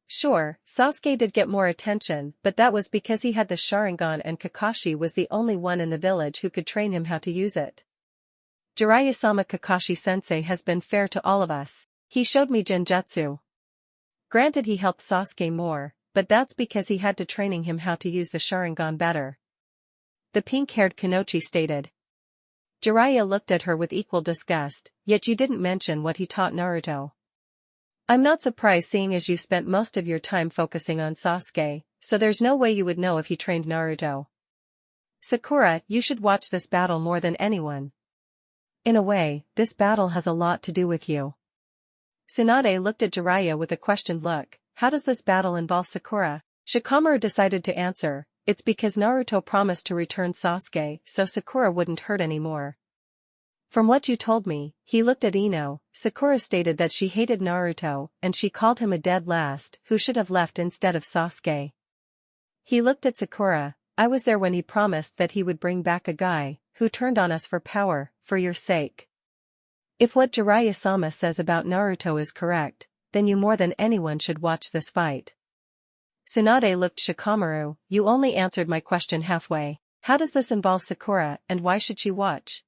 Sure, Sasuke did get more attention, but that was because he had the Sharingan and Kakashi was the only one in the village who could train him how to use it. Jiraiya-sama, Kakashi-sensei has been fair to all of us. He showed me Genjutsu. Granted, he helped Sasuke more, but that's because he had to training him how to use the Sharingan better. The pink-haired Kanochi stated. Jiraiya looked at her with equal disgust. Yet you didn't mention what he taught Naruto. I'm not surprised, seeing as you spent most of your time focusing on Sasuke, so there's no way you would know if he trained Naruto. Sakura, you should watch this battle more than anyone. In a way, this battle has a lot to do with you. Tsunade looked at Jiraiya with a questioned look. How does this battle involve Sakura? Shikamaru decided to answer. It's because Naruto promised to return Sasuke, so Sakura wouldn't hurt anymore. From what you told me, he looked at Ino. Sakura stated that she hated Naruto, and she called him a dead last who should have left instead of Sasuke. He looked at Sakura. I was there when he promised that he would bring back a guy who turned on us for power, for your sake. If what Jiraiya-sama says about Naruto is correct, then you more than anyone should watch this fight. Tsunade looked Shikamaru. You only answered my question halfway. How does this involve Sakura, and why should she watch?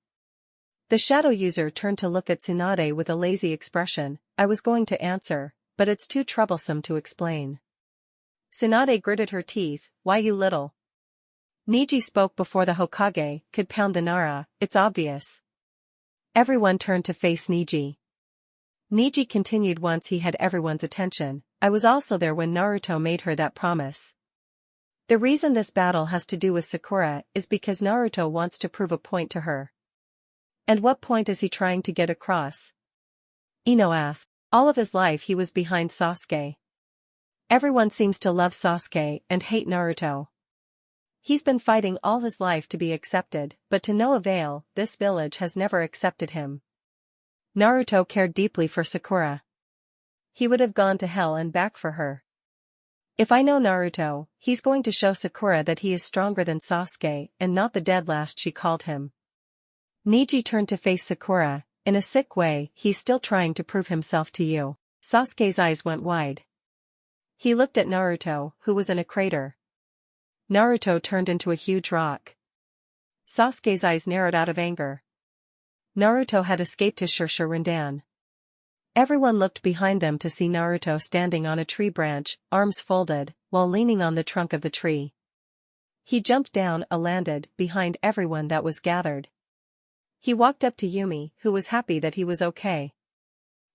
The shadow user turned to look at Tsunade with a lazy expression. I was going to answer, but it's too troublesome to explain. Tsunade gritted her teeth. Why, you little? Neji spoke before the Hokage could pound the Nara. It's obvious. Everyone turned to face Neji. Neji continued once he had everyone's attention. I was also there when Naruto made her that promise. The reason this battle has to do with Sakura is because Naruto wants to prove a point to her. And what point is he trying to get across? Ino asked. All of his life he was behind Sasuke. Everyone seems to love Sasuke and hate Naruto. He's been fighting all his life to be accepted, but to no avail, this village has never accepted him. Naruto cared deeply for Sakura. He would have gone to hell and back for her. If I know Naruto, he's going to show Sakura that he is stronger than Sasuke and not the dead last she called him. Neji turned to face Sakura. In a sick way, he's still trying to prove himself to you. Sasuke's eyes went wide. He looked at Naruto, who was in a crater. Naruto turned into a huge rock. Sasuke's eyes narrowed out of anger. Naruto had escaped his Rindan. Everyone looked behind them to see Naruto standing on a tree branch, arms folded, while leaning on the trunk of the tree. He jumped down and landed behind everyone that was gathered. He walked up to Yumi, who was happy that he was okay.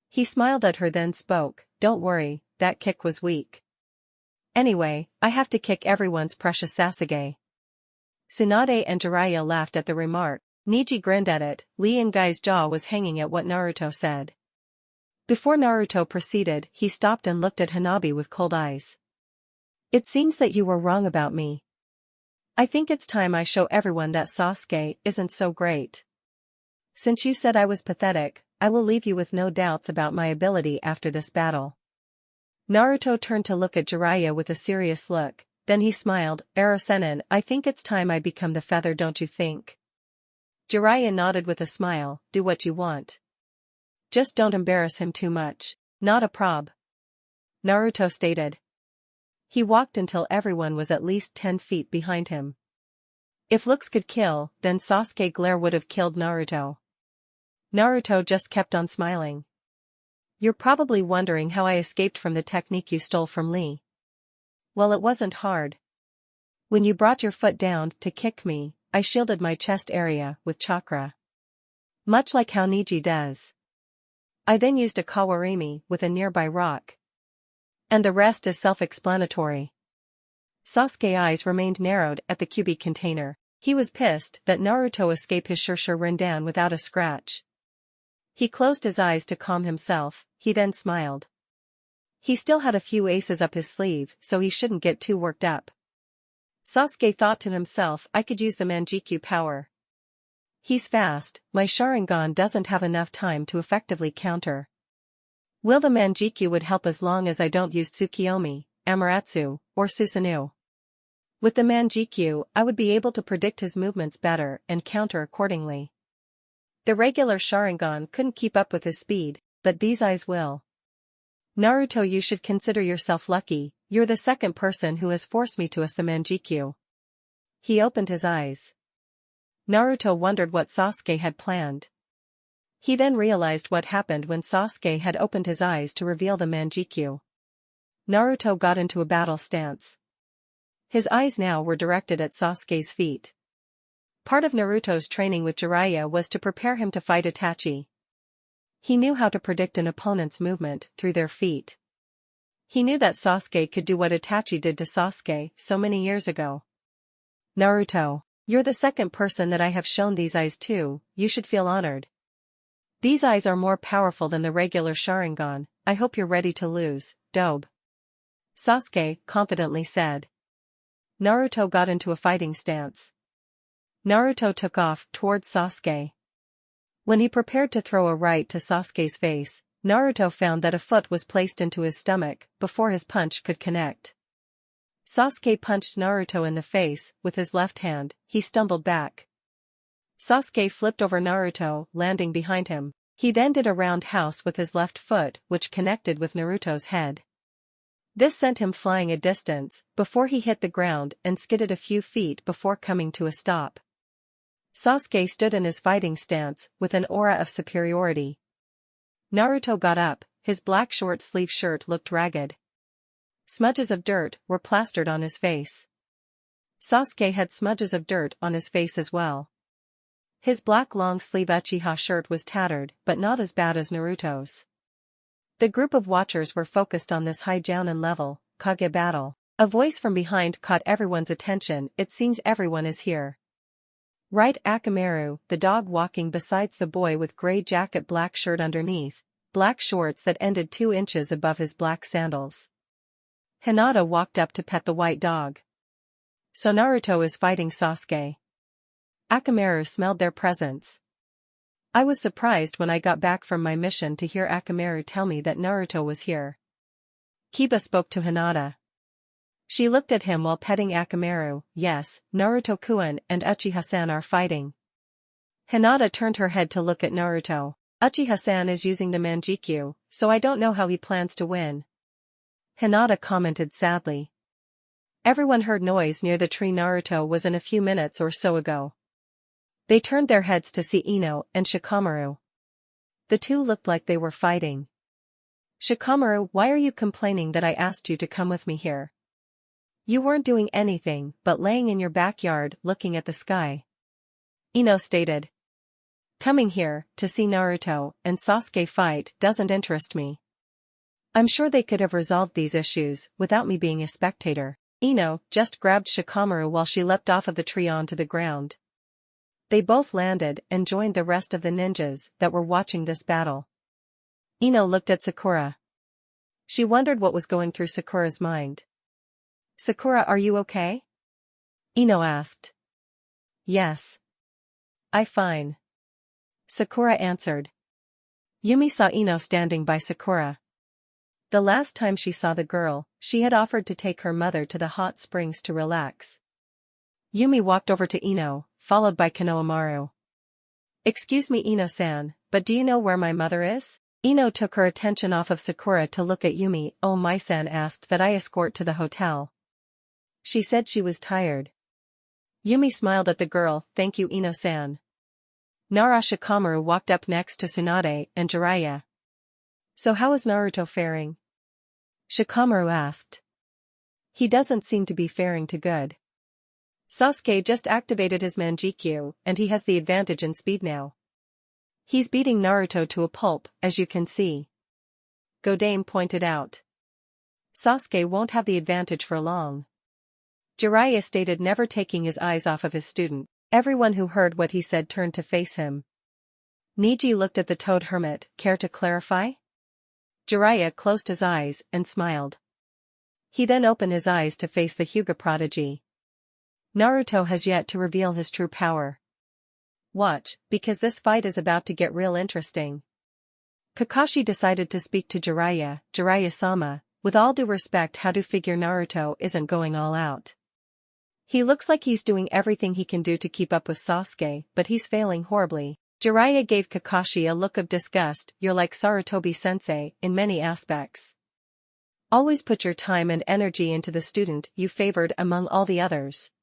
He smiled at her then spoke, "Don't worry, that kick was weak. Anyway, I have to kick everyone's precious Sasuke." Tsunade and Jiraiya laughed at the remark. Neji grinned at it. Lee and Guy's jaw was hanging at what Naruto said. Before Naruto proceeded, he stopped and looked at Hanabi with cold eyes. "It seems that you were wrong about me. I think it's time I show everyone that Sasuke isn't so great. Since you said I was pathetic, I will leave you with no doubts about my ability after this battle." Naruto turned to look at Jiraiya with a serious look, then he smiled. "Ero-sennin, I think it's time I become the feather, don't you think?" Jiraiya nodded with a smile. "Do what you want. Just don't embarrass him too much." "Not a prob," Naruto stated. He walked until everyone was at least 10 feet behind him. If looks could kill, then Sasuke glare would have killed Naruto. Naruto just kept on smiling. "You're probably wondering how I escaped from the technique you stole from Lee. Well, it wasn't hard. When you brought your foot down to kick me, I shielded my chest area with chakra. Much like how Neji does. I then used a kawarimi with a nearby rock. And the rest is self-explanatory." Sasuke's eyes remained narrowed at the Kyuubi container. He was pissed that Naruto escaped his Rindan without a scratch. He closed his eyes to calm himself, he then smiled. He still had a few aces up his sleeve, so he shouldn't get too worked up. Sasuke thought to himself, I could use the Manjikyu power. He's fast, my Sharingan doesn't have enough time to effectively counter. Will the Manjikyu would help as long as I don't use Tsukiyomi, Amaterasu, or Susanoo. With the Manjikyu, I would be able to predict his movements better and counter accordingly. The regular Sharingan couldn't keep up with his speed, but these eyes will. Naruto, you should consider yourself lucky, you're the second person who has forced me to use the Manjikyu. He opened his eyes. Naruto wondered what Sasuke had planned. He then realized what happened when Sasuke had opened his eyes to reveal the Manjikyu. Naruto got into a battle stance. His eyes now were directed at Sasuke's feet. Part of Naruto's training with Jiraiya was to prepare him to fight Itachi. He knew how to predict an opponent's movement through their feet. He knew that Sasuke could do what Itachi did to Sasuke so many years ago. Naruto, you're the second person that I have shown these eyes to, you should feel honored. These eyes are more powerful than the regular Sharingan, I hope you're ready to lose, Dobe. Sasuke confidently said. Naruto got into a fighting stance. Naruto took off towards Sasuke. When he prepared to throw a right to Sasuke's face, Naruto found that a foot was placed into his stomach before his punch could connect. Sasuke punched Naruto in the face with his left hand, he stumbled back. Sasuke flipped over Naruto, landing behind him. He then did a roundhouse with his left foot which connected with Naruto's head. This sent him flying a distance before he hit the ground and skidded a few feet before coming to a stop. Sasuke stood in his fighting stance with an aura of superiority. Naruto got up, his black short-sleeve shirt looked ragged. Smudges of dirt were plastered on his face. Sasuke had smudges of dirt on his face as well. His black long-sleeve Uchiha shirt was tattered but not as bad as Naruto's. The group of watchers were focused on this high Jounin level, Kage battle. A voice from behind caught everyone's attention. It seems everyone is here. Right, Akamaru, the dog walking besides the boy with gray jacket, black shirt underneath, black shorts that ended 2 inches above his black sandals. Hinata walked up to pet the white dog. So Naruto is fighting Sasuke. Akamaru smelled their presence. I was surprised when I got back from my mission to hear Akamaru tell me that Naruto was here. Kiba spoke to Hinata. She looked at him while petting Akamaru. Yes, Naruto-kun and Uchiha-san are fighting. Hinata turned her head to look at Naruto. Uchiha-san is using the Manjikyu, so I don't know how he plans to win. Hinata commented sadly. Everyone heard noise near the tree Naruto was in a few minutes or so ago. They turned their heads to see Ino and Shikamaru. The two looked like they were fighting. Shikamaru, why are you complaining that I asked you to come with me here? You weren't doing anything but laying in your backyard looking at the sky. Ino stated. Coming here to see Naruto and Sasuke fight doesn't interest me. I'm sure they could have resolved these issues without me being a spectator. Ino just grabbed Shikamaru while she leapt off of the tree onto the ground. They both landed and joined the rest of the ninjas that were watching this battle. Ino looked at Sakura. She wondered what was going through Sakura's mind. Sakura, are you okay? Ino asked. Yes. I'm fine. Sakura answered. Yumi saw Ino standing by Sakura. The last time she saw the girl, she had offered to take her mother to the hot springs to relax. Yumi walked over to Ino, followed by Konohamaru. Excuse me, Ino-san, but do you know where my mother is? Ino took her attention off of Sakura to look at Yumi. Oh, my-san asked that I escort to the hotel. She said she was tired. Yumi smiled at the girl. Thank you, Ino-san. Nara Shikamaru walked up next to Tsunade and Jiraiya. So how is Naruto faring? Shikamaru asked. He doesn't seem to be faring too good. Sasuke just activated his Manjikyu, and he has the advantage in speed now. He's beating Naruto to a pulp, as you can see. Godame pointed out. Sasuke won't have the advantage for long. Jiraiya stated, never taking his eyes off of his student. Everyone who heard what he said turned to face him. Neji looked at the Toad Hermit. Care to clarify? Jiraiya closed his eyes and smiled. He then opened his eyes to face the Hyuga prodigy. Naruto has yet to reveal his true power. Watch, because this fight is about to get real interesting. Kakashi decided to speak to Jiraiya. Jiraiya-sama, with all due respect, how do figure Naruto isn't going all out? He looks like he's doing everything he can do to keep up with Sasuke, but he's failing horribly. Jiraiya gave Kakashi a look of disgust. You're like Sarutobi-sensei in many aspects. Always put your time and energy into the student you favored among all the others.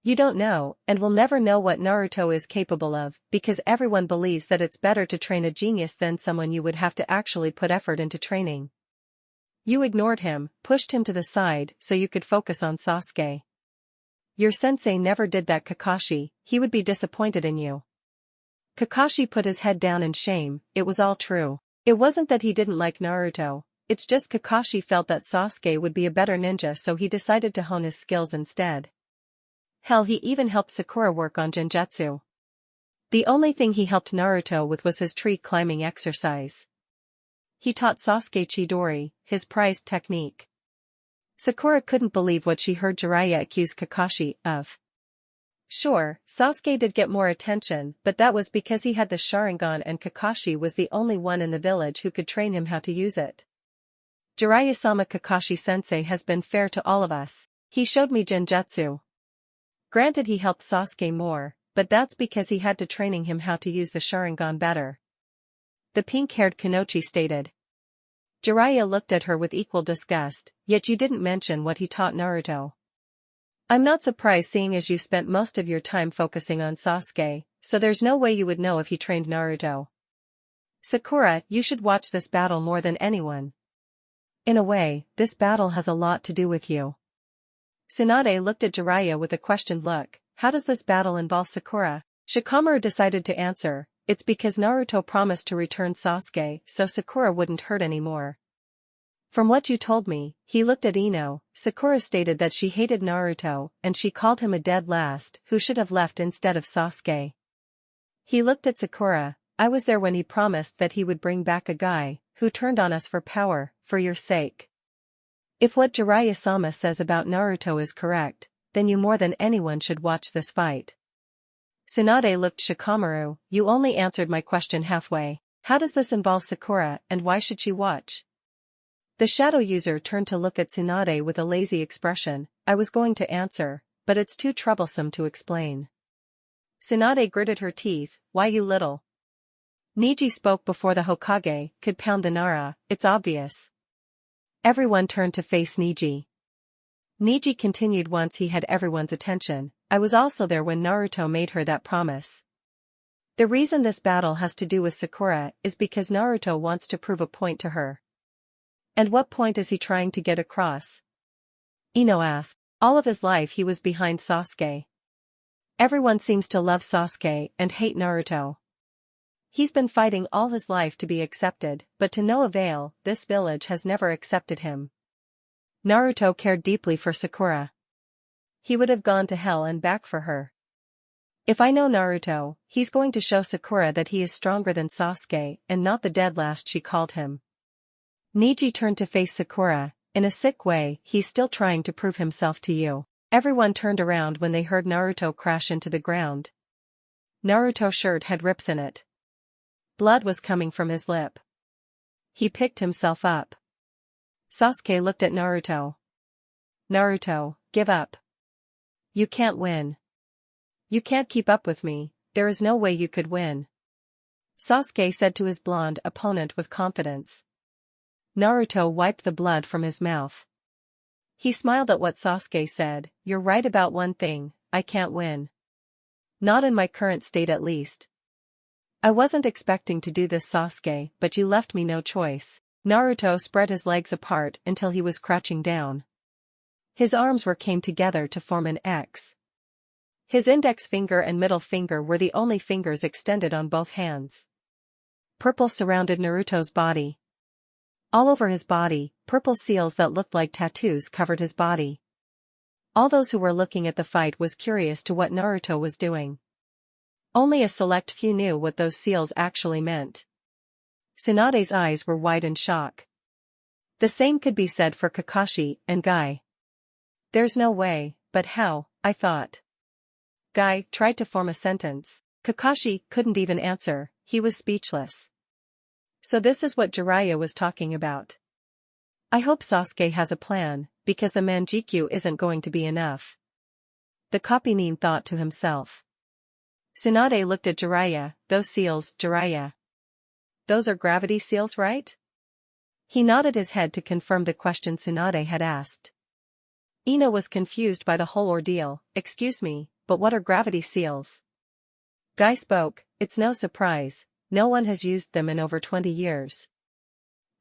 You don't know, and will never know what Naruto is capable of, because everyone believes that it's better to train a genius than someone you would have to actually put effort into training. You ignored him, pushed him to the side so you could focus on Sasuke. Your sensei never did that, Kakashi. He would be disappointed in you. Kakashi put his head down in shame. It was all true. It wasn't that he didn't like Naruto, it's just Kakashi felt that Sasuke would be a better ninja, so he decided to hone his skills instead. Hell, he even helped Sakura work on Genjutsu. The only thing he helped Naruto with was his tree climbing exercise. He taught Sasuke Chidori, his prized technique. Sakura couldn't believe what she heard Jiraiya accuse Kakashi of. Sure, Sasuke did get more attention, but that was because he had the Sharingan and Kakashi was the only one in the village who could train him how to use it. Jiraiya-sama, Kakashi-sensei has been fair to all of us. He showed me Genjutsu. Granted, he helped Sasuke more, but that's because he had to training him how to use the Sharingan better. The pink-haired Kunoichi stated. Jiraiya looked at her with equal disgust. Yet you didn't mention what he taught Naruto. I'm not surprised, seeing as you spent most of your time focusing on Sasuke, so there's no way you would know if he trained Naruto. Sakura, you should watch this battle more than anyone. In a way, this battle has a lot to do with you. Tsunade looked at Jiraiya with a questioned look. How does this battle involve Sakura? Shikamaru decided to answer, it's because Naruto promised to return Sasuke so Sakura wouldn't hurt anymore. From what you told me, he looked at Ino. Sakura stated that she hated Naruto and she called him a dead last who should have left instead of Sasuke. He looked at Sakura, I was there when he promised that he would bring back a guy who turned on us for power, for your sake. If what Jiraiya-sama says about Naruto is correct, then you more than anyone should watch this fight. Tsunade looked Shikamaru, you only answered my question halfway. How does this involve Sakura and why should she watch? The shadow user turned to look at Tsunade with a lazy expression, I was going to answer, but it's too troublesome to explain. Tsunade gritted her teeth, why you little? Neji spoke before the Hokage could pound the Nara, it's obvious. Everyone turned to face Neji. Neji continued once he had everyone's attention, I was also there when Naruto made her that promise. The reason this battle has to do with Sakura is because Naruto wants to prove a point to her. And what point is he trying to get across? Ino asked. All of his life he was behind Sasuke. Everyone seems to love Sasuke and hate Naruto. He's been fighting all his life to be accepted, but to no avail, this village has never accepted him. Naruto cared deeply for Sakura. He would have gone to hell and back for her. If I know Naruto, he's going to show Sakura that he is stronger than Sasuke and not the dead last she called him. Neji turned to face Sakura, in a sick way, he's still trying to prove himself to you. Everyone turned around when they heard Naruto crash into the ground. Naruto's shirt had rips in it. Blood was coming from his lip. He picked himself up. Sasuke looked at Naruto. Naruto, give up. You can't win. You can't keep up with me, there is no way you could win. Sasuke said to his blonde opponent with confidence. Naruto wiped the blood from his mouth. He smiled at what Sasuke said, you're right about one thing, I can't win. Not in my current state at least. I wasn't expecting to do this, Sasuke, but you left me no choice. Naruto spread his legs apart until he was crouching down. His arms came together to form an X. His index finger and middle finger were the only fingers extended on both hands. Purple surrounded Naruto's body. All over his body, purple seals that looked like tattoos covered his body. All those who were looking at the fight was curious to what Naruto was doing. Only a select few knew what those seals actually meant. Tsunade's eyes were wide in shock. The same could be said for Kakashi and Guy. There's no way, but how, I thought. Guy tried to form a sentence. Kakashi couldn't even answer, he was speechless. So this is what Jiraiya was talking about. I hope Sasuke has a plan, because the Manjikyu isn't going to be enough. The Kopinin thought to himself. Tsunade looked at Jiraiya, those seals, Jiraiya. Those are gravity seals, right? He nodded his head to confirm the question Tsunade had asked. Ino was confused by the whole ordeal, excuse me, but what are gravity seals? Guy spoke, it's no surprise, no one has used them in over 20 years.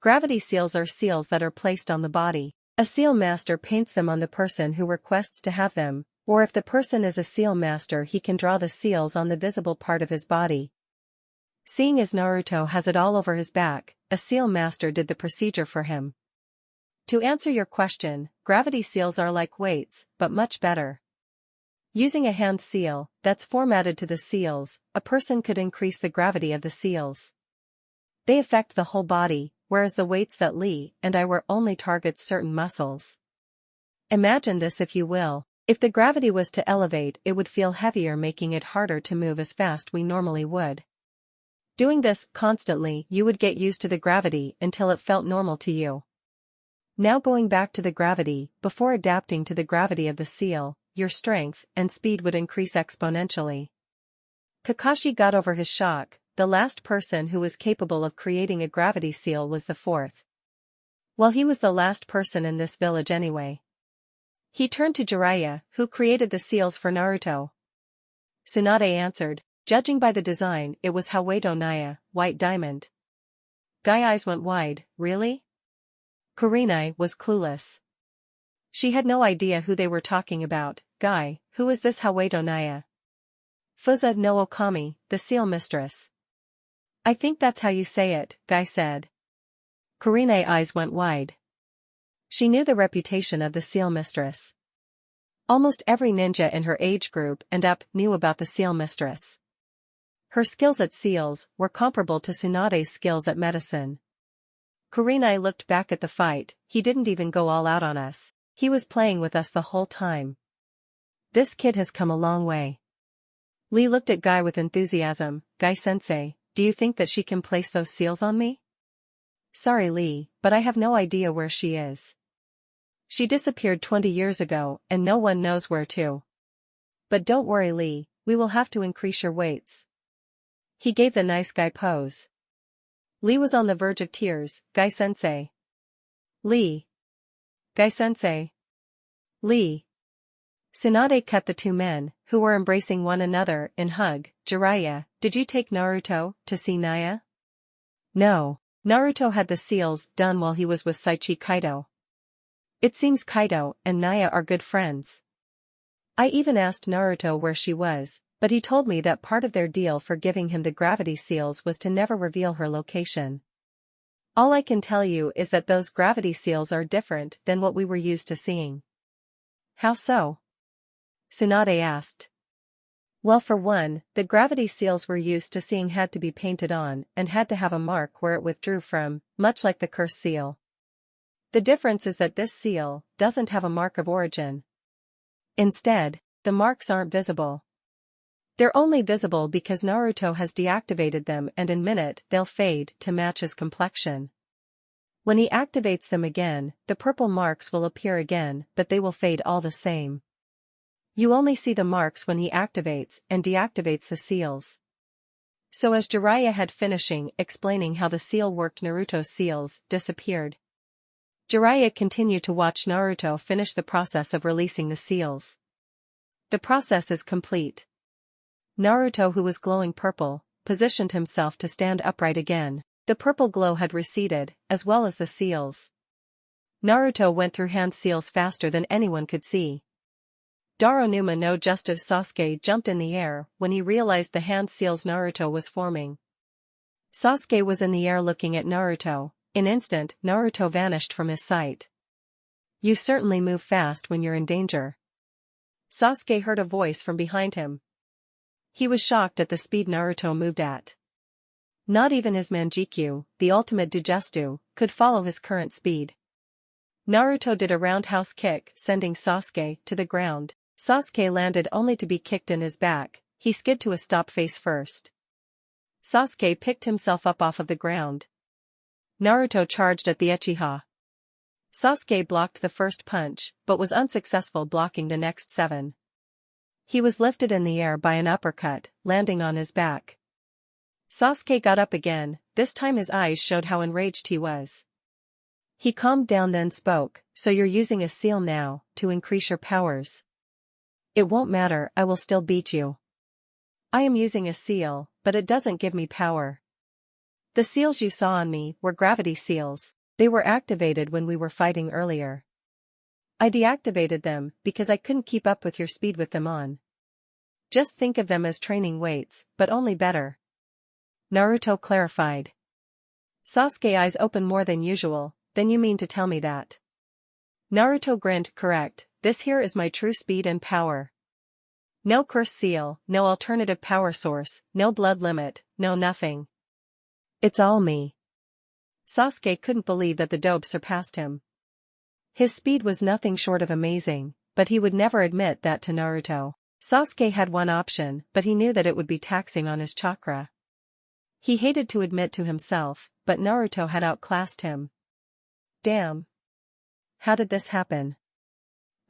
Gravity seals are seals that are placed on the body. A seal master paints them on the person who requests to have them, or if the person is a seal master he can draw the seals on the visible part of his body. Seeing as Naruto has it all over his back, a seal master did the procedure for him. To answer your question, gravity seals are like weights, but much better. Using a hand seal, that's formatted to the seals, a person could increase the gravity of the seals. They affect the whole body, whereas the weights that Lee and I wear only targets certain muscles. Imagine this if you will. If the gravity was to elevate, it would feel heavier, making it harder to move as fast we normally would. Doing this constantly, you would get used to the gravity until it felt normal to you. Now going back to the gravity, before adapting to the gravity of the seal, your strength and speed would increase exponentially. Kakashi got over his shock. The last person who was capable of creating a gravity seal was the fourth. Well, he was the last person in this village anyway. He turned to Jiraiya, who created the seals for Naruto. Tsunade answered, judging by the design, it was Hawedo Naya, White Diamond. Guy's eyes went wide, really? Kurenai was clueless. She had no idea who they were talking about. Guy, who is this Hawedo Naya? Fuza no Okami, the seal mistress. I think that's how you say it, Guy said. Kurine's eyes went wide. She knew the reputation of the seal mistress. Almost every ninja in her age group and up knew about the seal mistress. Her skills at seals were comparable to Tsunade's skills at medicine. Kurine looked back at the fight. He didn't even go all out on us. He was playing with us the whole time. This kid has come a long way. Lee looked at Guy with enthusiasm. Guy-sensei, do you think that she can place those seals on me? Sorry Lee, but I have no idea where she is. She disappeared 20 years ago, and no one knows where to. But don't worry Lee, we will have to increase your weights. He gave the nice guy pose. Lee was on the verge of tears. Guy-sensei. Lee. Guy-sensei. Lee. Tsunade cut the two men, who were embracing one another, in hug. Jiraiya, did you take Naruto to see Naya? No. Naruto had the seals done while he was with Saichi Kaido. It seems Kaido and Naya are good friends. I even asked Naruto where she was, but he told me that part of their deal for giving him the gravity seals was to never reveal her location. All I can tell you is that those gravity seals are different than what we were used to seeing. How so? Tsunade asked. Well, for one, the gravity seals we're used to seeing had to be painted on and had to have a mark where it withdrew from, much like the curse seal. The difference is that this seal doesn't have a mark of origin. Instead, the marks aren't visible. They're only visible because Naruto has deactivated them, and in a minute they'll fade to match his complexion. When he activates them again, the purple marks will appear again, but they will fade all the same. You only see the marks when he activates and deactivates the seals. So as Jiraiya had finishing explaining how the seal worked, Naruto's seals disappeared. Jiraiya continued to watch Naruto finish the process of releasing the seals. The process is complete. Naruto, who was glowing purple, positioned himself to stand upright again. The purple glow had receded, as well as the seals. Naruto went through hand seals faster than anyone could see. Daronuma no Justice Sasuke jumped in the air when he realized the hand seals Naruto was forming. Sasuke was in the air looking at Naruto. In an instant, Naruto vanished from his sight. You certainly move fast when you're in danger. Sasuke heard a voice from behind him. He was shocked at the speed Naruto moved at. Not even his Manjikyu, the ultimate Jujutsu, could follow his current speed. Naruto did a roundhouse kick, sending Sasuke to the ground. Sasuke landed only to be kicked in his back. He skid to a stop face first. Sasuke picked himself up off of the ground. Naruto charged at the Uchiha. Sasuke blocked the first punch, but was unsuccessful blocking the next 7. He was lifted in the air by an uppercut, landing on his back. Sasuke got up again. This time his eyes showed how enraged he was. He calmed down, then spoke, so you're using a seal now, to increase your powers. It won't matter, I will still beat you. I am using a seal, but it doesn't give me power. The seals you saw on me were gravity seals. They were activated when we were fighting earlier. I deactivated them because I couldn't keep up with your speed with them on. Just think of them as training weights, but only better. Naruto clarified. Sasuke's eyes opened more than usual. Then you mean to tell me that? Naruto grinned. Correct, this here is my true speed and power. No curse seal, no alternative power source, no blood limit, no nothing. It's all me. Sasuke couldn't believe that the dope surpassed him. His speed was nothing short of amazing, but he would never admit that to Naruto. Sasuke had one option, but he knew that it would be taxing on his chakra. He hated to admit to himself, but Naruto had outclassed him. Damn. How did this happen?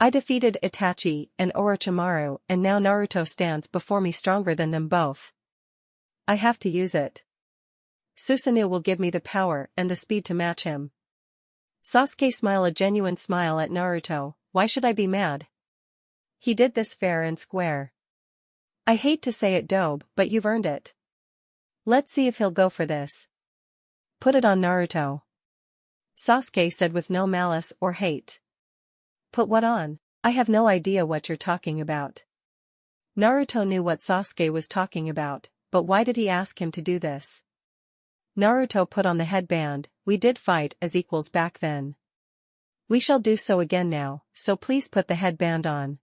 I defeated Itachi and Orochimaru, and now Naruto stands before me stronger than them both. I have to use it. Susanoo will give me the power and the speed to match him. Sasuke smiled a genuine smile at Naruto. Why should I be mad? He did this fair and square. I hate to say it, Dobe, but you've earned it. Let's see if he'll go for this. Put it on Naruto. Sasuke said with no malice or hate. Put what on? I have no idea what you're talking about. Naruto knew what Sasuke was talking about, but why did he ask him to do this? Naruto put on the headband. We did fight as equals back then. We shall do so again now, so please put the headband on.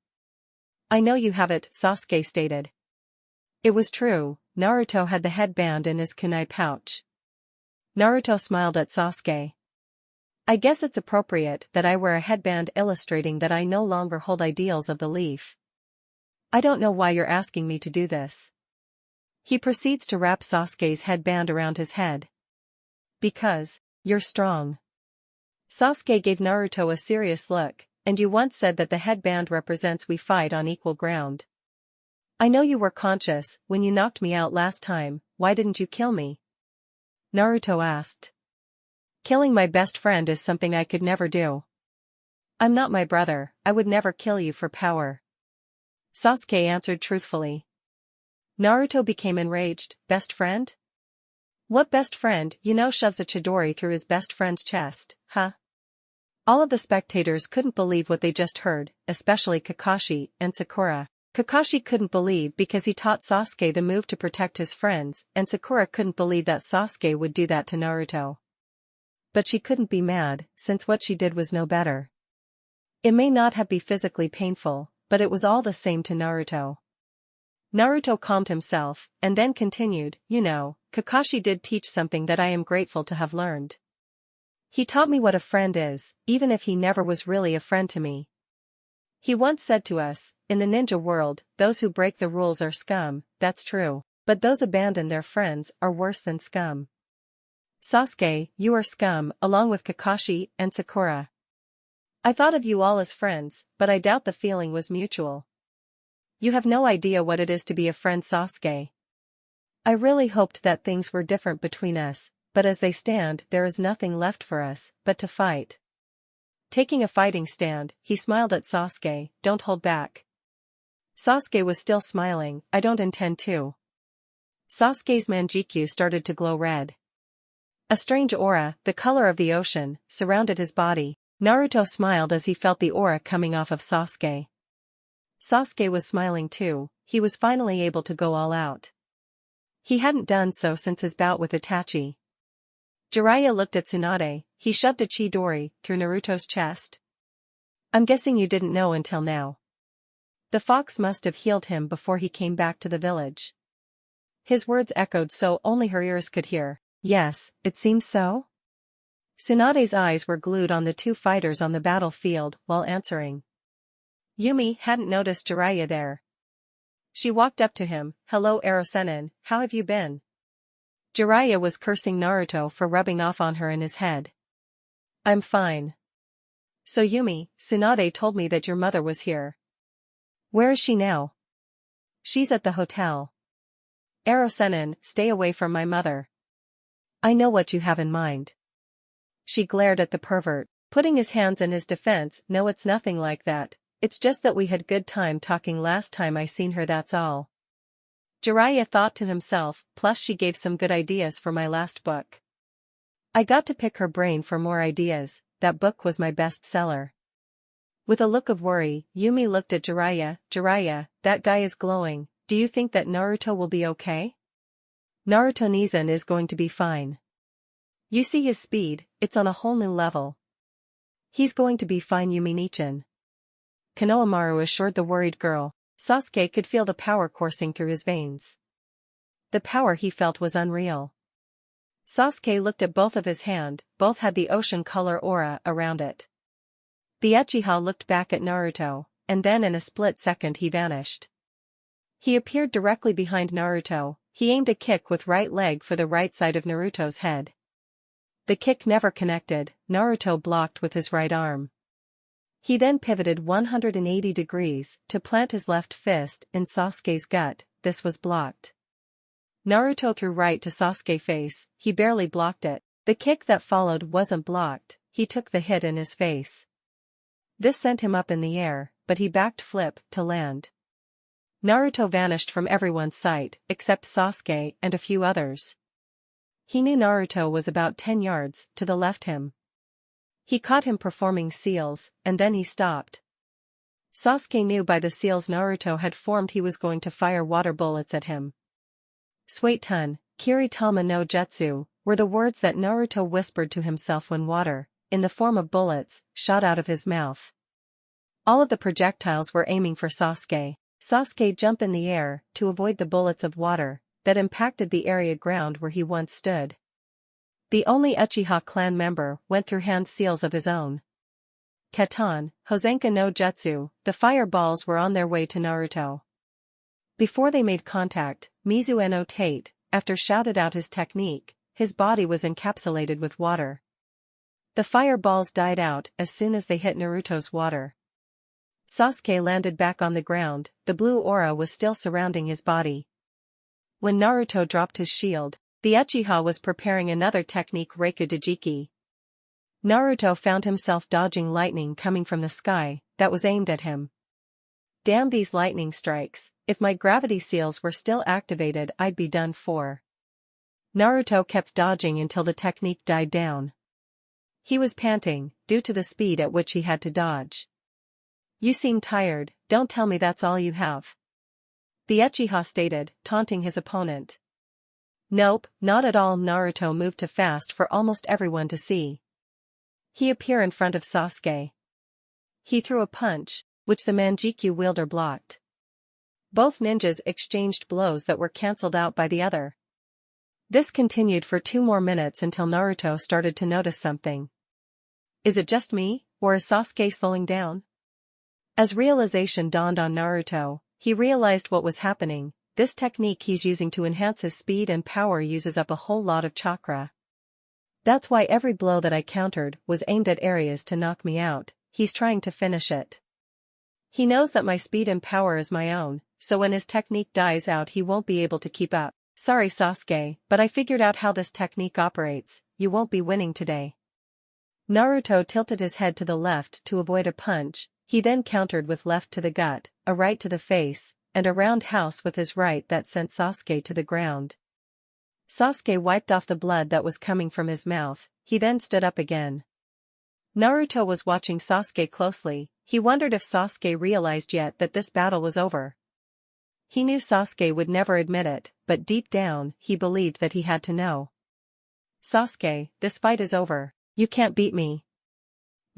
I know you have it, Sasuke stated. It was true, Naruto had the headband in his kunai pouch. Naruto smiled at Sasuke. I guess it's appropriate that I wear a headband illustrating that I no longer hold ideals of the leaf. I don't know why you're asking me to do this. He proceeds to wrap Sasuke's headband around his head. Because, you're strong. Sasuke gave Naruto a serious look, and you once said that the headband represents we fight on equal ground. I know you were conscious when you knocked me out last time, why didn't you kill me? Naruto asked. Killing my best friend is something I could never do. I'm not my brother, I would never kill you for power. Sasuke answered truthfully. Naruto became enraged. Best friend? What best friend, shoves a Chidori through his best friend's chest, huh? All of the spectators couldn't believe what they just heard, especially Kakashi and Sakura. Kakashi couldn't believe because he taught Sasuke the move to protect his friends, and Sakura couldn't believe that Sasuke would do that to Naruto. But she couldn't be mad, since what she did was no better. It may not have been physically painful, but it was all the same to Naruto. Naruto calmed himself, and then continued, Kakashi did teach something that I am grateful to have learned. He taught me what a friend is, even if he never was really a friend to me. He once said to us, in the ninja world, those who break the rules are scum, that's true, but those abandon their friends are worse than scum. Sasuke, you are scum, along with Kakashi and Sakura. I thought of you all as friends, but I doubt the feeling was mutual. You have no idea what it is to be a friend, Sasuke. I really hoped that things were different between us, but as they stand there is nothing left for us, but to fight. Taking a fighting stand, he smiled at Sasuke, don't hold back. Sasuke was still smiling, I don't intend to. Sasuke's Manjikyu started to glow red. A strange aura, the color of the ocean, surrounded his body. Naruto smiled as he felt the aura coming off of Sasuke. Sasuke was smiling too, he was finally able to go all out. He hadn't done so since his bout with Itachi. Jiraiya looked at Tsunade, he shoved a Chidori through Naruto's chest. I'm guessing you didn't know until now. The fox must have healed him before he came back to the village. His words echoed so only her ears could hear. Yes, it seems so? Tsunade's eyes were glued on the two fighters on the battlefield while answering. Yumi hadn't noticed Jiraiya there. She walked up to him, hello Erosenin, how have you been? Jiraiya was cursing Naruto for rubbing off on her in his head. I'm fine. So Yumi, Tsunade told me that your mother was here. Where is she now? She's at the hotel. Erosenin, stay away from my mother. I know what you have in mind. She glared at the pervert, putting his hands in his defense. No, it's nothing like that, it's just that we had good time talking last time I seen her, that's all. Jiraiya thought to himself, plus she gave some good ideas for my last book. I got to pick her brain for more ideas, that book was my best seller. With a look of worry, Yumi looked at Jiraiya. Jiraiya, that guy is glowing, do you think that Naruto will be okay? Naruto Nizan is going to be fine. You see his speed, it's on a whole new level. He's going to be fine, Yumi Nichan. Konohamaru assured the worried girl. Sasuke could feel the power coursing through his veins. The power he felt was unreal. Sasuke looked at both of his hand, both had the ocean color aura around it. The Uchiha looked back at Naruto, and then in a split second he vanished. He appeared directly behind Naruto, he aimed a kick with right leg for the right side of Naruto's head. The kick never connected, Naruto blocked with his right arm. He then pivoted 180 degrees to plant his left fist in Sasuke's gut, this was blocked. Naruto threw right to Sasuke's face, he barely blocked it. The kick that followed wasn't blocked, he took the hit in his face. This sent him up in the air, but he backed flip to land. Naruto vanished from everyone's sight, except Sasuke and a few others. He knew Naruto was about 10 yards to the left him. He caught him performing seals, and then he stopped. Sasuke knew by the seals Naruto had formed he was going to fire water bullets at him. Suiton, Kiritama no Jetsu, were the words that Naruto whispered to himself when water, in the form of bullets, shot out of his mouth. All of the projectiles were aiming for Sasuke. Sasuke jumped in the air to avoid the bullets of water that impacted the area ground where he once stood. The only Uchiha clan member went through hand seals of his own. Katan, Hosenka no Jutsu, the fireballs were on their way to Naruto. Before they made contact, Mizuno no Tate, after shouted out his technique, his body was encapsulated with water. The fireballs died out as soon as they hit Naruto's water. Sasuke landed back on the ground, the blue aura was still surrounding his body. When Naruto dropped his shield, the Uchiha was preparing another technique Reika Dojiki. Naruto found himself dodging lightning coming from the sky that was aimed at him. Damn these lightning strikes, if my gravity seals were still activated I'd be done for. Naruto kept dodging until the technique died down. He was panting, due to the speed at which he had to dodge. You seem tired, don't tell me that's all you have. The Uchiha stated, taunting his opponent. Nope, not at all. Naruto moved too fast for almost everyone to see. He appeared in front of Sasuke. He threw a punch, which the Manjikyu wielder blocked. Both ninjas exchanged blows that were cancelled out by the other. This continued for 2 more minutes until Naruto started to notice something. Is it just me, or is Sasuke slowing down? As realization dawned on Naruto, he realized what was happening. This technique he's using to enhance his speed and power uses up a whole lot of chakra. That's why every blow that I countered was aimed at areas to knock me out. He's trying to finish it. He knows that my speed and power is my own, so when his technique dies out he won't be able to keep up. Sorry Sasuke, but I figured out how this technique operates, you won't be winning today. Naruto tilted his head to the left to avoid a punch, he then countered with left to the gut, a right to the face, and a roundhouse with his right that sent Sasuke to the ground. Sasuke wiped off the blood that was coming from his mouth, he then stood up again. Naruto was watching Sasuke closely, he wondered if Sasuke realized yet that this battle was over. He knew Sasuke would never admit it, but deep down, he believed that he had to know. Sasuke, this fight is over, you can't beat me.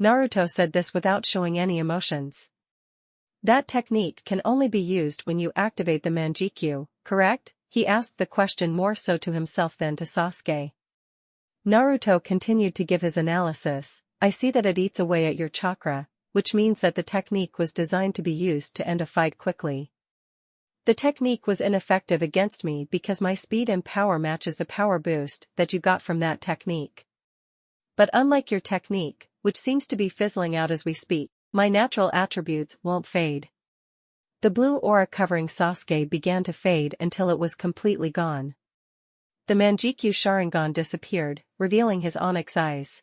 Naruto said this without showing any emotions. That technique can only be used when you activate the Manjikyu, correct? He asked the question more so to himself than to Sasuke. Naruto continued to give his analysis. I see that it eats away at your chakra, which means that the technique was designed to be used to end a fight quickly. The technique was ineffective against me because my speed and power matches the power boost that you got from that technique. But unlike your technique, which seems to be fizzling out as we speak, my natural attributes won't fade. The blue aura covering Sasuke began to fade until it was completely gone. The Manjikyu Sharingan disappeared, revealing his onyx eyes.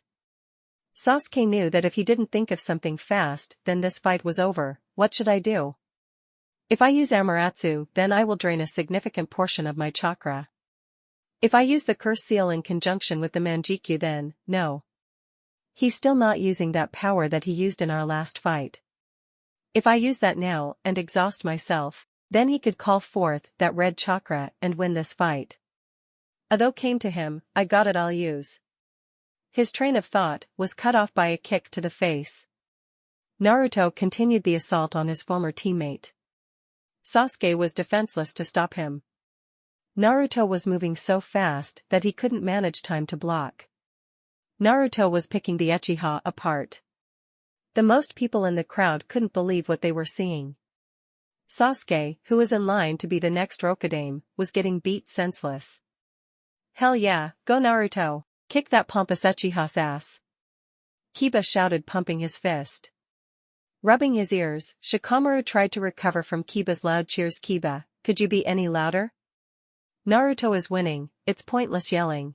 Sasuke knew that if he didn't think of something fast, then this fight was over. What should I do? If I use Amaterasu, then I will drain a significant portion of my chakra. If I use the curse seal in conjunction with the Manjikyu, then, no. He's still not using that power that he used in our last fight. If I use that now and exhaust myself, then he could call forth that red chakra and win this fight. A thought came to him, I got it, I'll use. His train of thought was cut off by a kick to the face. Naruto continued the assault on his former teammate. Sasuke was defenseless to stop him. Naruto was moving so fast that he couldn't manage time to block. Naruto was picking the Uchiha apart. The most people in the crowd couldn't believe what they were seeing. Sasuke, who was in line to be the next Rokudan, was getting beat senseless. Hell yeah, go Naruto, kick that pompous Uchiha's ass. Kiba shouted, pumping his fist. Rubbing his ears, Shikamaru tried to recover from Kiba's loud cheers. Kiba, could you be any louder? Naruto is winning, it's pointless yelling.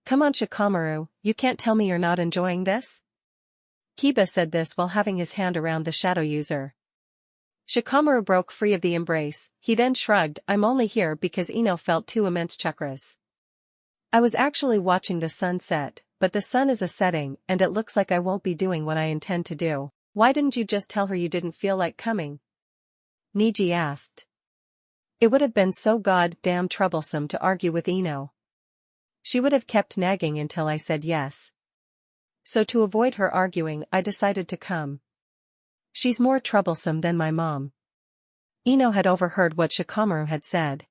Come on Shikamaru, you can't tell me you're not enjoying this? Kiba said this while having his hand around the shadow user. Shikamaru broke free of the embrace, he then shrugged, I'm only here because Ino felt 2 immense chakras. I was actually watching the sun set, but the sun is a setting and it looks like I won't be doing what I intend to do. Why didn't you just tell her you didn't feel like coming? Niji asked. It would have been so goddamn troublesome to argue with Ino. She would have kept nagging until I said yes. So to avoid her arguing, I decided to come. She's more troublesome than my mom. Ino had overheard what Shikamaru had said.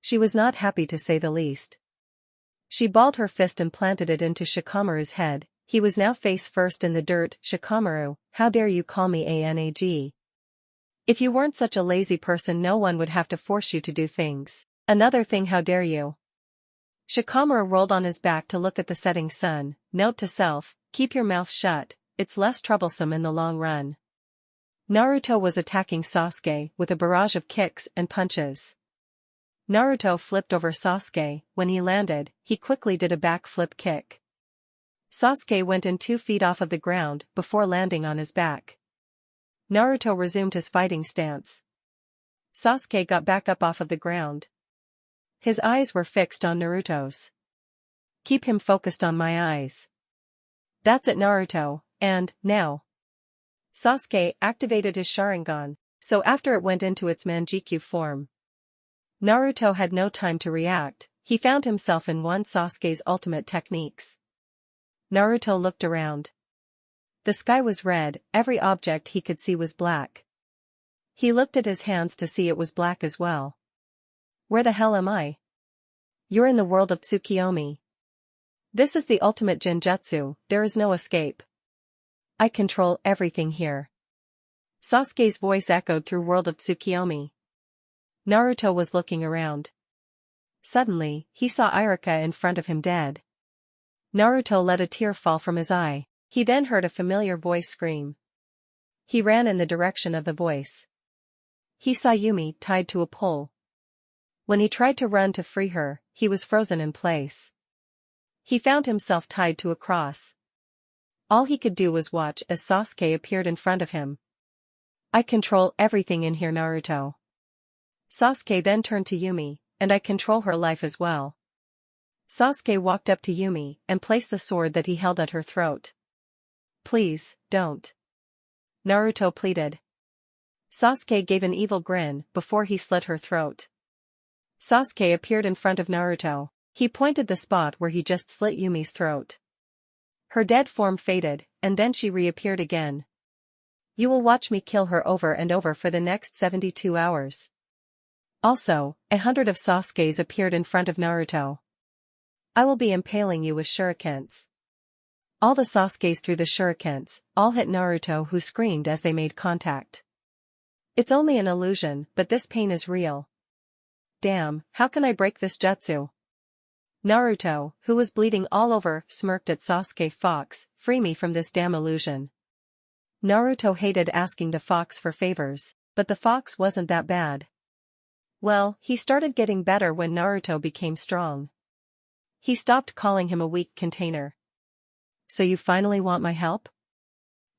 She was not happy to say the least. She balled her fist and planted it into Shikamaru's head. He was now face first in the dirt. Shikamaru, how dare you call me a nag? If you weren't such a lazy person, no one would have to force you to do things. Another thing, how dare you? Shikamaru rolled on his back to look at the setting sun. Note to self, keep your mouth shut, it's less troublesome in the long run. Naruto was attacking Sasuke with a barrage of kicks and punches. Naruto flipped over Sasuke. When he landed, he quickly did a back flip kick. Sasuke went in 2 feet off of the ground before landing on his back. Naruto resumed his fighting stance. Sasuke got back up off of the ground. His eyes were fixed on Naruto's. Keep him focused on my eyes. That's it, Naruto, and, now. Sasuke activated his Sharingan, so after it went into its Manjikyu form. Naruto had no time to react, he found himself in one Sasuke's ultimate techniques. Naruto looked around. The sky was red, every object he could see was black. He looked at his hands to see it was black as well. Where the hell am I? You're in the world of Tsukiyomi. This is the ultimate Genjutsu, there is no escape. I control everything here. Sasuke's voice echoed through world of Tsukiyomi. Naruto was looking around. Suddenly, he saw Iruka in front of him dead. Naruto let a tear fall from his eye. He then heard a familiar voice scream. He ran in the direction of the voice. He saw Yumi tied to a pole. When he tried to run to free her, he was frozen in place. He found himself tied to a cross. All he could do was watch as Sasuke appeared in front of him. I control everything in here, Naruto. Sasuke then turned to Yumi, and I control her life as well. Sasuke walked up to Yumi and placed the sword that he held at her throat. Please, don't. Naruto pleaded. Sasuke gave an evil grin before he slit her throat. Sasuke appeared in front of Naruto. He pointed the spot where he just slit Yumi's throat. Her dead form faded, and then she reappeared again. You will watch me kill her over and over for the next 72 hours. Also, 100 of Sasuke's appeared in front of Naruto. I will be impaling you with shurikens. All the Sasuke's threw the shurikens, all hit Naruto, who screamed as they made contact. It's only an illusion, but this pain is real. Damn, how can I break this jutsu? Naruto, who was bleeding all over, smirked at Sasuke. Fox, free me from this damn illusion. Naruto hated asking the fox for favors, but the fox wasn't that bad. Well, he started getting better when Naruto became strong. He stopped calling him a weak container. So you finally want my help?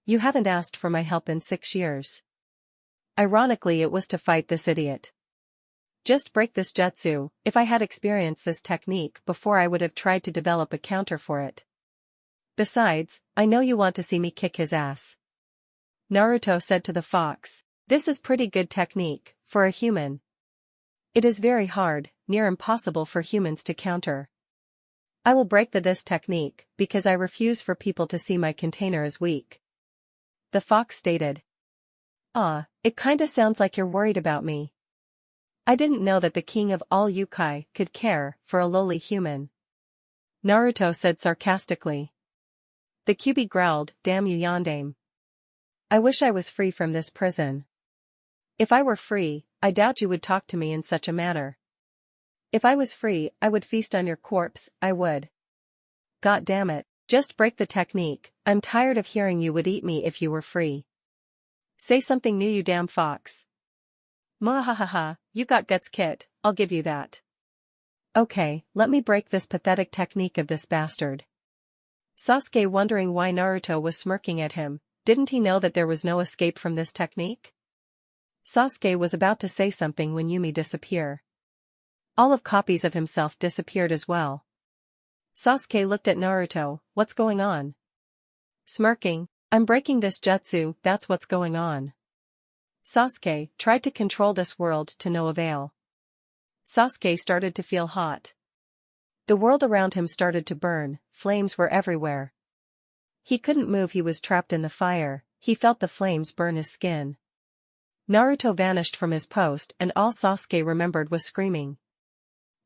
You haven't asked for my help in 6 years. Ironically, it was to fight this idiot. Just break this jutsu. If I had experienced this technique before, I would have tried to develop a counter for it. Besides, I know you want to see me kick his ass. Naruto said to the fox, this is pretty good technique, for a human. It is very hard, near impossible for humans to counter. I will break this technique, because I refuse for people to see my container as weak. The fox stated. It kinda sounds like you're worried about me. I didn't know that the king of all yokai could care for a lowly human. Naruto said sarcastically. The Kyuubi growled, damn you Yondaime. I wish I was free from this prison. If I were free, I doubt you would talk to me in such a manner. If I was free, I would feast on your corpse, I would. God damn it, just break the technique, I'm tired of hearing you would eat me if you were free. Say something new, you damn fox. Mwahahaha, you got guts, Kit, I'll give you that. Okay, let me break this pathetic technique of this bastard. Sasuke, wondering why Naruto was smirking at him, didn't he know that there was no escape from this technique? Sasuke was about to say something when Yumi disappeared. All of copies of himself disappeared as well. Sasuke looked at Naruto, what's going on? Smirking, I'm breaking this jutsu, that's what's going on. Sasuke tried to control this world to no avail. Sasuke started to feel hot. The world around him started to burn, flames were everywhere. He couldn't move, he was trapped in the fire, he felt the flames burn his skin. Naruto vanished from his post and all Sasuke remembered was screaming.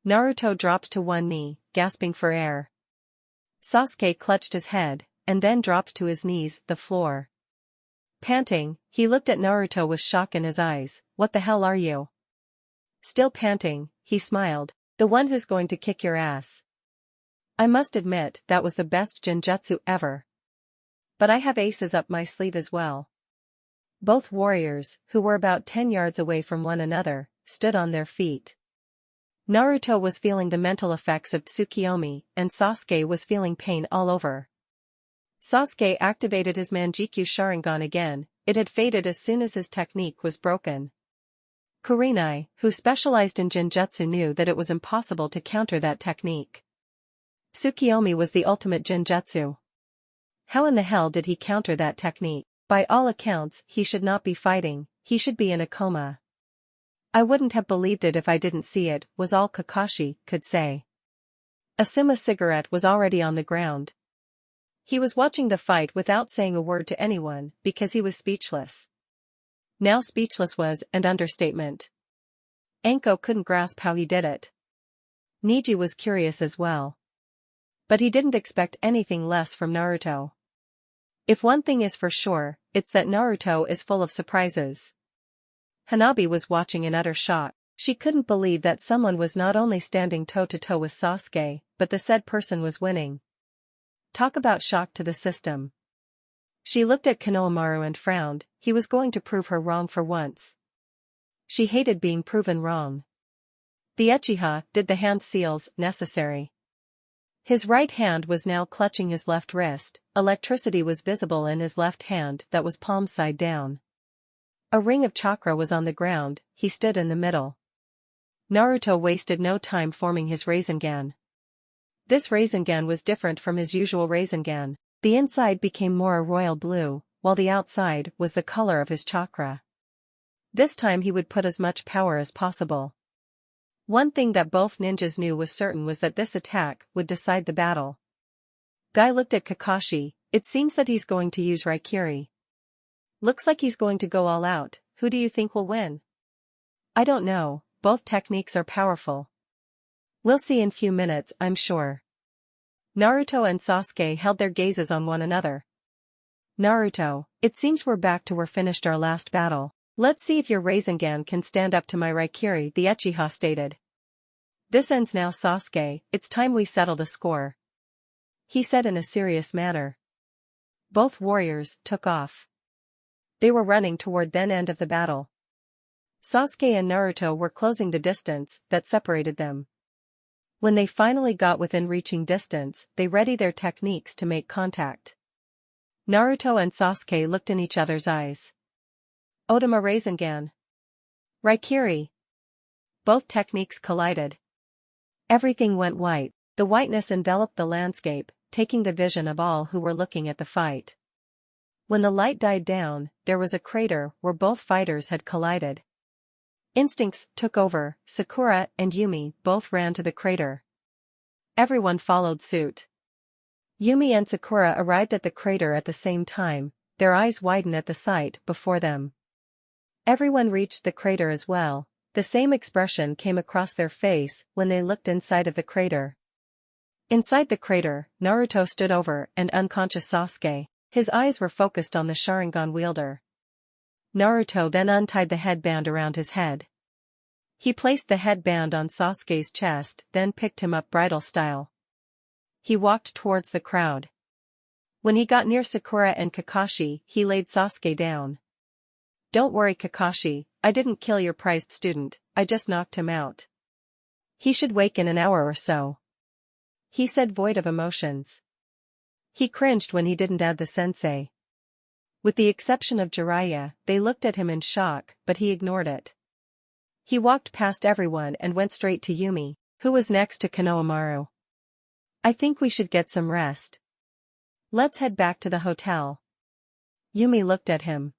Naruto dropped to one knee, gasping for air. Sasuke clutched his head, and then dropped to his knees, the floor. Panting, he looked at Naruto with shock in his eyes. What the hell are you? Still panting, he smiled. The one who's going to kick your ass. I must admit, that was the best genjutsu ever. But I have aces up my sleeve as well. Both warriors, who were about 10 yards away from one another, stood on their feet. Naruto was feeling the mental effects of Tsukiyomi, and Sasuke was feeling pain all over. Sasuke activated his Manjikyu Sharingan again, it had faded as soon as his technique was broken. Kurenai, who specialized in genjutsu, knew that it was impossible to counter that technique. Tsukiyomi was the ultimate genjutsu. How in the hell did he counter that technique? By all accounts, he should not be fighting, he should be in a coma. I wouldn't have believed it if I didn't see it, was all Kakashi could say. Asuma's cigarette was already on the ground. He was watching the fight without saying a word to anyone, because he was speechless. Now speechless was an understatement. Anko couldn't grasp how he did it. Neji was curious as well. But he didn't expect anything less from Naruto. If one thing is for sure, it's that Naruto is full of surprises. Hanabi was watching in utter shock. She couldn't believe that someone was not only standing toe-to-toe with Sasuke, but the said person was winning. Talk about shock to the system. She looked at Konohamaru and frowned, he was going to prove her wrong for once. She hated being proven wrong. The Uchiha did the hand seals necessary. His right hand was now clutching his left wrist, electricity was visible in his left hand that was palm side down. A ring of chakra was on the ground, he stood in the middle. Naruto wasted no time forming his Rasengan. This Rasengan was different from his usual Rasengan. The inside became more a royal blue, while the outside was the color of his chakra. This time he would put as much power as possible. One thing that both ninjas knew was certain was that this attack would decide the battle. Guy looked at Kakashi, it seems that he's going to use Raikiri. Looks like he's going to go all out, who do you think will win? I don't know, both techniques are powerful. We'll see in few minutes, I'm sure. Naruto and Sasuke held their gazes on one another. Naruto, it seems we're back to where finished our last battle. Let's see if your Rasengan can stand up to my Raikiri, the Uchiha stated. This ends now, Sasuke, it's time we settle the score. He said in a serious manner. Both warriors took off. They were running toward the end of the battle. Sasuke and Naruto were closing the distance that separated them. When they finally got within reaching distance, they readied their techniques to make contact. Naruto and Sasuke looked in each other's eyes. Otama Rasengan. Raikiri. Both techniques collided. Everything went white, the whiteness enveloped the landscape, taking the vision of all who were looking at the fight. When the light died down, there was a crater where both fighters had collided. Instincts took over, Sakura and Yumi both ran to the crater. Everyone followed suit. Yumi and Sakura arrived at the crater at the same time, their eyes widened at the sight before them. Everyone reached the crater as well, the same expression came across their face when they looked inside of the crater. Inside the crater, Naruto stood over an unconscious Sasuke, his eyes were focused on the Sharingan wielder. Naruto then untied the headband around his head. He placed the headband on Sasuke's chest, then picked him up bridal style. He walked towards the crowd. When he got near Sakura and Kakashi, he laid Sasuke down. Don't worry, Kakashi, I didn't kill your prized student, I just knocked him out. He should wake in an hour or so. He said, void of emotions. He cringed when he didn't add the sensei. With the exception of Jiraiya, they looked at him in shock, but he ignored it. He walked past everyone and went straight to Yumi, who was next to Konohamaru. I think we should get some rest. Let's head back to the hotel. Yumi looked at him.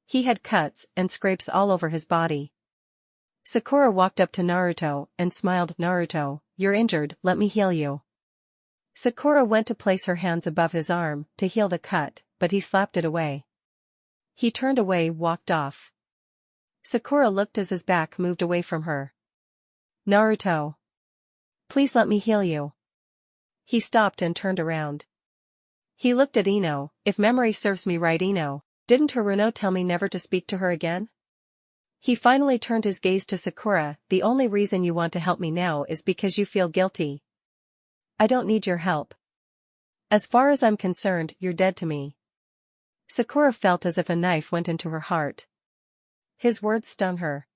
He had cuts and scrapes all over his body. Sakura walked up to Naruto and smiled. Naruto, you're injured, let me heal you. Sakura went to place her hands above his arm to heal the cut, but he slapped it away. He turned away, walked off. Sakura looked as his back moved away from her. Naruto. Please let me heal you. He stopped and turned around. He looked at Ino. If memory serves me right, Ino, didn't Haruno tell me never to speak to her again? He finally turned his gaze to Sakura. The only reason you want to help me now is because you feel guilty. I don't need your help. As far as I'm concerned, you're dead to me. Sakura felt as if a knife went into her heart. His words stung her.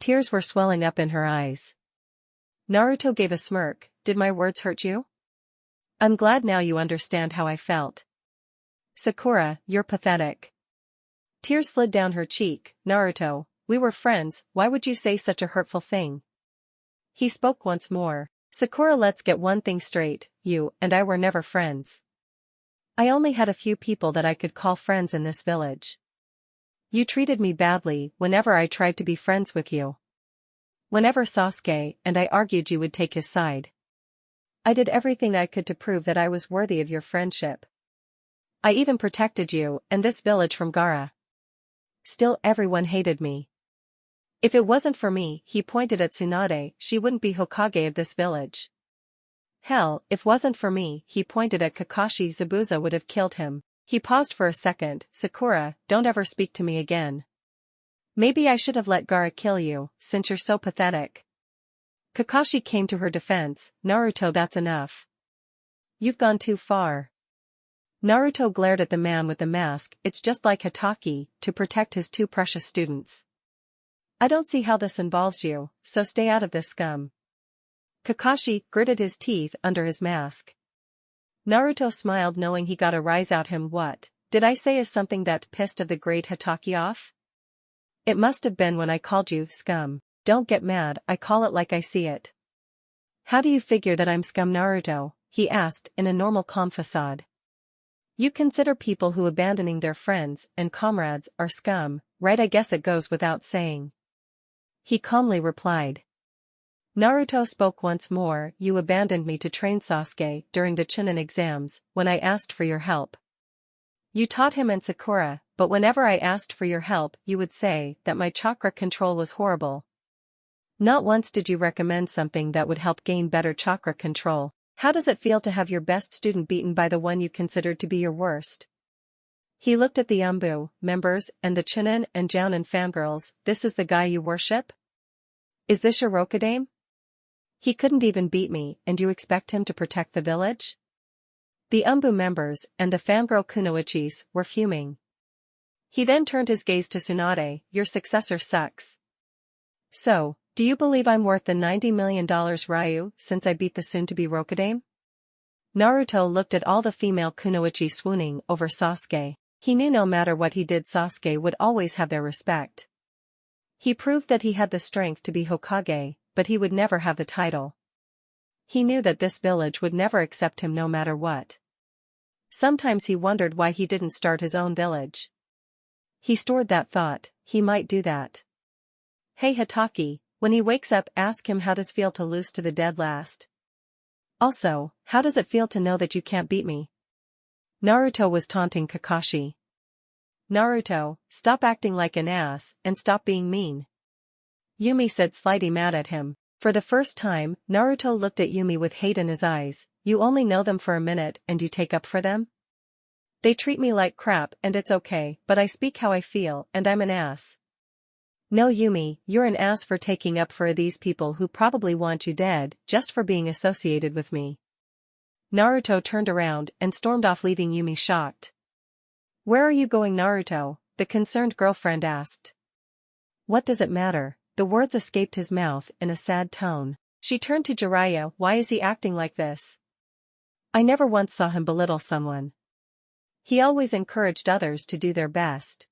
Tears were swelling up in her eyes. Naruto gave a smirk. Did my words hurt you? I'm glad now you understand how I felt. Sakura, you're pathetic. Tears slid down her cheek. Naruto, we were friends, why would you say such a hurtful thing? He spoke once more. Sakura, let's get one thing straight, you and I were never friends. I only had a few people that I could call friends in this village. You treated me badly whenever I tried to be friends with you. Whenever Sasuke and I argued, you would take his side. I did everything I could to prove that I was worthy of your friendship. I even protected you and this village from Gaara. Still, everyone hated me. If it wasn't for me, he pointed at Tsunade, she wouldn't be Hokage of this village. Hell, if wasn't for me, he pointed at Kakashi, Zabuza would have killed him. He paused for a second. Sakura, don't ever speak to me again. Maybe I should have let Gaara kill you, since you're so pathetic. Kakashi came to her defense. Naruto, that's enough. You've gone too far. Naruto glared at the man with the mask. It's just like Hatake, to protect his two precious students. I don't see how this involves you, so stay out of this, scum. Kakashi gritted his teeth under his mask. Naruto smiled, knowing he got a rise out him. What did I say is something that pissed of the great Hatake off? It must have been when I called you scum. Don't get mad, I call it like I see it. How do you figure that I'm scum, Naruto? He asked in a normal calm facade. You consider people who abandoning their friends and comrades are scum, right? I guess it goes without saying. He calmly replied. Naruto spoke once more. You abandoned me to train Sasuke during the Chunin exams, when I asked for your help. You taught him and Sakura, but whenever I asked for your help, you would say that my chakra control was horrible. Not once did you recommend something that would help gain better chakra control. How does it feel to have your best student beaten by the one you considered to be your worst? He looked at the Umbu members and the Chunin and Jounin fangirls. This is the guy you worship? Is this your Rokudame? He couldn't even beat me, and you expect him to protect the village? The Umbu members and the fangirl Kunoichis were fuming. He then turned his gaze to Tsunade. Your successor sucks. So, do you believe I'm worth the $90 million, Ryu, since I beat the soon-to-be Rokudame? Naruto looked at all the female Kunoichi swooning over Sasuke. He knew no matter what he did, Sasuke would always have their respect. He proved that he had the strength to be Hokage, but he would never have the title. He knew that this village would never accept him no matter what. Sometimes he wondered why he didn't start his own village. He stored that thought. He might do that. Hey Hatake, when he wakes up, ask him how does it feel to lose to the dead last. Also, how does it feel to know that you can't beat me? Naruto was taunting Kakashi. Naruto, stop acting like an ass and stop being mean. Yumi said, slightly mad at him. For the first time, Naruto looked at Yumi with hate in his eyes. You only know them for a minute and you take up for them? They treat me like crap and it's okay, but I speak how I feel and I'm an ass. No Yumi, you're an ass for taking up for these people who probably want you dead just for being associated with me. Naruto turned around and stormed off, leaving Yumi shocked. Where are you going, Naruto? The concerned girlfriend asked. What does it matter? The words escaped his mouth in a sad tone. She turned to Jiraiya. Why is he acting like this? I never once saw him belittle someone. He always encouraged others to do their best.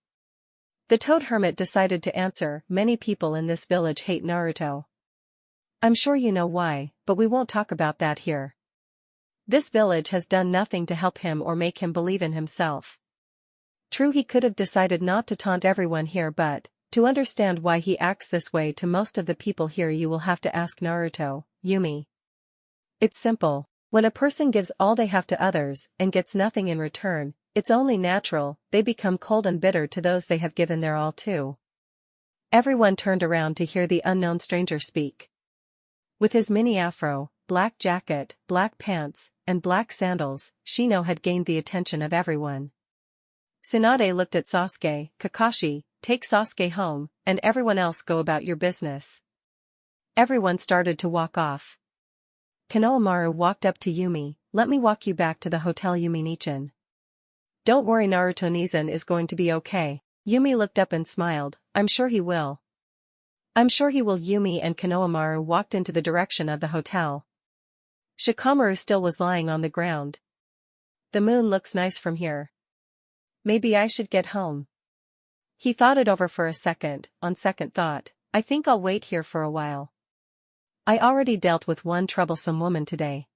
The Toad Hermit decided to answer. Many people in this village hate Naruto. I'm sure you know why, but we won't talk about that here. This village has done nothing to help him or make him believe in himself. True, he could have decided not to taunt everyone here, but, to understand why he acts this way to most of the people here, you will have to ask Naruto, Yumi. It's simple. When a person gives all they have to others and gets nothing in return, it's only natural they become cold and bitter to those they have given their all to. Everyone turned around to hear the unknown stranger speak. With his mini afro, black jacket, black pants, and black sandals, Shino had gained the attention of everyone. Tsunade looked at Sasuke. Kakashi, take Sasuke home, and everyone else go about your business. Everyone started to walk off. Konohamaru walked up to Yumi. Let me walk you back to the hotel, Yumi-nichan. Don't worry, Naruto-Nizan is going to be okay. Yumi looked up and smiled. I'm sure he will. I'm sure he will. Yumi and Konohamaru walked into the direction of the hotel. Shikamaru still was lying on the ground. The moon looks nice from here. Maybe I should get home. He thought it over for a second. On second thought, I think I'll wait here for a while. I already dealt with one troublesome woman today.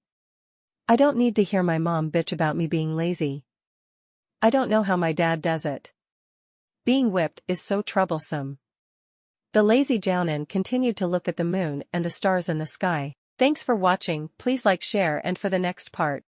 I don't need to hear my mom bitch about me being lazy. I don't know how my dad does it. Being whipped is so troublesome. The lazy Jounin continued to look at the moon and the stars in the sky. Thanks for watching. Please like, share, and for the next part.